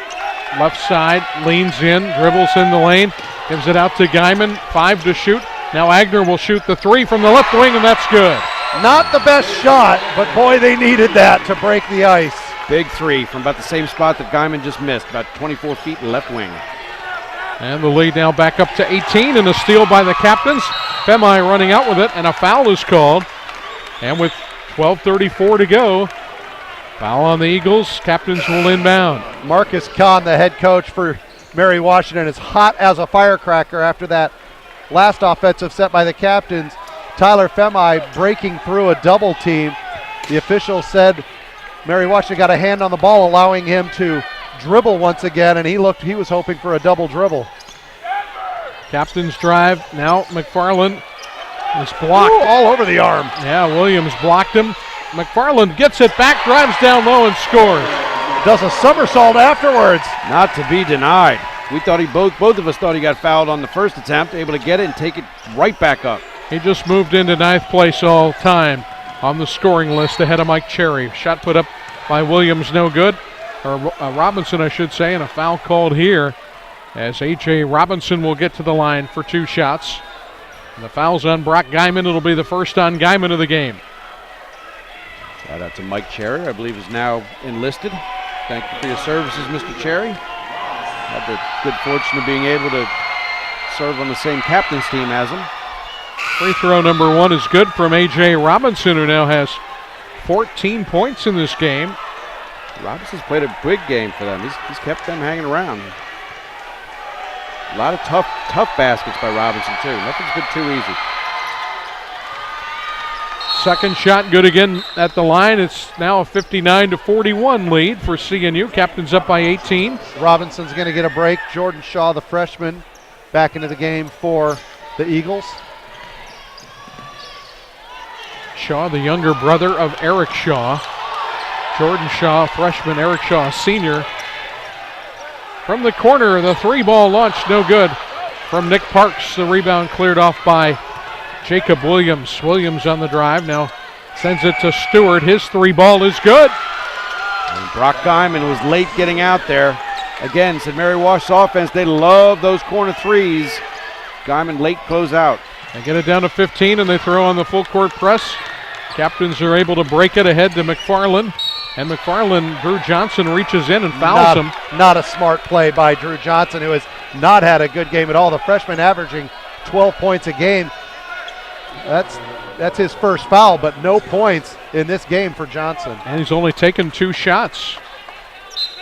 [SPEAKER 2] left side, leans in, dribbles in the lane, gives it out to Guyman, 5 to shoot. Now Agner will shoot the three from the left wing, and that's good.
[SPEAKER 3] Not the best shot, but boy, they needed that to break the ice.
[SPEAKER 4] Big three from about the same spot that Guyman just missed, about 24 feet left wing.
[SPEAKER 2] And the lead now back up to 18, and a steal by the Captains. Femai running out with it, and a foul is called. And with 12:34 to go, foul on the Eagles. Captains will inbound.
[SPEAKER 3] Marcus Kahn, the head coach for Mary Washington, is hot as a firecracker after that last offensive set by the Captains. Tyler Femai breaking through a double team. The official said Mary Washington got a hand on the ball, allowing him to dribble once again, and he was hoping for a double dribble.
[SPEAKER 2] Captain's drive. Now McFarland is blocked.
[SPEAKER 3] Ooh, all over the arm.
[SPEAKER 2] Yeah, Williams blocked him. McFarland gets it back, drives down low, and scores.
[SPEAKER 3] Does a somersault afterwards.
[SPEAKER 4] Not to be denied. We thought both of us thought he got fouled on the first attempt, able to get it and take it right back up.
[SPEAKER 2] He just moved into ninth place all time. on the scoring list ahead of Mike Cherry. Shot put up by Williams, no good. Or Robinson, I should say, and a foul called here as A.J. Robinson will get to the line for 2 shots. And the foul's on Brock Guyman. It'll be the first on Guyman of the game.
[SPEAKER 4] Shout out to Mike Cherry, I believe is now enlisted. Thank you for your services, Mr. Cherry. Had the good fortune of being able to serve on the same captain's team as him.
[SPEAKER 2] Free throw number 1 is good from A.J. Robinson, who now has 14 points in this game.
[SPEAKER 4] Robinson's played a big game for them. He's kept them hanging around. A lot of tough baskets by Robinson, too. Nothing's been too easy.
[SPEAKER 2] Second shot good again at the line. It's now a 59-41 lead for CNU. Captain's up by 18.
[SPEAKER 3] Robinson's going to get a break. Jordan Shaw, the freshman, back into the game for the Eagles.
[SPEAKER 2] Shaw, the younger brother of Eric Shaw. Jordan Shaw, freshman, Eric Shaw, senior. From the corner, the 3-ball launch, no good. From Nick Parks, the rebound cleared off by Jacob Williams. Williams on the drive, now sends it to Stewart. His 3-ball is good.
[SPEAKER 4] And Brock Guyman was late getting out there. Again, St. Mary Wash's offense, they love those corner threes. Guyman late close out.
[SPEAKER 2] They get it down to 15 and they throw on the full court press. Captains are able to break it ahead to McFarland. And McFarland, Drew Johnson reaches in and fouls him.
[SPEAKER 3] Not a smart play by Drew Johnson, who has not had a good game at all. The freshman averaging 12 points a game. That's his first foul, but no points in this game for Johnson.
[SPEAKER 2] And he's only taken 2 shots.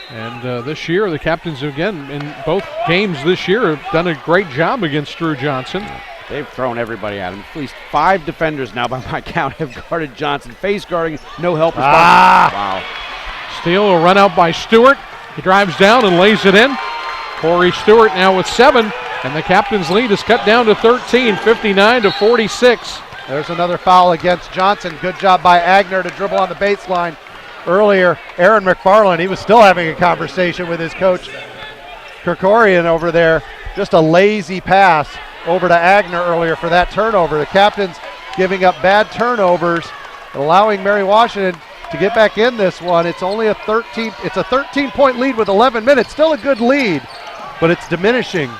[SPEAKER 2] And this year, the Captains, again, in both games this year, have done a great job against Drew Johnson.
[SPEAKER 4] They've thrown everybody at him. At least 5 defenders now, by my count, have guarded Johnson. Face guarding, no help. Wow.
[SPEAKER 2] Steal, a run out by Stewart. He drives down and lays it in. Corey Stewart now with 7, and the Captains' lead is cut down to 13, 59-46.
[SPEAKER 3] There's another foul against Johnson. Good job by Agner to dribble on the baseline. Earlier, Aaron McFarland, he was still having a conversation with his coach, Kerkorian, over there. Just a lazy pass over to Agner earlier for that turnover. The Captains giving up bad turnovers, allowing Mary Washington to get back in this one. It's only a 13-point lead with 11 minutes. Still a good lead, but it's diminishing.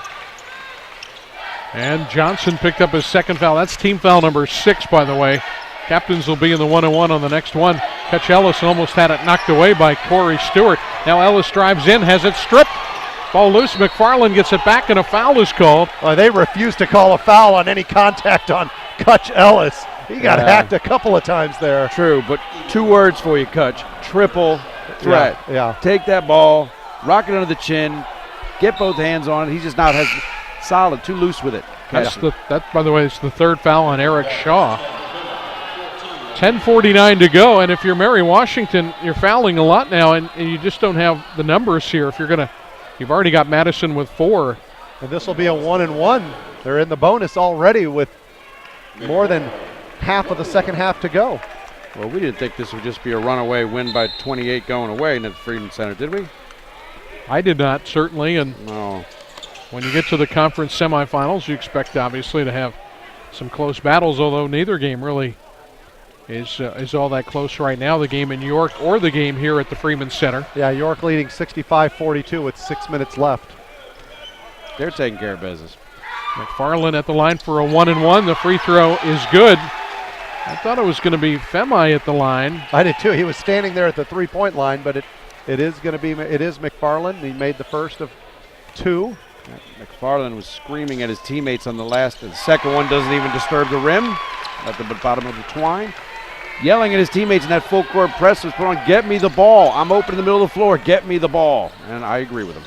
[SPEAKER 2] And Johnson picked up his second foul. That's team foul number 6, by the way. Captains will be in the 1-on-1 on the next one. Catch Ellis almost had it knocked away by Corey Stewart. Now Ellis drives in, has it stripped. Ball loose. McFarland gets it back, and a foul is called.
[SPEAKER 3] They refuse to call a foul on any contact on Kutch Ellis. He got hacked a couple of times there.
[SPEAKER 4] True, but 2 words for you, Kutch. Triple threat.
[SPEAKER 3] Yeah.
[SPEAKER 4] Take that ball, rock it under the chin, get both hands on it. He's just not solid, too loose with it.
[SPEAKER 2] That, by the way, is the 3rd foul on Eric Shaw. 10:49 to go, and if you're Mary Washington, you're fouling a lot now, and you just don't have the numbers here. If you're going to, you've already got Madison with 4.
[SPEAKER 3] And this will be a 1-and-1. They're in the bonus already with more than half of the second half to go.
[SPEAKER 4] Well, we didn't think this would just be a runaway win by 28 going away in the Freeman Center, did we?
[SPEAKER 2] I did not, certainly, and
[SPEAKER 4] no.
[SPEAKER 2] When you get to the conference semifinals, you expect, obviously, to have some close battles, although neither game really is all that close right now, the game in York or the game here at the Freeman Center.
[SPEAKER 3] Yeah, York leading 65-42 with 6 minutes left.
[SPEAKER 4] They're taking care of business.
[SPEAKER 2] McFarland at the line for a 1-and-1. The free throw is good. I thought it was going to be Femi at the line.
[SPEAKER 3] I did too. He was standing there at the 3-point line, but it is McFarland. He made the first of 2.
[SPEAKER 4] McFarland was screaming at his teammates on the second one doesn't even disturb the rim at the bottom of the twine. Yelling at his teammates in that full court press was put on, get me the ball. I'm open in the middle of the floor. Get me the ball. And I agree with him.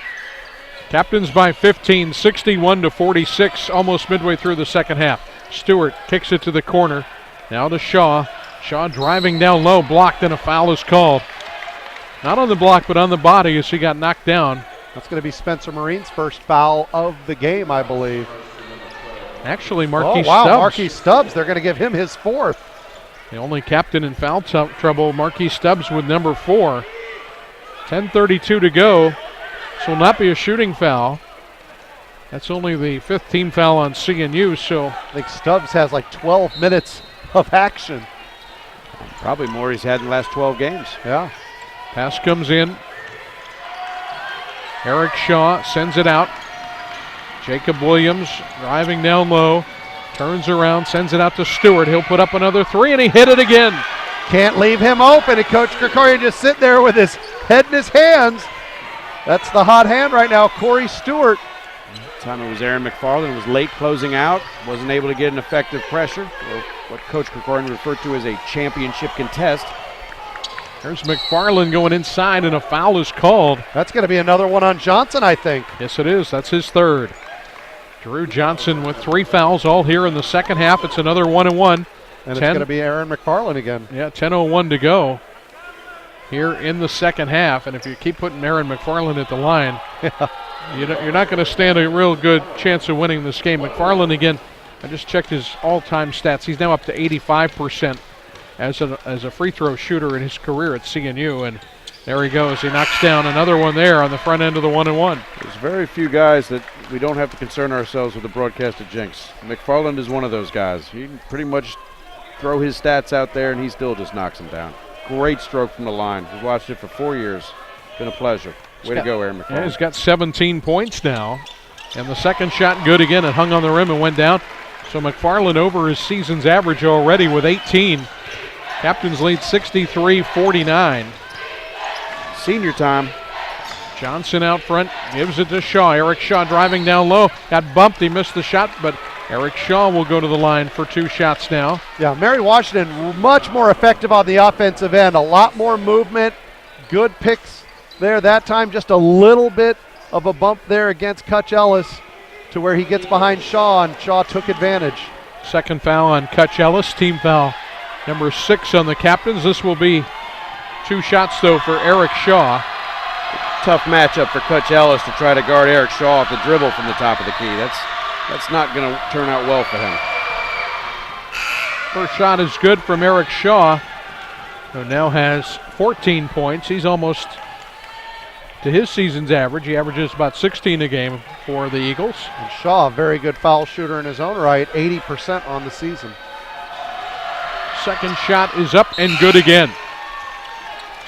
[SPEAKER 2] Captains by 15, 61-46, almost midway through the second half. Stewart kicks it to the corner. Now to Shaw. Shaw driving down low, blocked, and a foul is called. Not on the block, but on the body as he got knocked down.
[SPEAKER 3] That's going to be Spencer Marine's first foul of the game, I believe.
[SPEAKER 2] Actually, Marquis
[SPEAKER 3] Stubbs.
[SPEAKER 2] Marquis
[SPEAKER 3] Stubbs. They're going to give him his 4th.
[SPEAKER 2] The only captain in foul trouble, Marquis Stubbs with number 4. 10:32 to go. This will not be a shooting foul. That's only the 5th team foul on CNU, so
[SPEAKER 3] I think Stubbs has like 12 minutes of action.
[SPEAKER 4] Probably more he's had in the last 12 games.
[SPEAKER 3] Yeah.
[SPEAKER 2] Pass comes in. Eric Shaw sends it out. Jacob Williams driving down low. Turns around, sends it out to Stewart. He'll put up another three, and he hit it again.
[SPEAKER 3] Can't leave him open, and Coach Krikorian just sitting there with his head in his hands. That's the hot hand right now, Corey Stewart.
[SPEAKER 4] Time it was Aaron McFarland, was late closing out, wasn't able to get an effective pressure, or what Coach Krikorian referred to as a championship contest.
[SPEAKER 2] There's McFarland going inside, and a foul is called.
[SPEAKER 3] That's going to be another one on Johnson, I think.
[SPEAKER 2] Yes, it is. That's his third. Drew Johnson with 3 fouls all here in the second half. It's another 1-1.
[SPEAKER 3] And it's going to be Aaron McFarland again.
[SPEAKER 2] Yeah, 10:01 to go here in the second half. And if you keep putting Aaron McFarland at the line, you're not going to stand a real good chance of winning this game. McFarland, again, I just checked his all-time stats. He's now up to 85% as a free throw shooter in his career at CNU. And there he goes. He knocks down another one there on the front end of the 1-1.
[SPEAKER 4] There's very few guys that we don't have to concern ourselves with the broadcasted jinx. McFarland is one of those guys. He can pretty much throw his stats out there, and he still just knocks them down. Great stroke from the line. We've watched it for 4 years. Been a pleasure. Way to go, Aaron McFarland.
[SPEAKER 2] Yeah, he's got 17 points now. And the second shot good again. It hung on the rim and went down. So McFarland over his season's average already with 18. Captains lead 63-49.
[SPEAKER 4] Senior time.
[SPEAKER 2] Johnson out front, gives it to Shaw. Eric Shaw driving down low. Got bumped. He missed the shot, but Eric Shaw will go to the line for 2 shots now.
[SPEAKER 3] Yeah, Mary Washington much more effective on the offensive end. A lot more movement. Good picks there that time. Just a little bit of a bump there against Cutch Ellis to where he gets behind Shaw, and Shaw took advantage.
[SPEAKER 2] Second foul on Cutch Ellis. Team foul number 6 on the Captains. This will be 2 shots, though, for Eric Shaw.
[SPEAKER 4] Tough matchup for Cutch Ellis to try to guard Eric Shaw off the dribble from the top of the key. That's not going to turn out well for him.
[SPEAKER 2] First shot is good from Eric Shaw, who now has 14 points. He's almost to his season's average. He averages about 16 a game for the Eagles.
[SPEAKER 3] And Shaw, a very good foul shooter in his own right, 80% on the season.
[SPEAKER 2] Second shot is up and good again.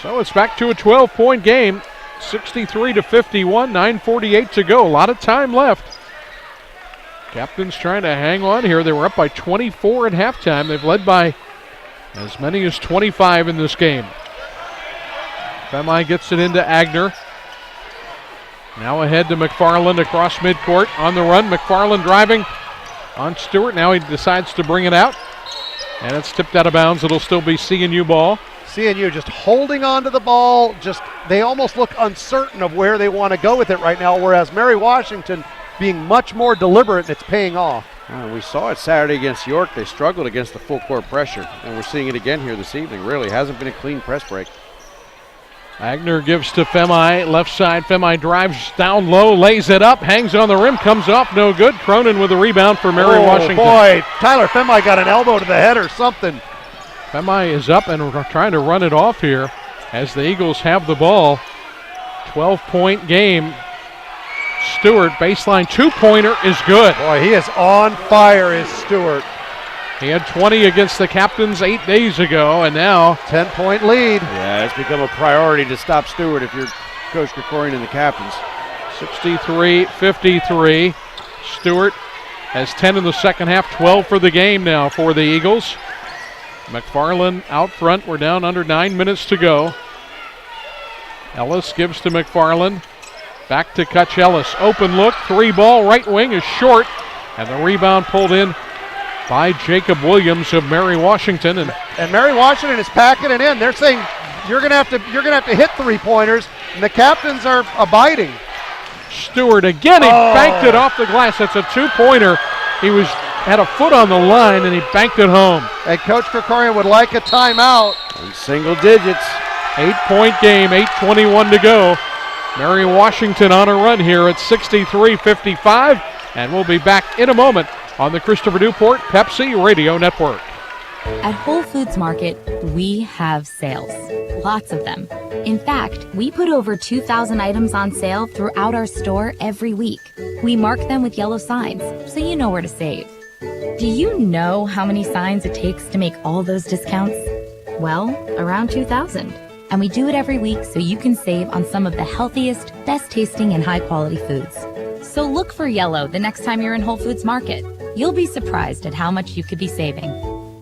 [SPEAKER 2] So it's back to a 12-point game, 63-51, 9:48 to go. A lot of time left. Captains trying to hang on here. They were up by 24 at halftime. They've led by as many as 25 in this game. Femi gets it into Agner. Now ahead to McFarland across midcourt on the run. McFarland driving on Stewart. Now he decides to bring it out. And it's tipped out of bounds. It'll still be CNU ball.
[SPEAKER 3] CNU just holding on to the ball. They almost look uncertain of where they want to go with it right now, whereas Mary Washington being much more deliberate, and it's paying off.
[SPEAKER 4] We saw it Saturday against York. They struggled against the full court pressure, and we're seeing it again here this evening. Really hasn't been a clean press break.
[SPEAKER 2] Agner gives to Femi, left side. Femi drives down low, lays it up, hangs on the rim, comes off, no good. Cronin with a rebound for Mary Washington.
[SPEAKER 3] Boy, Tyler Femi got an elbow to the head or something.
[SPEAKER 2] Femi is up and trying to run it off here as the Eagles have the ball. 12-point game. Stewart, baseline 2-pointer is good.
[SPEAKER 3] Boy, he is on fire, is Stewart.
[SPEAKER 2] He had 20 against the Captains 8 days ago, and now
[SPEAKER 3] 10-point lead.
[SPEAKER 4] Yeah, it's become a priority to stop Stewart if you're Coach Krikorian and the Captains.
[SPEAKER 2] 63-53. Stewart has 10 in the second half, 12 for the game now for the Eagles. McFarland out front. We're down under 9 minutes to go. Ellis gives to McFarland. Back to Cutch Ellis. Open look, 3-ball, right wing is short, and the rebound pulled in by Jacob Williams of Mary Washington.
[SPEAKER 3] And Mary Washington is packing it in. They're saying you're gonna have to hit 3-pointers, and the Captains are abiding.
[SPEAKER 2] Stewart again, he banked it off the glass. That's a 2-pointer. He had a foot on the line, and he banked it home.
[SPEAKER 3] And Coach Krikorian would like a timeout.
[SPEAKER 4] In single digits.
[SPEAKER 2] 8-point game, 8:21 to go. Mary Washington on a run here at 63-55, and we'll be back in a moment on the Christopher Newport Pepsi Radio Network.
[SPEAKER 17] At Whole Foods Market, we have sales. Lots of them. In fact, we put over 2,000 items on sale throughout our store every week. We mark them with yellow signs, so you know where to save. Do you know how many signs it takes to make all those discounts? Well, around 2,000. And we do it every week so you can save on some of the healthiest, best tasting, and high quality foods. So look for yellow the next time you're in Whole Foods Market. You'll be surprised at how much you could be saving.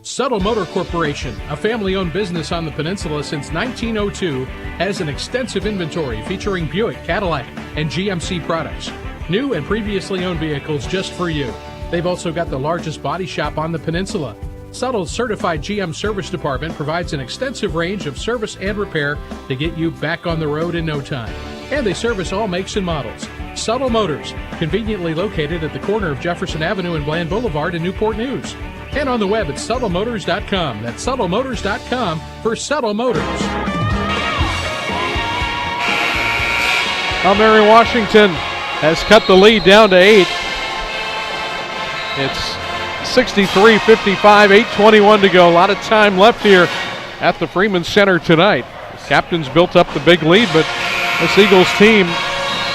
[SPEAKER 14] Subtle Motor Corporation, a family-owned business on the peninsula since 1902, has an extensive inventory featuring Buick, Cadillac, and GMC products. New and previously owned vehicles just for you. They've also got the largest body shop on the peninsula. Suttle's certified GM service department provides an extensive range of service and repair to get you back on the road in no time. And they service all makes and models. Subtle Motors, conveniently located at the corner of Jefferson Avenue and Bland Boulevard in Newport News. And on the web at SuttleMotors.com. That's SuttleMotors.com for Subtle Motors.
[SPEAKER 2] Well, Mary Washington has cut the lead down to 8. It's 63-55, 8:21 to go. A lot of time left here at the Freeman Center tonight. The Captains built up the big lead, but this Eagles team,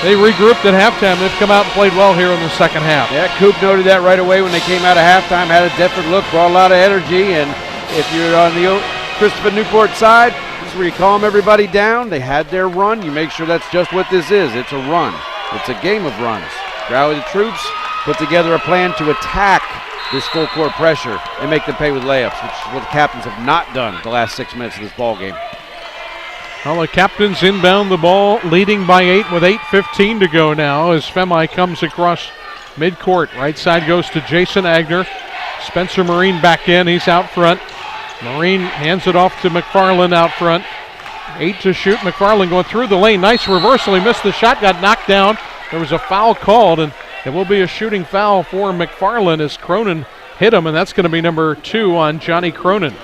[SPEAKER 2] they regrouped at halftime. They've come out and played well here in the second half.
[SPEAKER 4] Yeah, Coop noted that right away when they came out of halftime, had a different look, brought a lot of energy, and if you're on the Christopher Newport side, this is where you calm everybody down. They had their run. You make sure that's just what this is. It's a run. It's a game of runs. Rally the troops, put together a plan to attack this full court pressure and make them pay with layups, which is what the Captains have not done the last 6 minutes of this ball game.
[SPEAKER 2] Well, the Captains inbound the ball, leading by 8 with 8:15 to go now as Femi comes across midcourt. Right side goes to Jason Agner. Spencer Marine back in. He's out front. Marine hands it off to McFarland out front. 8 to shoot. McFarland going through the lane. Nice reversal. He missed the shot, got knocked down. There was a foul called, and it will be a shooting foul for McFarland as Cronin hit him, and that's going to be number 2 on Johnny Cronin.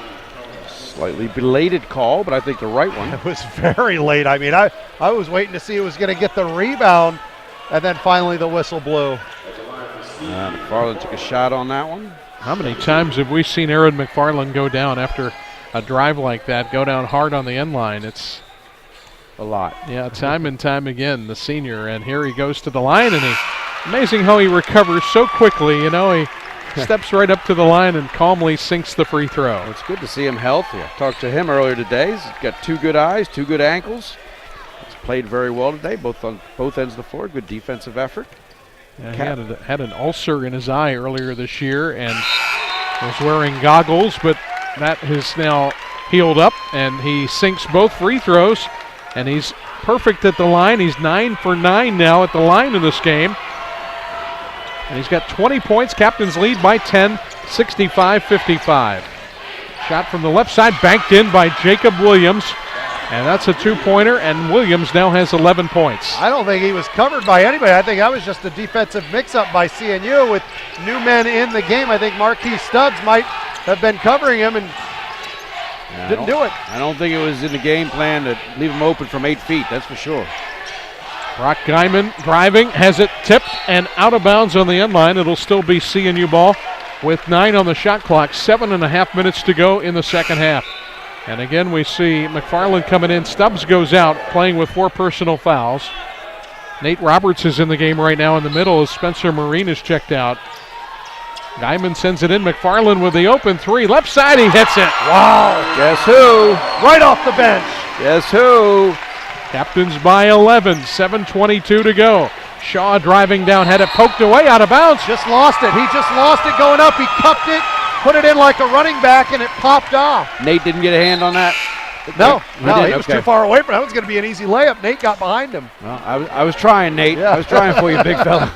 [SPEAKER 4] Slightly belated call, but I think the right one.
[SPEAKER 3] It was very late. I mean, I was waiting to see who was going to get the rebound, and then finally the whistle blew.
[SPEAKER 4] McFarland took a shot on that one.
[SPEAKER 2] How many times have we seen Aaron McFarland go down after a drive like that, go down hard on the end line? It's
[SPEAKER 4] a lot.
[SPEAKER 2] Yeah, time and time again, the senior, and here he goes to the line, and amazing how he recovers so quickly. You know, he steps right up to the line and calmly sinks the free throw.
[SPEAKER 4] It's good to see him healthy. I talked to him earlier today. He's got 2 good eyes, 2 good ankles. He's played very well today, both on both ends of the floor. Good defensive effort.
[SPEAKER 2] Yeah, he had an ulcer in his eye earlier this year and was wearing goggles, but that has now healed up, and he sinks both free throws, and he's perfect at the line. He's 9 for 9 now at the line in this game. And he's got 20 points. Captains lead by 10, 65-55. Shot from the left side, banked in by Jacob Williams. And that's a 2-pointer, and Williams now has 11 points.
[SPEAKER 3] I don't think he was covered by anybody. I think that was just a defensive mix-up by CNU with new men in the game. I think Marquis Stubbs might have been covering him and didn't do it.
[SPEAKER 4] I don't think it was in the game plan to leave him open from 8 feet, that's for sure.
[SPEAKER 2] Brock Guyman driving, has it tipped and out of bounds on the end line. It'll still be CNU ball with 9 on the shot clock, 7.5 minutes to go in the second half. And again, we see McFarland coming in. Stubbs goes out, playing with 4 personal fouls. Nate Roberts is in the game right now in the middle as Spencer Marine is checked out. Guyman sends it in. McFarland with the open 3. Left side, he hits it.
[SPEAKER 3] Wow.
[SPEAKER 4] Guess who?
[SPEAKER 3] Right off the bench.
[SPEAKER 4] Guess who?
[SPEAKER 2] Captains by 11, 7:22 to go. Shaw driving down, had it poked away, out of bounds.
[SPEAKER 3] Just lost it. He just lost it going up. He cupped it, put it in like a running back, and it popped off.
[SPEAKER 4] Nate didn't get a hand on that?
[SPEAKER 3] No, he was too far away from it. That was going to be an easy layup. Nate got behind him.
[SPEAKER 4] Well, I was trying, Nate. Yeah. I was trying for you, big fella.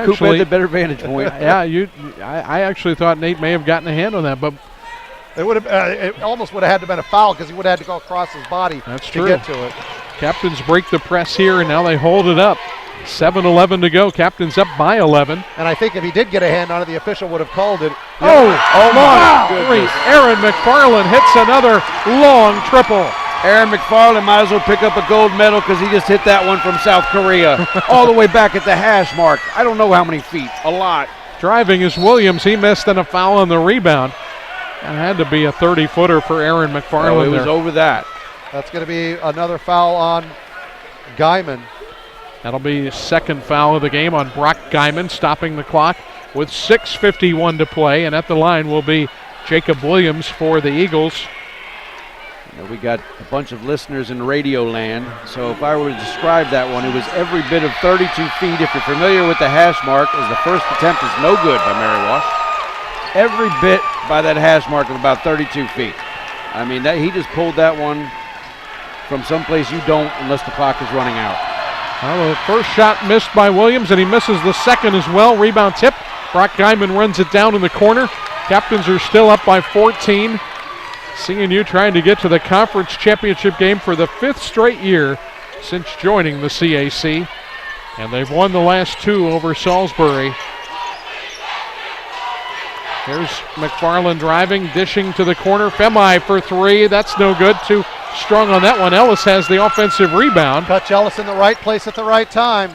[SPEAKER 4] Coop had the better vantage point.
[SPEAKER 2] I actually thought Nate may have gotten a hand on that, but
[SPEAKER 3] it almost would have had to been a foul because he would have had to go across his body to get to it.
[SPEAKER 2] Captains break the press here, and now they hold it up. 7:11 to go. Captains up by 11.
[SPEAKER 3] And I think if he did get a hand on it, the official would have called it.
[SPEAKER 2] Oh my goodness. Aaron McFarland hits another long triple.
[SPEAKER 4] Aaron McFarland might as well pick up a gold medal because he just hit that one from South Korea all the way back at the hash mark. I don't know how many feet. A lot.
[SPEAKER 2] Driving is Williams. He missed and a foul on the rebound. It had to be a 30-footer for Aaron McFarland.
[SPEAKER 4] Oh, it was over that.
[SPEAKER 3] That's going to be another foul on Guyman.
[SPEAKER 2] That'll be the second foul of the game on Brock Guyman, stopping the clock with 6:51 to play. And at the line will be Jacob Williams for the Eagles.
[SPEAKER 4] We got a bunch of listeners in radio land, so if I were to describe that one, it was every bit of 32 feet. If you're familiar with the hash mark, as the first attempt is no good by Mary Wash. Every bit by that hash mark of about 32 feet. I mean, he just pulled that one from someplace you don't unless the clock is running out.
[SPEAKER 2] Well, the first shot missed by Williams, and he misses the second as well. Rebound tip. Brock Guyman runs it down in the corner. Captains are still up by 14. CNU trying to get to the conference championship game for the 5th straight year since joining the CAC. And they've won the last 2 over Salisbury. Here's McFarland driving, dishing to the corner. Femi for 3. That's no good. Too strong on that one. Ellis has the offensive rebound.
[SPEAKER 3] Touch Ellis in the right place at the right time.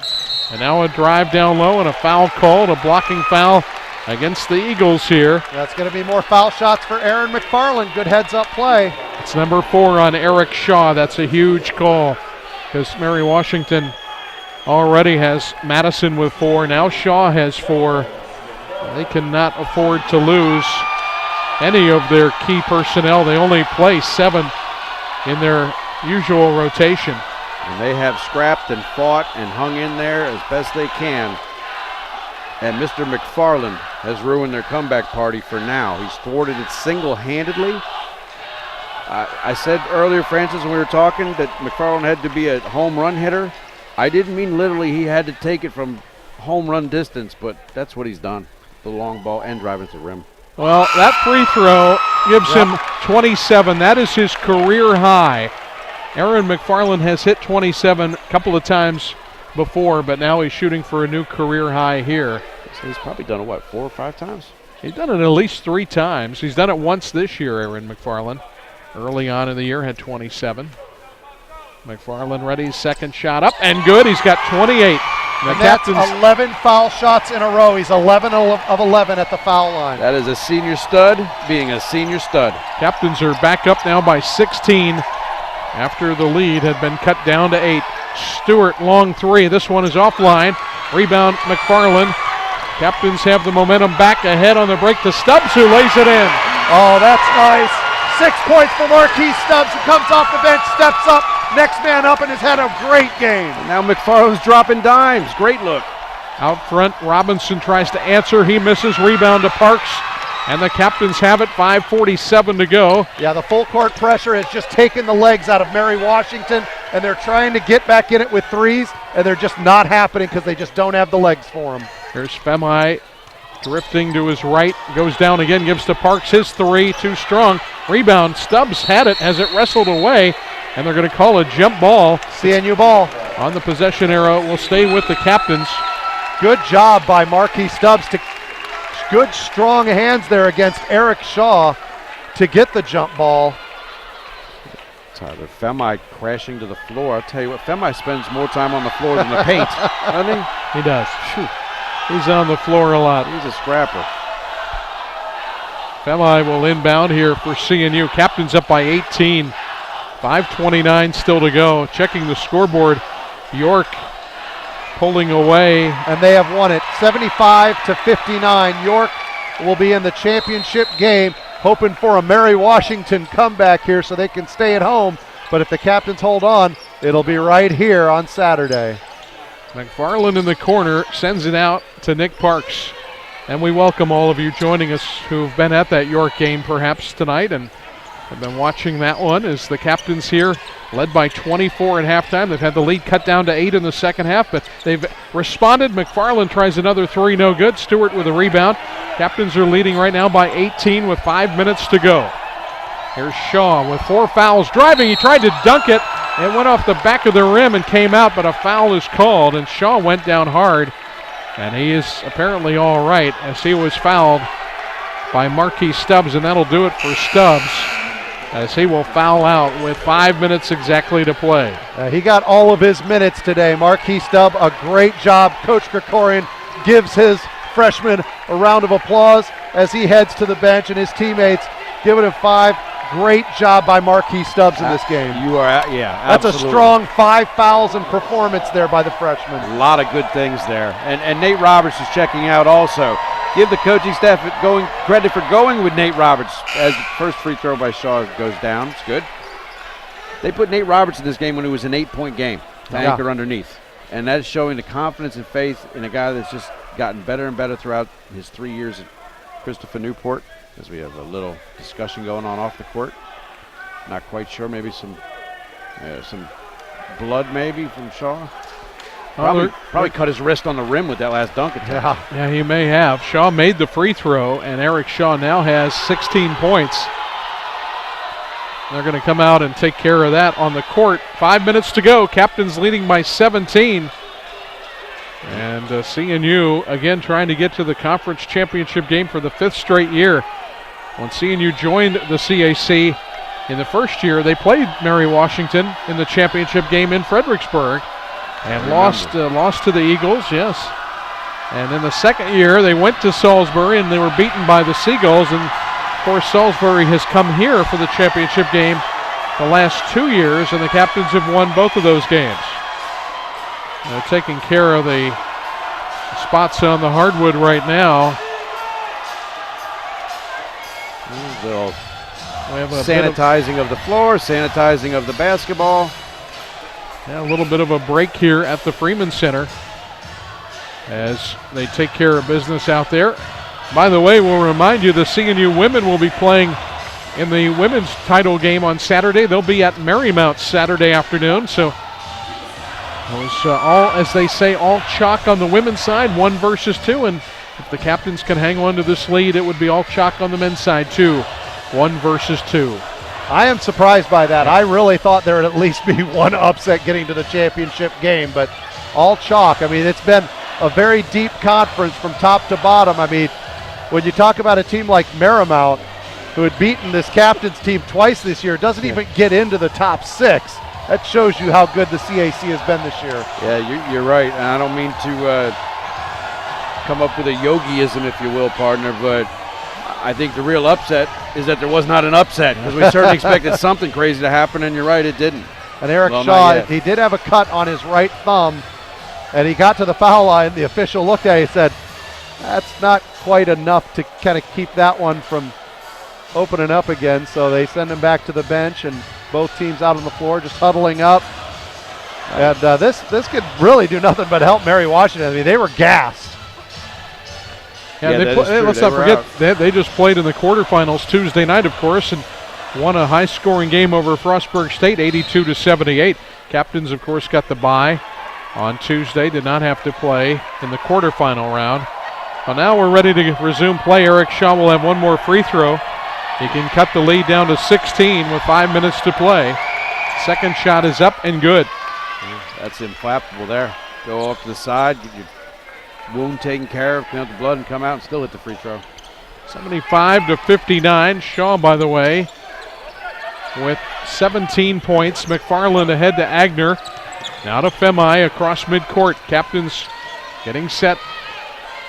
[SPEAKER 2] And now a drive down low and a foul called, a blocking foul against the Eagles here.
[SPEAKER 3] That's going to be more foul shots for Aaron McFarland. Good heads-up play.
[SPEAKER 2] It's number 4 on Eric Shaw. That's a huge call because Mary Washington already has Madison with 4. Now Shaw has 4. They cannot afford to lose any of their key personnel. They only play 7 in their usual rotation.
[SPEAKER 4] And they have scrapped and fought and hung in there as best they can. And Mr. McFarland has ruined their comeback party for now. He's thwarted it single-handedly. I said earlier, Francis, when we were talking, that McFarland had to be a home run hitter. I didn't mean literally he had to take it from home run distance, but that's what he's done. The long ball and driving to the rim.
[SPEAKER 2] Well, that free throw gives him 27. That is his career high. Aaron McFarland has hit 27 a couple of times before, but now he's shooting for a new career high here.
[SPEAKER 4] So he's probably done it, 4 or 5 times?
[SPEAKER 2] He's done it at least 3 times. He's done it once this year, Aaron McFarland. Early on in the year, had 27. McFarland ready, second shot up, and good. He's got 28.
[SPEAKER 3] And that's 11 foul shots in a row. He's 11 of 11 at the foul line.
[SPEAKER 4] That is a senior stud being a senior stud.
[SPEAKER 2] Captains are back up now by 16 after the lead had been cut down to 8. Stewart, long 3. This one is offline. Rebound, McFarland. Captains have the momentum back ahead on the break to Stubbs, who lays it in.
[SPEAKER 3] Oh, that's nice. 6 points for Marquis Stubbs, who comes off the bench, steps up, next man up, and has had a great game.
[SPEAKER 4] And now McFarland's dropping dimes. Great look.
[SPEAKER 2] Out front, Robinson tries to answer. He misses. Rebound to Parks. And the Captains have it. 5:47 to go.
[SPEAKER 3] Yeah, the full court pressure has just taken the legs out of Mary Washington, and they're trying to get back in it with threes, and they're just not happening because they just don't have the legs for them.
[SPEAKER 2] Here's Femi drifting to his right. Goes down again, gives to Parks his 3. Too strong. Rebound. Stubbs had it as it wrestled away, and they're going to call a jump ball.
[SPEAKER 3] CNU ball.
[SPEAKER 2] On the possession arrow, will stay with the Captains.
[SPEAKER 3] Good job by Marquis Stubbs. Good strong hands there against Eric Shaw to get the jump ball.
[SPEAKER 4] Tyler Femi crashing to the floor. I'll tell you what, Femi spends more time on the floor than the paint, doesn't he?
[SPEAKER 2] He does. Shoot. He's on the floor a lot.
[SPEAKER 4] He's a scrapper.
[SPEAKER 2] Femi will inbound here for CNU. Captains up by 18. 5:29 still to go. Checking the scoreboard. York pulling away.
[SPEAKER 3] And they have won it 75-59. York will be in the championship game, hoping for a Mary Washington comeback here so they can stay at home. But if the Captains hold on, it'll be right here on Saturday.
[SPEAKER 2] McFarland in the corner sends it out to Nick Parks. And we welcome all of you joining us who've been at that York game perhaps tonight and have been watching that one as the Captains here led by 24 at halftime. They've had the lead cut down to 8 in the second half, but they've responded. McFarland tries another 3, no good. Stewart with a rebound. Captains are leading right now by 18 with 5 minutes to go. Here's Shaw with 4 fouls. Driving, he tried to dunk it. It went off the back of the rim and came out, but a foul is called, and Shaw went down hard. And he is apparently all right as he was fouled by Marquis Stubbs, and that'll do it for Stubbs as he will foul out with 5 minutes exactly to play.
[SPEAKER 3] He got all of his minutes today. Marquis Stubbs, a great job. Coach Krikorian gives his freshman a round of applause as he heads to the bench, and his teammates giving him 5. Great job by Marquis Stubbs in this game.
[SPEAKER 4] You are, yeah,
[SPEAKER 3] that's
[SPEAKER 4] absolutely.
[SPEAKER 3] a strong 5 fouls and performance there by the freshman.
[SPEAKER 4] A lot of good things there. And Nate Roberts is checking out also. Give the coaching staff credit for going with Nate Roberts as the first free throw by Shaw goes down. It's good. They put Nate Roberts in this game when it was an 8-point game to
[SPEAKER 3] Yeah.
[SPEAKER 4] anchor underneath. And that is showing the confidence and faith in a guy that's just gotten better and better throughout his 3 years at Christopher Newport, as we have a little discussion going on off the court. Not quite sure, maybe some blood maybe from Shaw. Probably cut his wrist on the rim with that last dunk attempt.
[SPEAKER 2] Yeah, he may have. Shaw made the free throw, and Eric Shaw now has 16 points. They're going to come out and take care of that on the court. 5 minutes to go. Captains leading by 17. And CNU again trying to get to the conference championship game for the 5th straight year. When CNU joined the CAC in the first year, they played Mary Washington in the championship game in Fredericksburg and lost to the Eagles, yes. And in the second year, they went to Salisbury and they were beaten by the Seagulls. And of course, Salisbury has come here for the championship game the last 2 years, and the Captains have won both of those games. They're taking care of the spots on the hardwood right now.
[SPEAKER 4] We have sanitizing of the floor, sanitizing of the basketball.
[SPEAKER 2] Yeah, a little bit of a break here at the Freeman Center as they take care of business out there. By the way, we'll remind you the CNU women will be playing in the women's title game on Saturday. They'll be at Marymount Saturday afternoon. So it was all, as they say, all chalk on the women's side, 1 versus 2. And if the Captains can hang on to this lead, it would be all chalk on the men's side too, 1 versus 2.
[SPEAKER 3] I am surprised by that. I really thought there would at least be one upset getting to the championship game, but all chalk. I mean, it's been a very deep conference from top to bottom. I mean, when you talk about a team like Marymount, who had beaten this Captains team twice this year, doesn't even get into the top 6. That shows you how good the CAC has been this year.
[SPEAKER 4] Yeah, you're right. And I don't mean to come up with a yogiism, if you will, partner, but I think the real upset is that there was not an upset, because we certainly expected something crazy to happen, and you're right, it didn't.
[SPEAKER 3] And Eric Shaw, he did have a cut on his right thumb, and he got to the foul line. The official looked at it and said, that's not quite enough to kind of keep that one from opening up again. So they send him back to the bench, and both teams out on the floor just huddling up. And this could really do nothing but help Mary Washington. I mean, they were gassed.
[SPEAKER 2] Yeah, let's not forget they just played in the quarterfinals Tuesday night, of course, and won a high-scoring game over Frostburg State, 82-78. Captains, of course, got the bye on Tuesday, did not have to play in the quarterfinal round. Well, now we're ready to resume play. Eric Shaw will have one more free throw. He can cut the lead down to 16 with 5 minutes to play. Second shot is up and good.
[SPEAKER 4] That's inflappable there. Go off to the side, get your wound taken care of, clean out the blood, and come out and still hit the free throw.
[SPEAKER 2] 75-59. Shaw, by the way, with 17 points. McFarland ahead to Agner. Now to Femi across midcourt. Captains getting set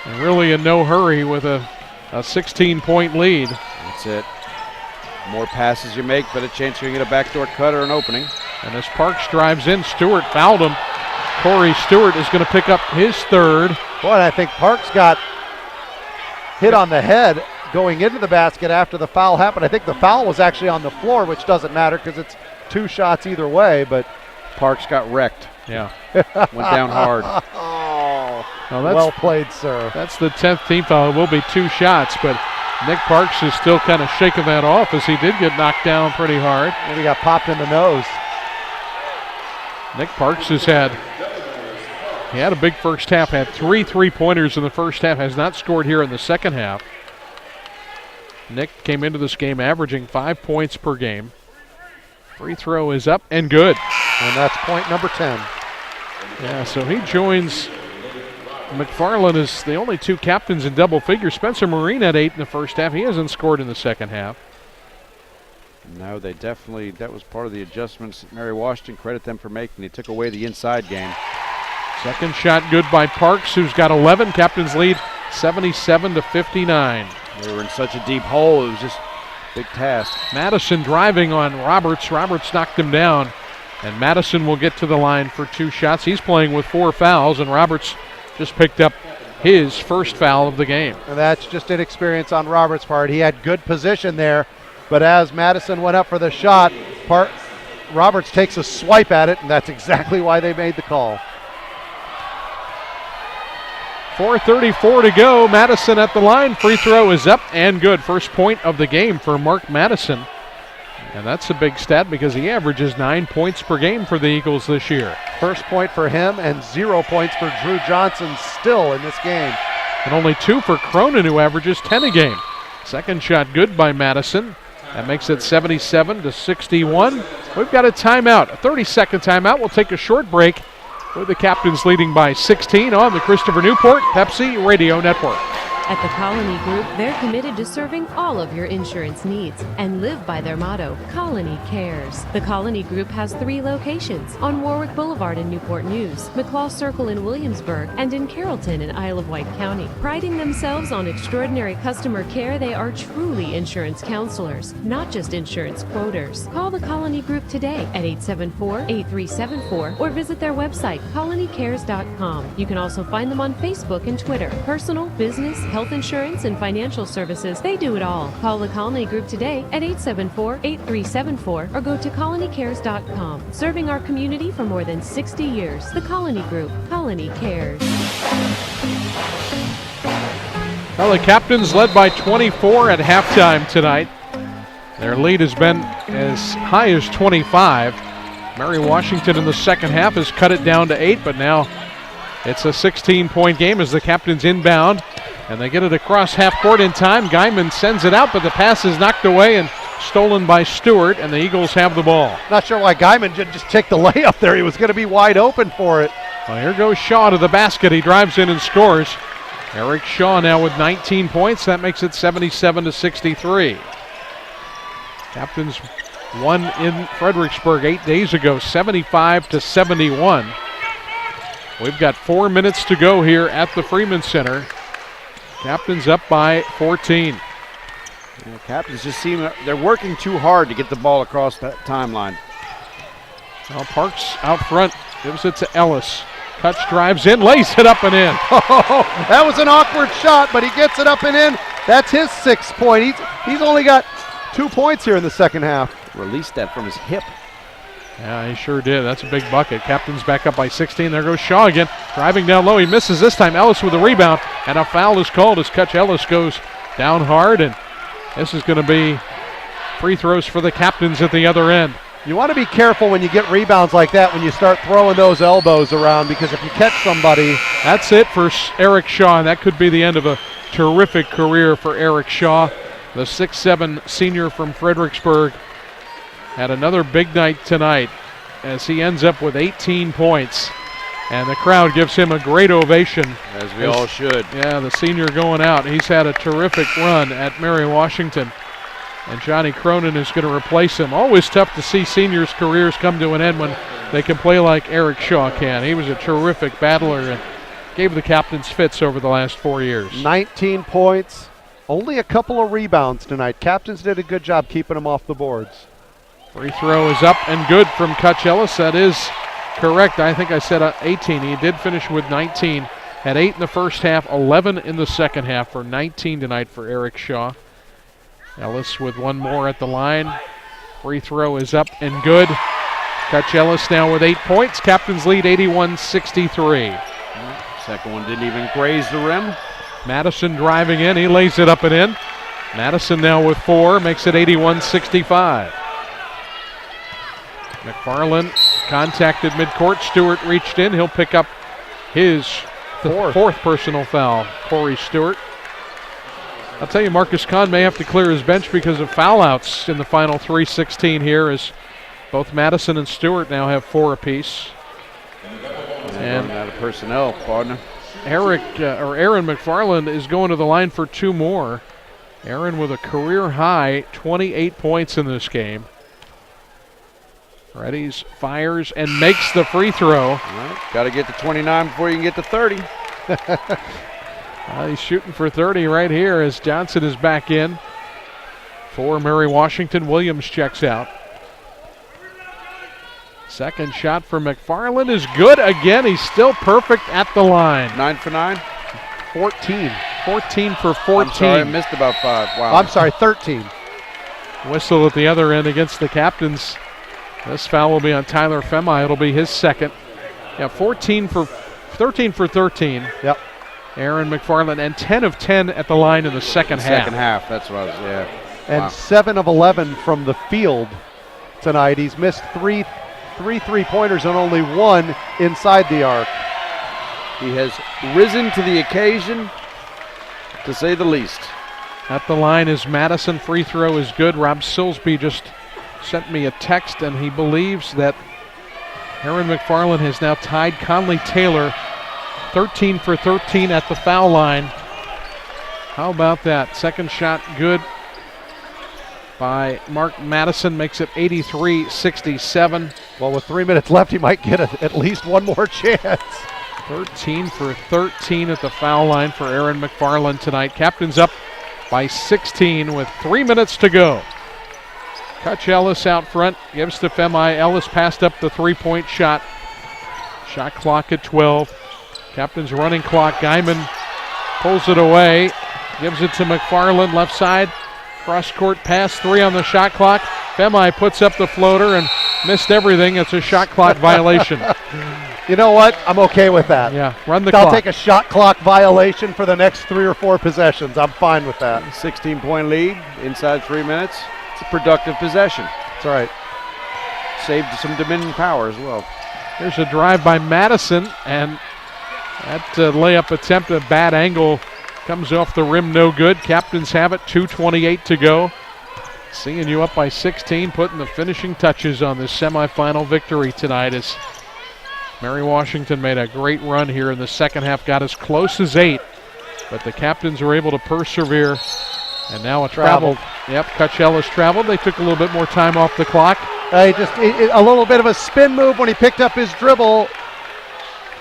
[SPEAKER 2] and really in no hurry with a 16-point lead.
[SPEAKER 4] That's it. More passes you make, better chance you're going to get a backdoor cut or an opening.
[SPEAKER 2] And as Parks drives in, Stewart fouled him. Corey Stewart is going to pick up his third.
[SPEAKER 3] Boy, and I think Parks got hit on the head going into the basket after the foul happened. I think the foul was actually on the floor, which doesn't matter because it's 2 shots either way, but
[SPEAKER 4] Parks got wrecked.
[SPEAKER 2] Yeah.
[SPEAKER 4] Went down hard.
[SPEAKER 3] Well played, sir.
[SPEAKER 2] That's the 10th team foul. It will be 2 shots, but Nick Parks is still kind of shaking that off as he did get knocked down pretty hard.
[SPEAKER 3] And he got popped in the nose.
[SPEAKER 2] Nick Parks he had a big first half, had 3 3-pointers in the first half, has not scored here in the second half. Nick came into this game averaging 5 points per game. Free throw is up and good.
[SPEAKER 3] And that's point number 10.
[SPEAKER 2] Yeah, so he joins McFarland as the only 2 captains in double figures. Spencer Marine had 8 in the first half. He hasn't scored in the second half.
[SPEAKER 4] No, they definitely, that was part of the adjustments that Mary Washington, credit them for making. They took away the inside game.
[SPEAKER 2] Second shot good by Parks, who's got 11. Captains lead 77-59.
[SPEAKER 4] They were in such a deep hole, it was just a big task.
[SPEAKER 2] Madison driving on Roberts. Roberts knocked him down, and Madison will get to the line for 2 shots. He's playing with 4 fouls, and Roberts just picked up his first foul of the game.
[SPEAKER 3] And that's just inexperience on Roberts' part. He had good position there, but as Madison went up for the shot, Roberts takes a swipe at it, and that's exactly why they made the call.
[SPEAKER 2] 4:34 to go. Madison at the line. Free throw is up and good. First point of the game for Mark Madison. And that's a big stat because he averages 9 points per game for the Eagles this year.
[SPEAKER 3] First point for him and 0 points for Drew Johnson still in this game.
[SPEAKER 2] And only 2 for Cronin, who averages 10 a game. Second shot good by Madison. That makes it 77-61. We've got a timeout, a 30-second timeout. We'll take a short break with the Captains leading by 16 on the Christopher Newport Pepsi Radio Network.
[SPEAKER 6] At the Colony Group, they're committed to serving all of your insurance needs and live by their motto, Colony Cares. The Colony Group has 3 locations on Warwick Boulevard in Newport News, McClaw Circle in Williamsburg, and in Carrollton in Isle of Wight County. Priding themselves on extraordinary customer care, they are truly insurance counselors, not just insurance quoters. Call the Colony Group today at 874-8374 or visit their website, colonycares.com. You can also find them on Facebook and Twitter. Personal, business, health insurance, and financial services, they do it all. Call the Colony Group today at 874-8374 or go to colonycares.com. Serving our community for more than 60 years. The Colony Group. Colony Cares.
[SPEAKER 2] Well, the Captains led by 24 at halftime tonight. Their lead has been as high as 25. Mary Washington in the second half has cut it down to 8, but now it's a 16-point game as the Captains inbound. And they get it across half court in time. Guyman sends it out, but the pass is knocked away and stolen by Stewart, and the Eagles have the ball.
[SPEAKER 3] Not sure why Guyman didn't just take the layup there. He was going to be wide open for it.
[SPEAKER 2] Well, here goes Shaw to the basket. He drives in and scores. Eric Shaw now with 19 points. That makes it 77-63. Captains won in Fredericksburg 8 days ago, 75-71. We've got 4 minutes to go here at the Freeman Center. Captains up by 14.
[SPEAKER 4] Yeah, Captains just seem they're working too hard to get the ball across that timeline.
[SPEAKER 2] Well, Parks out front gives it to Ellis. Touch, drives in, lays it up and in.
[SPEAKER 3] Oh, that was an awkward shot, but he gets it up and in. That's his 6th point. He's only got 2 points here in the second half.
[SPEAKER 4] Released that from his hip.
[SPEAKER 2] Yeah, he sure did. That's a big bucket. Captains back up by 16. There goes Shaw again. Driving down low. He misses this time. Ellis with a rebound. And a foul is called as Cutch Ellis goes down hard. And this is going to be free throws for the Captains at the other end.
[SPEAKER 3] You want to be careful when you get rebounds like that when you start throwing those elbows around, because if you catch somebody.
[SPEAKER 2] That's it for Eric Shaw. And that could be the end of a terrific career for Eric Shaw, the 6'7" senior from Fredericksburg. Had another big night tonight as he ends up with 18 points. And the crowd gives him a great ovation.
[SPEAKER 4] As we all should.
[SPEAKER 2] Yeah, the senior going out. He's had a terrific run at Mary Washington. And Johnny Cronin is going to replace him. Always tough to see seniors' careers come to an end when they can play like Eric Shaw can. He was a terrific battler and gave the Captains fits over the last 4 years.
[SPEAKER 3] 19 points, only a couple of rebounds tonight. Captains did a good job keeping them off the boards.
[SPEAKER 2] Free throw is up and good from Cutch Ellis. That is correct. I think I said 18. He did finish with 19. Had 8 in the first half, 11 in the second half for 19 tonight for Eric Shaw. Ellis with one more at the line. Free throw is up and good. Cutch Ellis now with 8 points. Captains lead 81-63.
[SPEAKER 4] Second one didn't even graze the rim.
[SPEAKER 2] Madison driving in. He lays it up and in. Madison now with 4, makes it 81-65. McFarland contacted midcourt. Stewart reached in. He'll pick up his fourth personal foul. Corey Stewart. I'll tell you, Marcus Kahn may have to clear his bench because of foul outs in the final 3:16 here, as both Madison and Stewart now have 4 apiece. And
[SPEAKER 4] out of personnel, partner.
[SPEAKER 2] Aaron McFarland is going to the line for 2 more. Aaron with a career high 28 points in this game. Readies, fires, and makes the free throw.
[SPEAKER 4] Got to get to 29 before you can get to 30.
[SPEAKER 2] He's shooting for 30 right here as Johnson is back in. For Mary Washington, Williams checks out. Second shot for McFarland is good again. He's still perfect at the line.
[SPEAKER 4] 9 for 9?
[SPEAKER 2] 14. 14 for 14.
[SPEAKER 4] I'm sorry, I missed about 5. Wow.
[SPEAKER 3] I'm sorry, 13.
[SPEAKER 2] Whistle at the other end against the Captains. This foul will be on Tyler Femi. It'll be his second. Yeah, 13 for 13.
[SPEAKER 3] Yep.
[SPEAKER 2] Aaron McFarland, and 10 of 10 at the line in the second half.
[SPEAKER 4] Second half, that's what I was, yeah.
[SPEAKER 3] And
[SPEAKER 4] Wow.
[SPEAKER 3] 7 of 11 from the field tonight. He's missed three three-pointers and only 1 inside the arc.
[SPEAKER 4] He has risen to the occasion, to say the least.
[SPEAKER 2] At the line is Madison. Free throw is good. Rob Silsby just sent me a text, and he believes that Aaron McFarland has now tied Conley Taylor 13 for 13 at the foul line. How about that? Second shot good by Mark Madison, makes it 83-67.
[SPEAKER 3] Well, with 3 minutes left, he might get at least one more chance.
[SPEAKER 2] 13 for 13 at the foul line for Aaron McFarland tonight. Captain's up by 16 with 3 minutes to go. Kutch Ellis out front, gives to Femi. Ellis passed up the three-point shot. Shot clock at 12. Captain's running clock. Guyman pulls it away, gives it to McFarland, left side. Cross-court pass, 3 on the shot clock. Femi puts up the floater and missed everything. It's a shot clock violation.
[SPEAKER 3] You know what? I'm okay with that.
[SPEAKER 2] Yeah, run the
[SPEAKER 3] I'll
[SPEAKER 2] clock.
[SPEAKER 3] take a shot clock violation for the next 3 or 4 possessions. I'm fine with that.
[SPEAKER 4] 16-point lead inside 3 minutes. It's a productive possession.
[SPEAKER 3] That's right.
[SPEAKER 4] Saved some Dominion power as well.
[SPEAKER 2] Here's a drive by Madison, and that layup attempt, a bad angle, comes off the rim, no good. Captains have it, 2:28 to go. Seeing you up by 16, putting the finishing touches on this semifinal victory tonight as Mary Washington made a great run here in the second half, got as close as 8, but the Captains were able to persevere. And now a travel. Yep, Kutch Ellis traveled. They took a little bit more time off the clock.
[SPEAKER 3] A little bit of a spin move when he picked up his dribble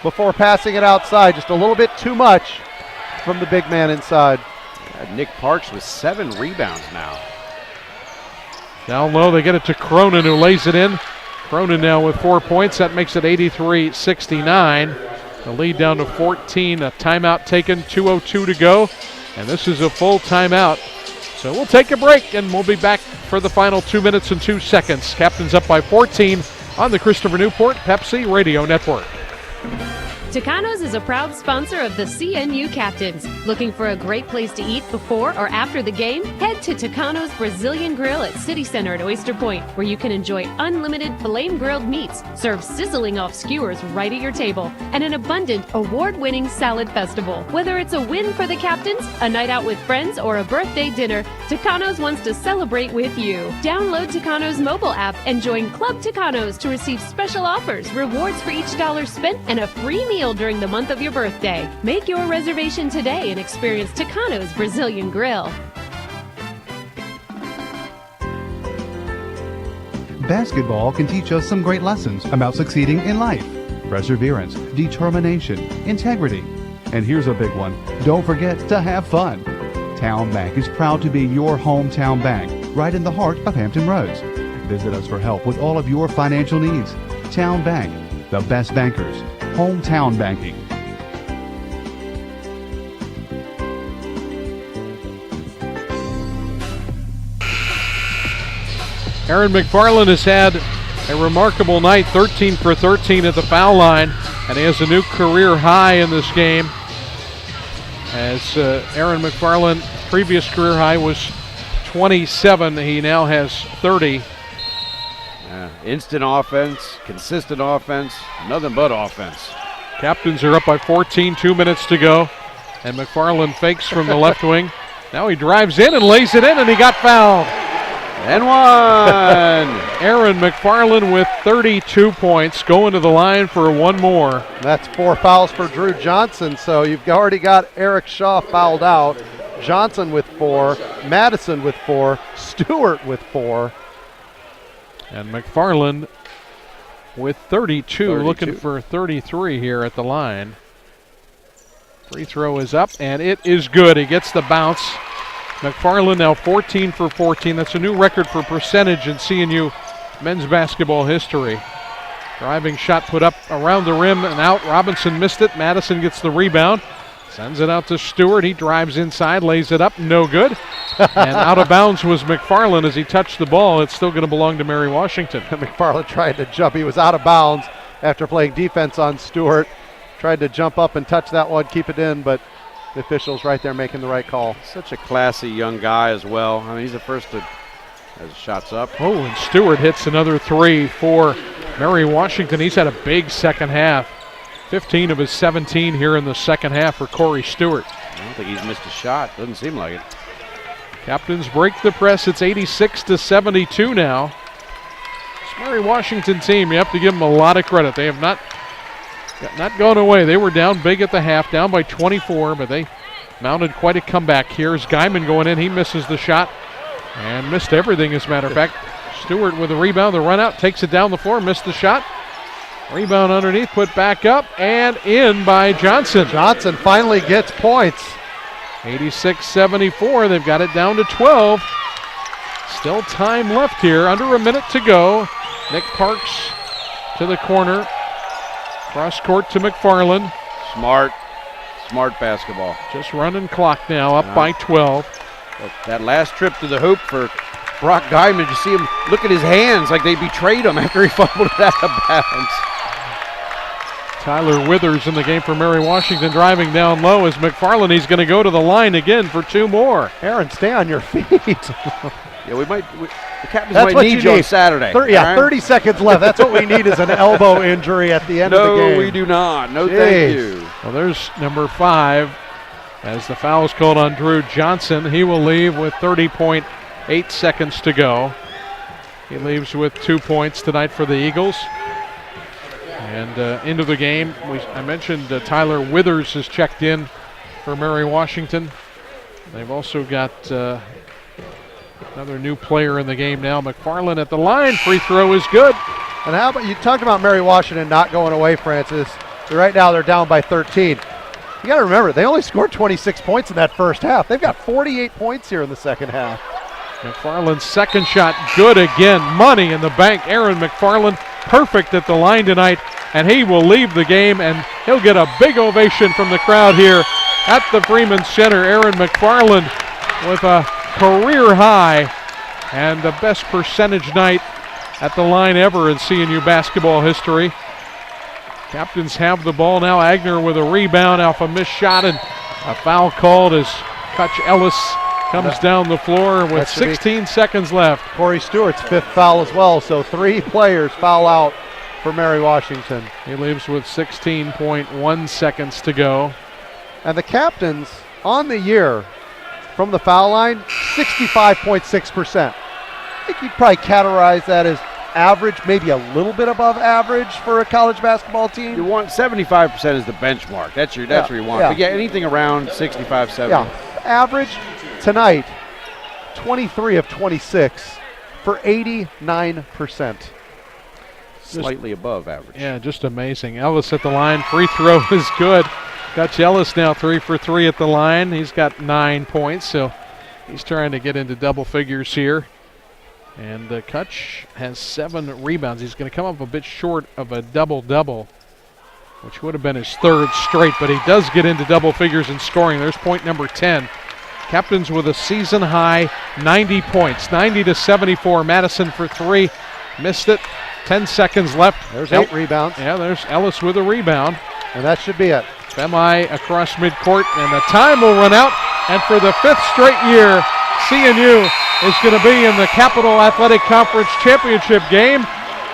[SPEAKER 3] before passing it outside. Just a little bit too much from the big man inside.
[SPEAKER 4] Nick Parks with 7 rebounds now.
[SPEAKER 2] Down low, they get it to Cronin, who lays it in. Cronin now with 4 points. That makes it 83-69. The lead down to 14. A timeout taken, 2:02 to go. And this is a full timeout. So we'll take a break, and we'll be back for the final 2 minutes and 2 seconds. Captains up by 14 on the Christopher Newport Pepsi Radio Network.
[SPEAKER 6] Tucanos is a proud sponsor of the CNU Captains. Looking for a great place to eat before or after the game? Head to Tucanos Brazilian Grill at City Center at Oyster Point, where you can enjoy unlimited flame-grilled meats served sizzling off skewers right at your table, and an abundant, award-winning salad festival. Whether it's a win for the Captains, a night out with friends, or a birthday dinner, Tucanos wants to celebrate with you. Download Tucanos mobile app and join Club Tucanos to receive special offers, rewards for each dollar spent, and a free meal during the month of your birthday. Make your reservation today and experience Tucanos Brazilian Grill.
[SPEAKER 5] Basketball can teach us some great lessons about succeeding in life. Perseverance, determination, integrity. And here's a big one. Don't forget to have fun. Town Bank is proud to be your hometown bank, right in the heart of Hampton Roads. Visit us for help with all of your financial needs. Town Bank, the best bankers. Hometown banking.
[SPEAKER 2] Aaron McFarland has had a remarkable night, 13 for 13 at the foul line, and he has a new career high in this game. As Aaron McFarland, previous career high was 27, he now has 30.
[SPEAKER 4] Instant offense, consistent offense, nothing but offense.
[SPEAKER 2] Captains are up by 14, 2 minutes to go. And McFarland fakes from the left wing. Now he drives in and lays it in, and he got fouled.
[SPEAKER 4] And one.
[SPEAKER 2] Aaron McFarland with 32 points, going to the line for one more.
[SPEAKER 3] That's 4 fouls for Drew Johnson, so you've already got Eric Shaw fouled out. Johnson with 4, Madison with 4, Stewart with 4.
[SPEAKER 2] And McFarland with 32, looking for 33 here at the line. Free throw is up, and it is good. He gets the bounce. McFarland now 14 for 14. That's a new record for percentage in CNU men's basketball history. Driving shot put up around the rim and out. Robinson missed it. Madison gets the rebound. Sends it out to Stewart. He drives inside, lays it up. No good. And out of bounds was McFarland as he touched the ball. It's still going to belong to Mary Washington.
[SPEAKER 3] McFarland tried to jump. He was out of bounds after playing defense on Stewart. Tried to jump up and touch that one, keep it in, but the official's right there making the right call.
[SPEAKER 4] Such a classy young guy as well. I mean, he's the first to as shots up.
[SPEAKER 2] Oh, and Stewart hits another 3 for Mary Washington. He's had a big second half. 15 of his 17 here in the second half for Corey Stewart.
[SPEAKER 4] I don't think he's missed a shot. Doesn't seem like it.
[SPEAKER 2] Captains break the press. It's 86-72 now. This Mary Washington team, you have to give them a lot of credit. They have not gone away. They were down big at the half, down by 24, but they mounted quite a comeback. Here's Guyman going in. He misses the shot and missed everything, as a matter of fact. Stewart with a rebound. The run out, takes it down the floor, missed the shot. Rebound underneath, put back up, and in by Johnson.
[SPEAKER 3] Johnson finally gets points.
[SPEAKER 2] 86-74. They've got it down to 12. Still time left here. Under a minute to go. Nick Parks to the corner. Cross court to McFarland.
[SPEAKER 4] Smart basketball.
[SPEAKER 2] Just running clock now, up by 12.
[SPEAKER 4] That last trip to the hoop for Brock Guyman, you see him look at his hands like they betrayed him after he fumbled it out of bounds.
[SPEAKER 2] Tyler Withers in the game for Mary Washington, driving down low as McFarland. He's going to go to the line again for 2 more.
[SPEAKER 3] Aaron, stay on your feet.
[SPEAKER 4] Yeah, the Captains might need you on Saturday.
[SPEAKER 3] 30 seconds left. That's what we need is an elbow injury at the end of the game.
[SPEAKER 4] No, we do not. No, thank you.
[SPEAKER 2] Well, there's number 5 as the foul is called on Drew Johnson. He will leave with 30.8 seconds to go. He leaves with 2 points tonight for the Eagles. And into the game, I mentioned Tyler Withers has checked in for Mary Washington. They've also got another new player in the game now. McFarland at the line. Free throw is good.
[SPEAKER 3] And how about, you talked about Mary Washington not going away, Francis. Right now they're down by 13. You got to remember, they only scored 26 points in that first half. They've got 48 points here in the second half.
[SPEAKER 2] McFarland's second shot good again. Money in the bank. Aaron McFarland perfect at the line tonight, and he will leave the game, and he'll get a big ovation from the crowd here at the Freeman Center. Aaron McFarland with a career high and the best percentage night at the line ever in CNU basketball history. Captains have the ball now. Agner with a rebound off a missed shot, and a foul called as Kutch Ellis comes down the floor with 16 seconds left.
[SPEAKER 3] Corey Stewart's 5th foul as well, so 3 players foul out for Mary Washington.
[SPEAKER 2] He leaves with 16.1 seconds to go.
[SPEAKER 3] And the Captains on the year from the foul line, 65.6%. I think you'd probably categorize that as average, maybe a little bit above average for a college basketball team.
[SPEAKER 4] You want 75% is the benchmark. That's where you want. But yeah, anything around 65, 70.
[SPEAKER 3] Yeah, average tonight, 23 of 26 for 89%.
[SPEAKER 4] Slightly above average.
[SPEAKER 2] Yeah, just amazing. Ellis at the line. Free throw is good. Kutch Ellis now 3 for 3 at the line. He's got 9 points, so he's trying to get into double figures here. And Kutch has 7 rebounds. He's going to come up a bit short of a double-double, which would have been his 3rd straight, but he does get into double figures in scoring. There's point number 10. Captains with a season high 90 points, 90-74. Madison for 3, missed it. 10 seconds left.
[SPEAKER 3] There's 8 rebounds.
[SPEAKER 2] Yeah, there's Ellis with a rebound.
[SPEAKER 3] And that should be it.
[SPEAKER 2] Femi across midcourt, and the time will run out. And for the 5th straight year, CNU is going to be in the Capital Athletic Conference Championship game.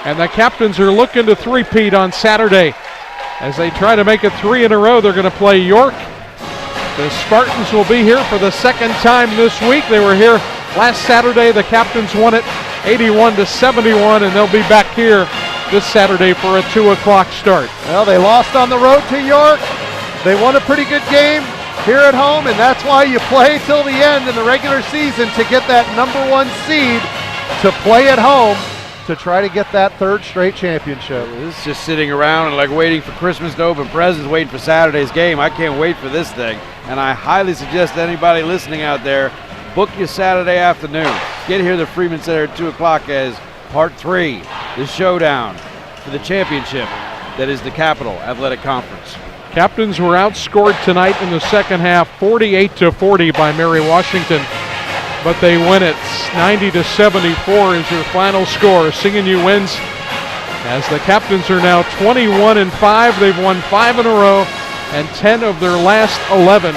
[SPEAKER 2] And the Captains are looking to three-peat on Saturday. As they try to make it 3 in a row, they're going to play York. The Spartans will be here for the 2nd time this week. They were here last Saturday. The Captains won it 81-71, and they'll be back here this Saturday for a 2 o'clock start.
[SPEAKER 3] Well, they lost on the road to York. They won a pretty good game here at home, and that's why you play till the end in the regular season to get that number 1 seed to play at home to try to get that 3rd straight championship.
[SPEAKER 4] This is just sitting around and like waiting for Christmas to open presents, waiting for Saturday's game. I can't wait for this thing, and I highly suggest to anybody listening out there, book you Saturday afternoon. Get here to the Freeman Center at 2 o'clock as part 3, the showdown for the championship that is the Capital Athletic Conference.
[SPEAKER 2] Captains were outscored tonight in the second half 48-40 by Mary Washington. but they win it. 90-74 is your final score. CNU wins as the Captains are now 21-5. They've won 5 in a row and 10 of their last 11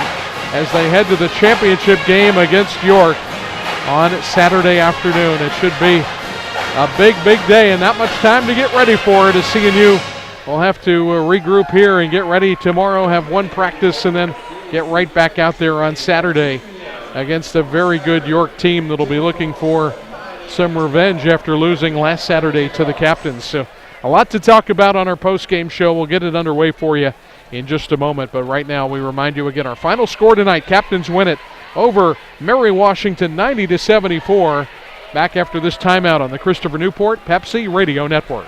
[SPEAKER 2] as they head to the championship game against York on Saturday afternoon. It should be a big, big day and not much time to get ready for it, as CNU will have to regroup here and get ready tomorrow, have one practice, and then get right back out there on Saturday against a very good York team that'll be looking for some revenge after losing last Saturday to the Captains. So a lot to talk about on our post-game show. We'll get it underway for you in just a moment, but right now we remind you again our final score tonight. Captains win it over Mary Washington 90-74. Back after this timeout on the Christopher Newport Pepsi Radio Network.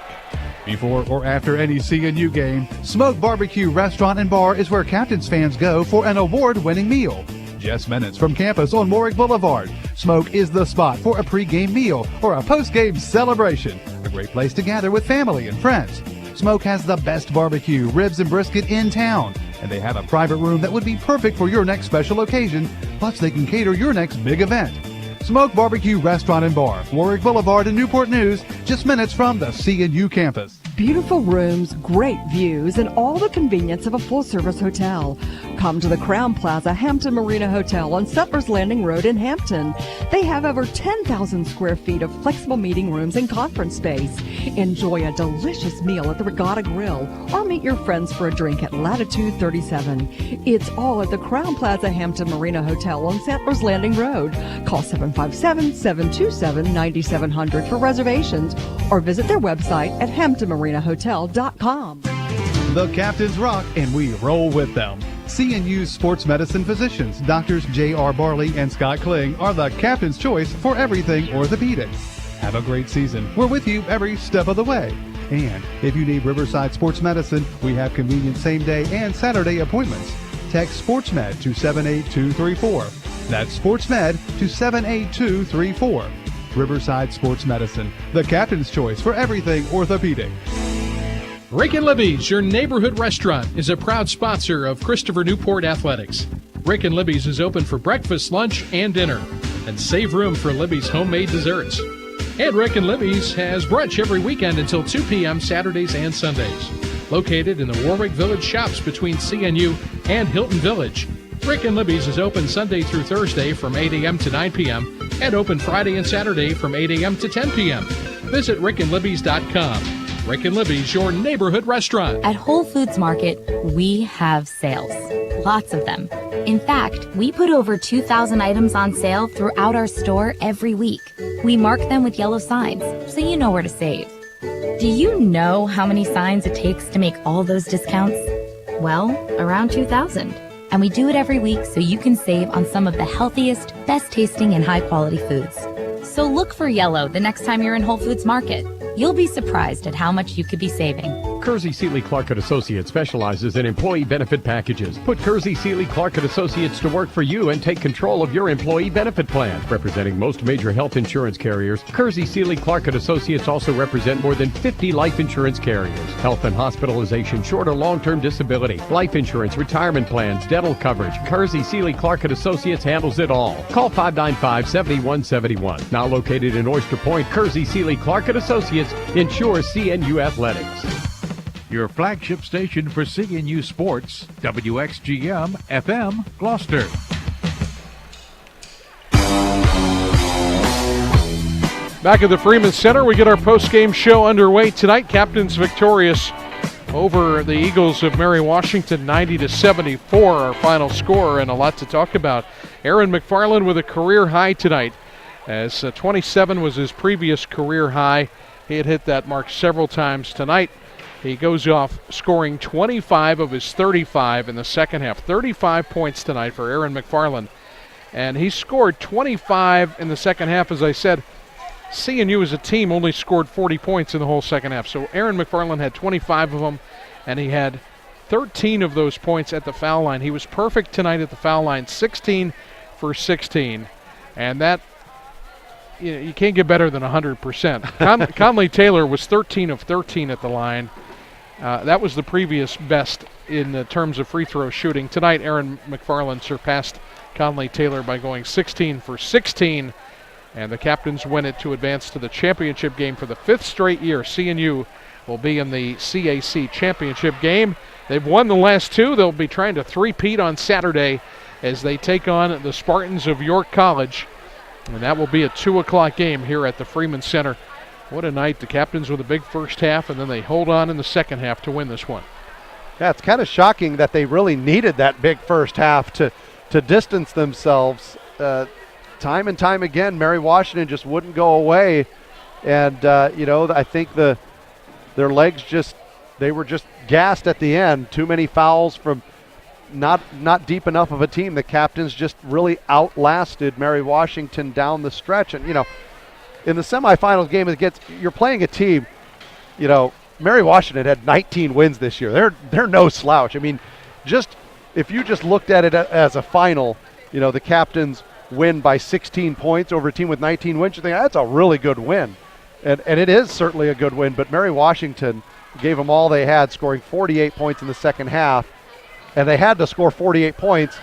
[SPEAKER 5] Before or after any CNU game, Smoke Barbecue Restaurant and Bar is where Captains fans go for an award-winning meal. Just minutes from campus on Warwick Boulevard, Smoke is the spot for a pre-game meal or a post-game celebration. A great place to gather with family and friends. Smoke has the best barbecue, ribs, and brisket in town, and they have a private room that would be perfect for your next special occasion, plus they can cater your next big event. Smoke Barbecue Restaurant and Bar, Warwick Boulevard in Newport News, just minutes from the CNU campus.
[SPEAKER 15] Beautiful rooms, great views, and all the convenience of a full-service hotel. Come to the Crown Plaza Hampton Marina Hotel on Settlers Landing Road in Hampton. They have over 10,000 square feet of flexible meeting rooms and conference space. Enjoy a delicious meal at the Regatta Grill or meet your friends for a drink at Latitude 37. It's all at the Crown Plaza Hampton Marina Hotel on Settlers Landing Road. Call 757-727-9700 for reservations or visit their website at hamptonmarinahotel.com.
[SPEAKER 5] The Captains rock and we roll with them. CNU sports medicine physicians, Doctors J.R. Barley and Scott Kling, are the Captain's choice for everything orthopedic. Have a great season. We're with you every step of the way. And if you need Riverside Sports Medicine, we have convenient same-day and Saturday appointments. Text SportsMed to 78234. That's SportsMed to 78234. Riverside Sports Medicine, the Captain's choice for everything orthopedic.
[SPEAKER 14] Rick and Libby's, your neighborhood restaurant, is a proud sponsor of Christopher Newport Athletics. Rick and Libby's is open for breakfast, lunch, and dinner. And save room for Libby's homemade desserts. And Rick and Libby's has brunch every weekend until 2 p.m. Saturdays and Sundays. Located in the Warwick Village shops between CNU and Hilton Village. Rick and Libby's is open Sunday through Thursday from 8 a.m. to 9 p.m. and open Friday and Saturday from 8 a.m. to 10 p.m. Visit rickandlibby's.com. Rick and Libby's, your neighborhood restaurant.
[SPEAKER 17] At Whole Foods Market, we have sales. Lots of them. In fact, we put over 2,000 items on sale throughout our store every week. We mark them with yellow signs, so you know where to save. Do you know how many signs it takes to make all those discounts? Well, around 2,000. And we do it every week so you can save on some of the healthiest, best tasting, and high quality foods. So look for yellow the next time you're in Whole Foods Market. You'll be surprised at how much you could be saving.
[SPEAKER 11] Kersey Seeley Clark & Associates specializes in employee benefit packages. Put Kersey Seeley Clark & Associates to work for you and take control of your employee benefit plan. Representing most major health insurance carriers, Kersey Seeley Clark & Associates also represent more than 50 life insurance carriers. Health and hospitalization, short or long-term disability, life insurance, retirement plans, dental coverage. Kersey Seeley Clark & Associates handles it all. Call 595-7171. Now located in Oyster Point, Kersey Seeley Clark & Associates ensures CNU athletics.
[SPEAKER 1] Your flagship station for CNU Sports, WXGM FM Gloucester.
[SPEAKER 2] Back at the Freeman Center, we get our post-game show underway tonight. Captains victorious over the Eagles of Mary Washington, 90-74, our final score, and a lot to talk about. Aaron McFarland with a career high tonight, as 27 was his previous career high. He had hit that mark several times tonight. He goes off scoring 25 of his 35 in the second half. 35 points tonight for Aaron McFarland. And he scored 25 in the second half. As I said, CNU as a team only scored 40 points in the whole second half. So Aaron McFarland had 25 of them, and he had 13 of those points at the foul line. He was perfect tonight at the foul line, 16 for 16. And that, you can't get better than 100%. Conley Taylor was 13 of 13 at the line. That was the previous best in terms of free throw shooting. Tonight, Aaron McFarland surpassed Conley Taylor by going 16 for 16, and the Captains win it to advance to the championship game for the 5th straight year. CNU will be in the CAC championship game. They've won the last 2. They'll be trying to three-peat on Saturday as they take on the Spartans of York College, and that will be a 2 o'clock game here at the Freeman Center. What a night. The Captains with a big first half, and then they hold on in the second half to win this one.
[SPEAKER 3] Yeah, it's kind of shocking that they really needed that big first half to distance themselves. Time and time again, Mary Washington just wouldn't go away. And, I think their legs they were just gassed at the end. Too many fouls from not deep enough of a team. The Captains just really outlasted Mary Washington down the stretch. And, in the semifinals game, you're playing a team, Mary Washington had 19 wins this year. They're no slouch. I mean, if you just looked at it as a final, the Captains win by 16 points over a team with 19 wins, you think that's a really good win. And it is certainly a good win, but Mary Washington gave them all they had, scoring 48 points in the second half, and they had to score 48 points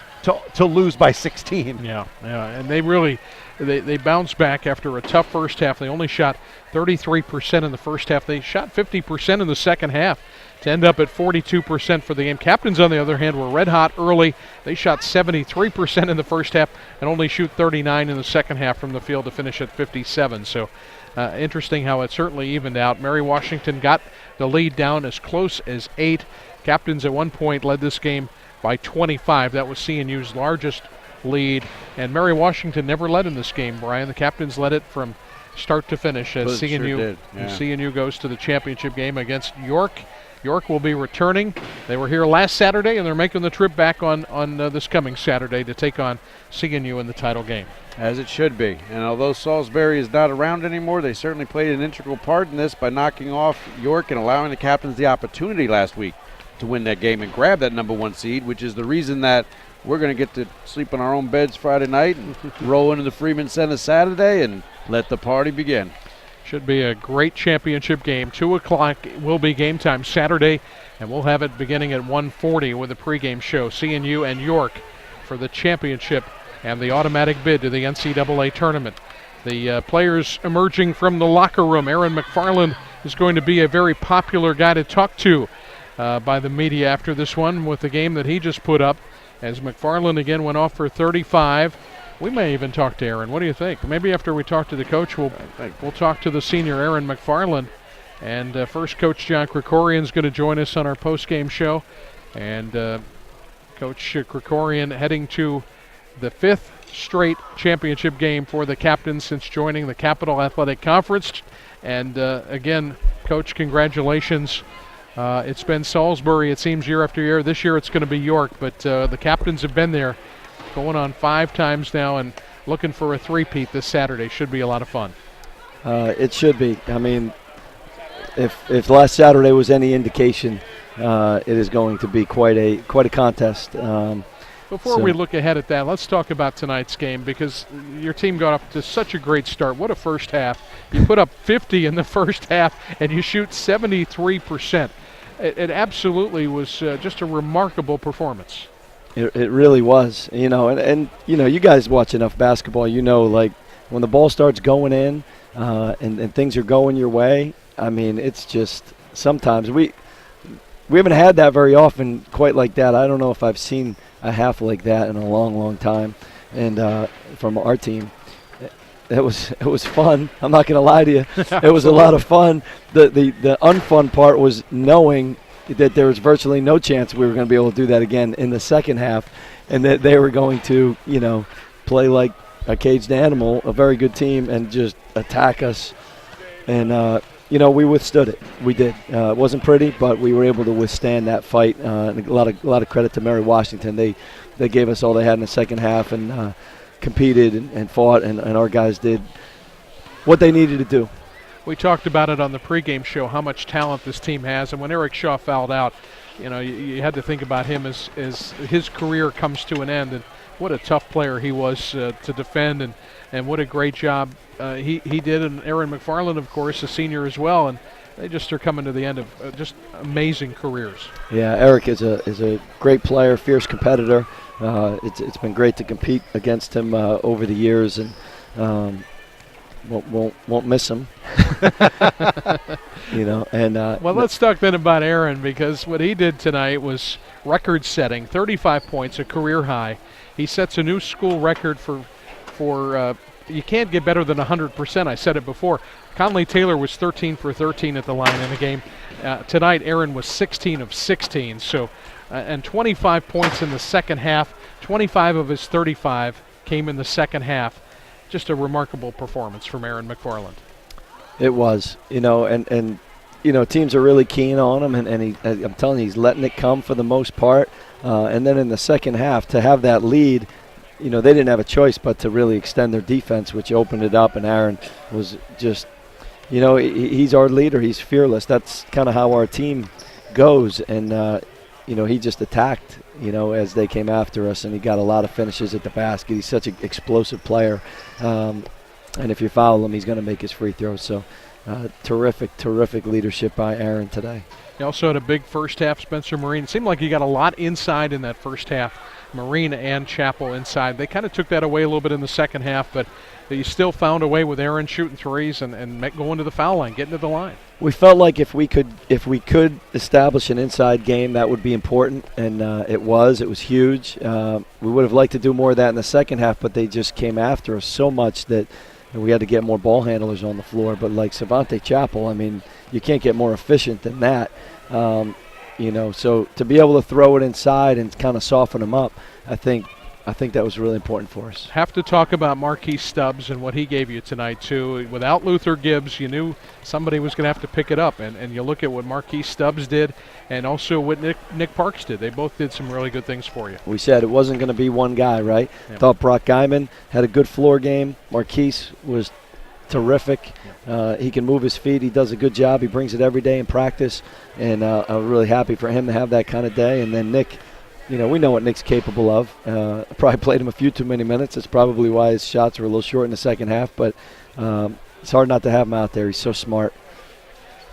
[SPEAKER 3] to lose by 16.
[SPEAKER 2] Yeah, and they really they bounced back after a tough first half. They only shot 33% in the first half. They shot 50% in the second half to end up at 42% for the game. Captains, on the other hand, were red hot early. They shot 73% in the first half and only shoot 39 in the second half from the field to finish at 57. So interesting how it certainly evened out. Mary Washington got the lead down as close as 8. Captains at one point led this game by 25. That was CNU's largest lead, and Mary Washington never led in this game, Brian. The Captains led it from start to finish as CNU goes to the championship game against York. York will be returning. They were here last Saturday, and they're making the trip back on this coming Saturday to take on CNU in the title game.
[SPEAKER 4] As it should be. And although Salisbury is not around anymore, they certainly played an integral part in this by knocking off York and allowing the Captains the opportunity last week to win that game and grab that number 1 seed, which is the reason that we're going to get to sleep in our own beds Friday night and roll into the Freeman Center Saturday and let the party begin.
[SPEAKER 2] Should be a great championship game. 2 o'clock will be game time Saturday, and we'll have it beginning at 1:40 with a pregame show. CNU and York for the championship and the automatic bid to the NCAA tournament. The players emerging from the locker room. Aaron McFarland is going to be a very popular guy to talk to by the media after this one with the game that he just put up, as McFarland again went off for 35. We may even talk to Aaron. What do you think? Maybe after we talk to the coach, we'll talk to the senior Aaron McFarland. And first, Coach John Krikorian is going to join us on our post-game show. And Coach Krikorian heading to the 5th straight championship game for the Captains since joining the Capital Athletic Conference. And again, Coach, congratulations. It's been Salisbury, it seems, year after year. This year it's going to be York, but the Captains have been there going on 5 times now and looking for a three-peat this Saturday. Should be a lot of fun.
[SPEAKER 10] It should be. I mean, if last Saturday was any indication, it is going to be quite a contest.
[SPEAKER 2] Before we look ahead at that, let's talk about tonight's game, because your team got off to such a great start. What a first half. You put up 50 in the first half, and you shoot 73%. It absolutely was just a remarkable performance.
[SPEAKER 10] It really was, and you guys watch enough basketball, like when the ball starts going in and things are going your way, I mean, it's just sometimes we haven't had that very often quite like that. I don't know if I've seen a half like that in a long, long time, and from our team. It was fun. I'm not going to lie to you. It was a lot of fun. The unfun part was knowing that there was virtually no chance we were going to be able to do that again in the second half, and that they were going to, play like a caged animal, a very good team, and just attack us. And, we withstood it. We did. It wasn't pretty, but we were able to withstand that fight. And a lot of credit to Mary Washington. They gave us all they had in the second half and competed and fought, and our guys did what they needed to do.
[SPEAKER 2] We talked about it on the pregame show, how much talent this team has, and when Eric Shaw fouled out, you had to think about him as his career comes to an end, and what a tough player he was to defend, and what a great job he did. And Aaron McFarland, of course, a senior as well, and they just are coming to the end of just amazing careers.
[SPEAKER 18] Yeah, Eric is a great player, fierce competitor. It's been great to compete against him over the years, and won't miss him.
[SPEAKER 2] Well, let's talk then about Aaron, because what he did tonight was record-setting, 35 points, a career high. He sets a new school record for you can't get better than 100%. I said it before. Conley Taylor was 13 for 13 at the line in the game. Tonight, Aaron was 16 of 16. So, and 25 points in the second half. 25 of his 35 came in the second half. Just a remarkable performance from Aaron McFarland.
[SPEAKER 18] It was, and teams are really keen on him, and I'm telling you, he's letting it come for the most part. And then in the second half, to have that lead, they didn't have a choice but to really extend their defense, which opened it up. And Aaron was just, he's our leader. He's fearless. That's kind of how our team goes. And, he just attacked, as they came after us, and he got a lot of finishes at the basket. He's such an explosive player. And if you foul him, he's going to make his free throws. So terrific leadership by Aaron today.
[SPEAKER 2] He also had a big first half. Spencer Marine. It seemed like he got a lot inside in that first half. Marine and Chappell inside. They kind of took that away a little bit in the second half, but he still found a way with Aaron shooting threes and going to the foul line, getting to the line.
[SPEAKER 18] We felt like if we could establish an inside game, that would be important, and it was huge. We would have liked to do more of that in the second half, but they just came after us so much that we had to get more ball handlers on the floor. But like Savante Chappell, you can't get more efficient than that. So to be able to throw it inside and kind of soften them up, I think that was really important for us.
[SPEAKER 2] Have to talk about Marquise Stubbs and what he gave you tonight, too. Without Luther Gibbs, you knew somebody was going to have to pick it up. And you look at what Marquise Stubbs did and also what Nick Parks did. They both did some really good things for you.
[SPEAKER 18] We said it wasn't going to be one guy, right?
[SPEAKER 2] Yeah.
[SPEAKER 18] Thought Brock Guyman had a good floor game. Marquise was terrific. He can move his feet. He does a good job. He brings it every day in practice. And I'm really happy for him to have that kind of day. And then Nick, we know what Nick's capable of. Probably played him a few too many minutes. That's probably why his shots were a little short in the second half. But it's hard not to have him out there. He's so smart.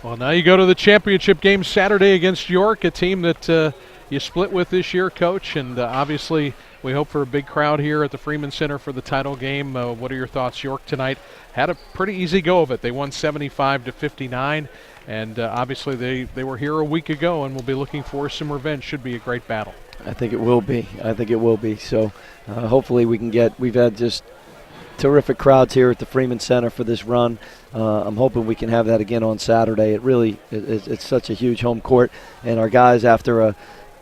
[SPEAKER 2] Well, now you go to the championship game Saturday against York, a team that you split with this year, Coach. And obviously we hope for a big crowd here at the Freeman Center for the title game. What are your thoughts? York tonight had a pretty easy go of it. They won 75-59. And obviously they were here a week ago and will be looking for some revenge. Should be a great battle.
[SPEAKER 18] I think it will be. So hopefully we've had just terrific crowds here at the Freeman Center for this run. I'm hoping we can have that again on Saturday. It's such a huge home court. And our guys, after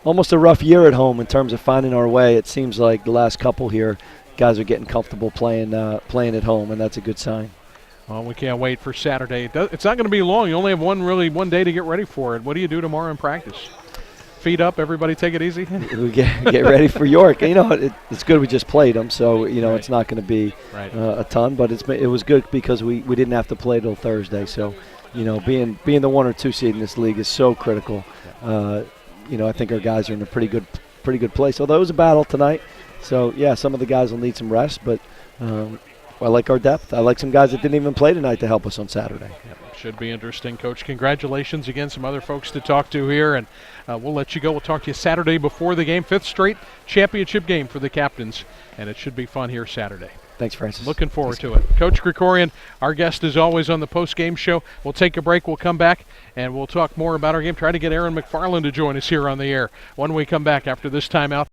[SPEAKER 18] almost a rough year at home in terms of finding our way, it seems like the last couple here, guys are getting comfortable playing at home, and that's a good sign.
[SPEAKER 2] Well, we can't wait for Saturday. It's not going to be long. You only have one day to get ready for it. What do you do tomorrow in practice? Feet up, everybody take it easy?
[SPEAKER 18] We get ready for York. It's good we just played them, so, right. It's not going to be a ton, but it was good because we didn't have to play till Thursday. So, being the 1 or 2 seed in this league is so critical. I think our guys are in a pretty good place, although it was a battle tonight. So, yeah, some of the guys will need some rest, but I like our depth. I like some guys that didn't even play tonight to help us on Saturday.
[SPEAKER 2] Yep, should be interesting, Coach. Congratulations again. Some other folks to talk to here, and we'll let you go. We'll talk to you Saturday before the game. 5th straight championship game for the captains, and it should be fun here Saturday.
[SPEAKER 18] Thanks, Francis.
[SPEAKER 2] Looking forward to it. Coach Krikorian, our guest is always on the post-game show. We'll take a break. We'll come back, and we'll talk more about our game. Try to get Aaron McFarland to join us here on the air when we come back after this timeout.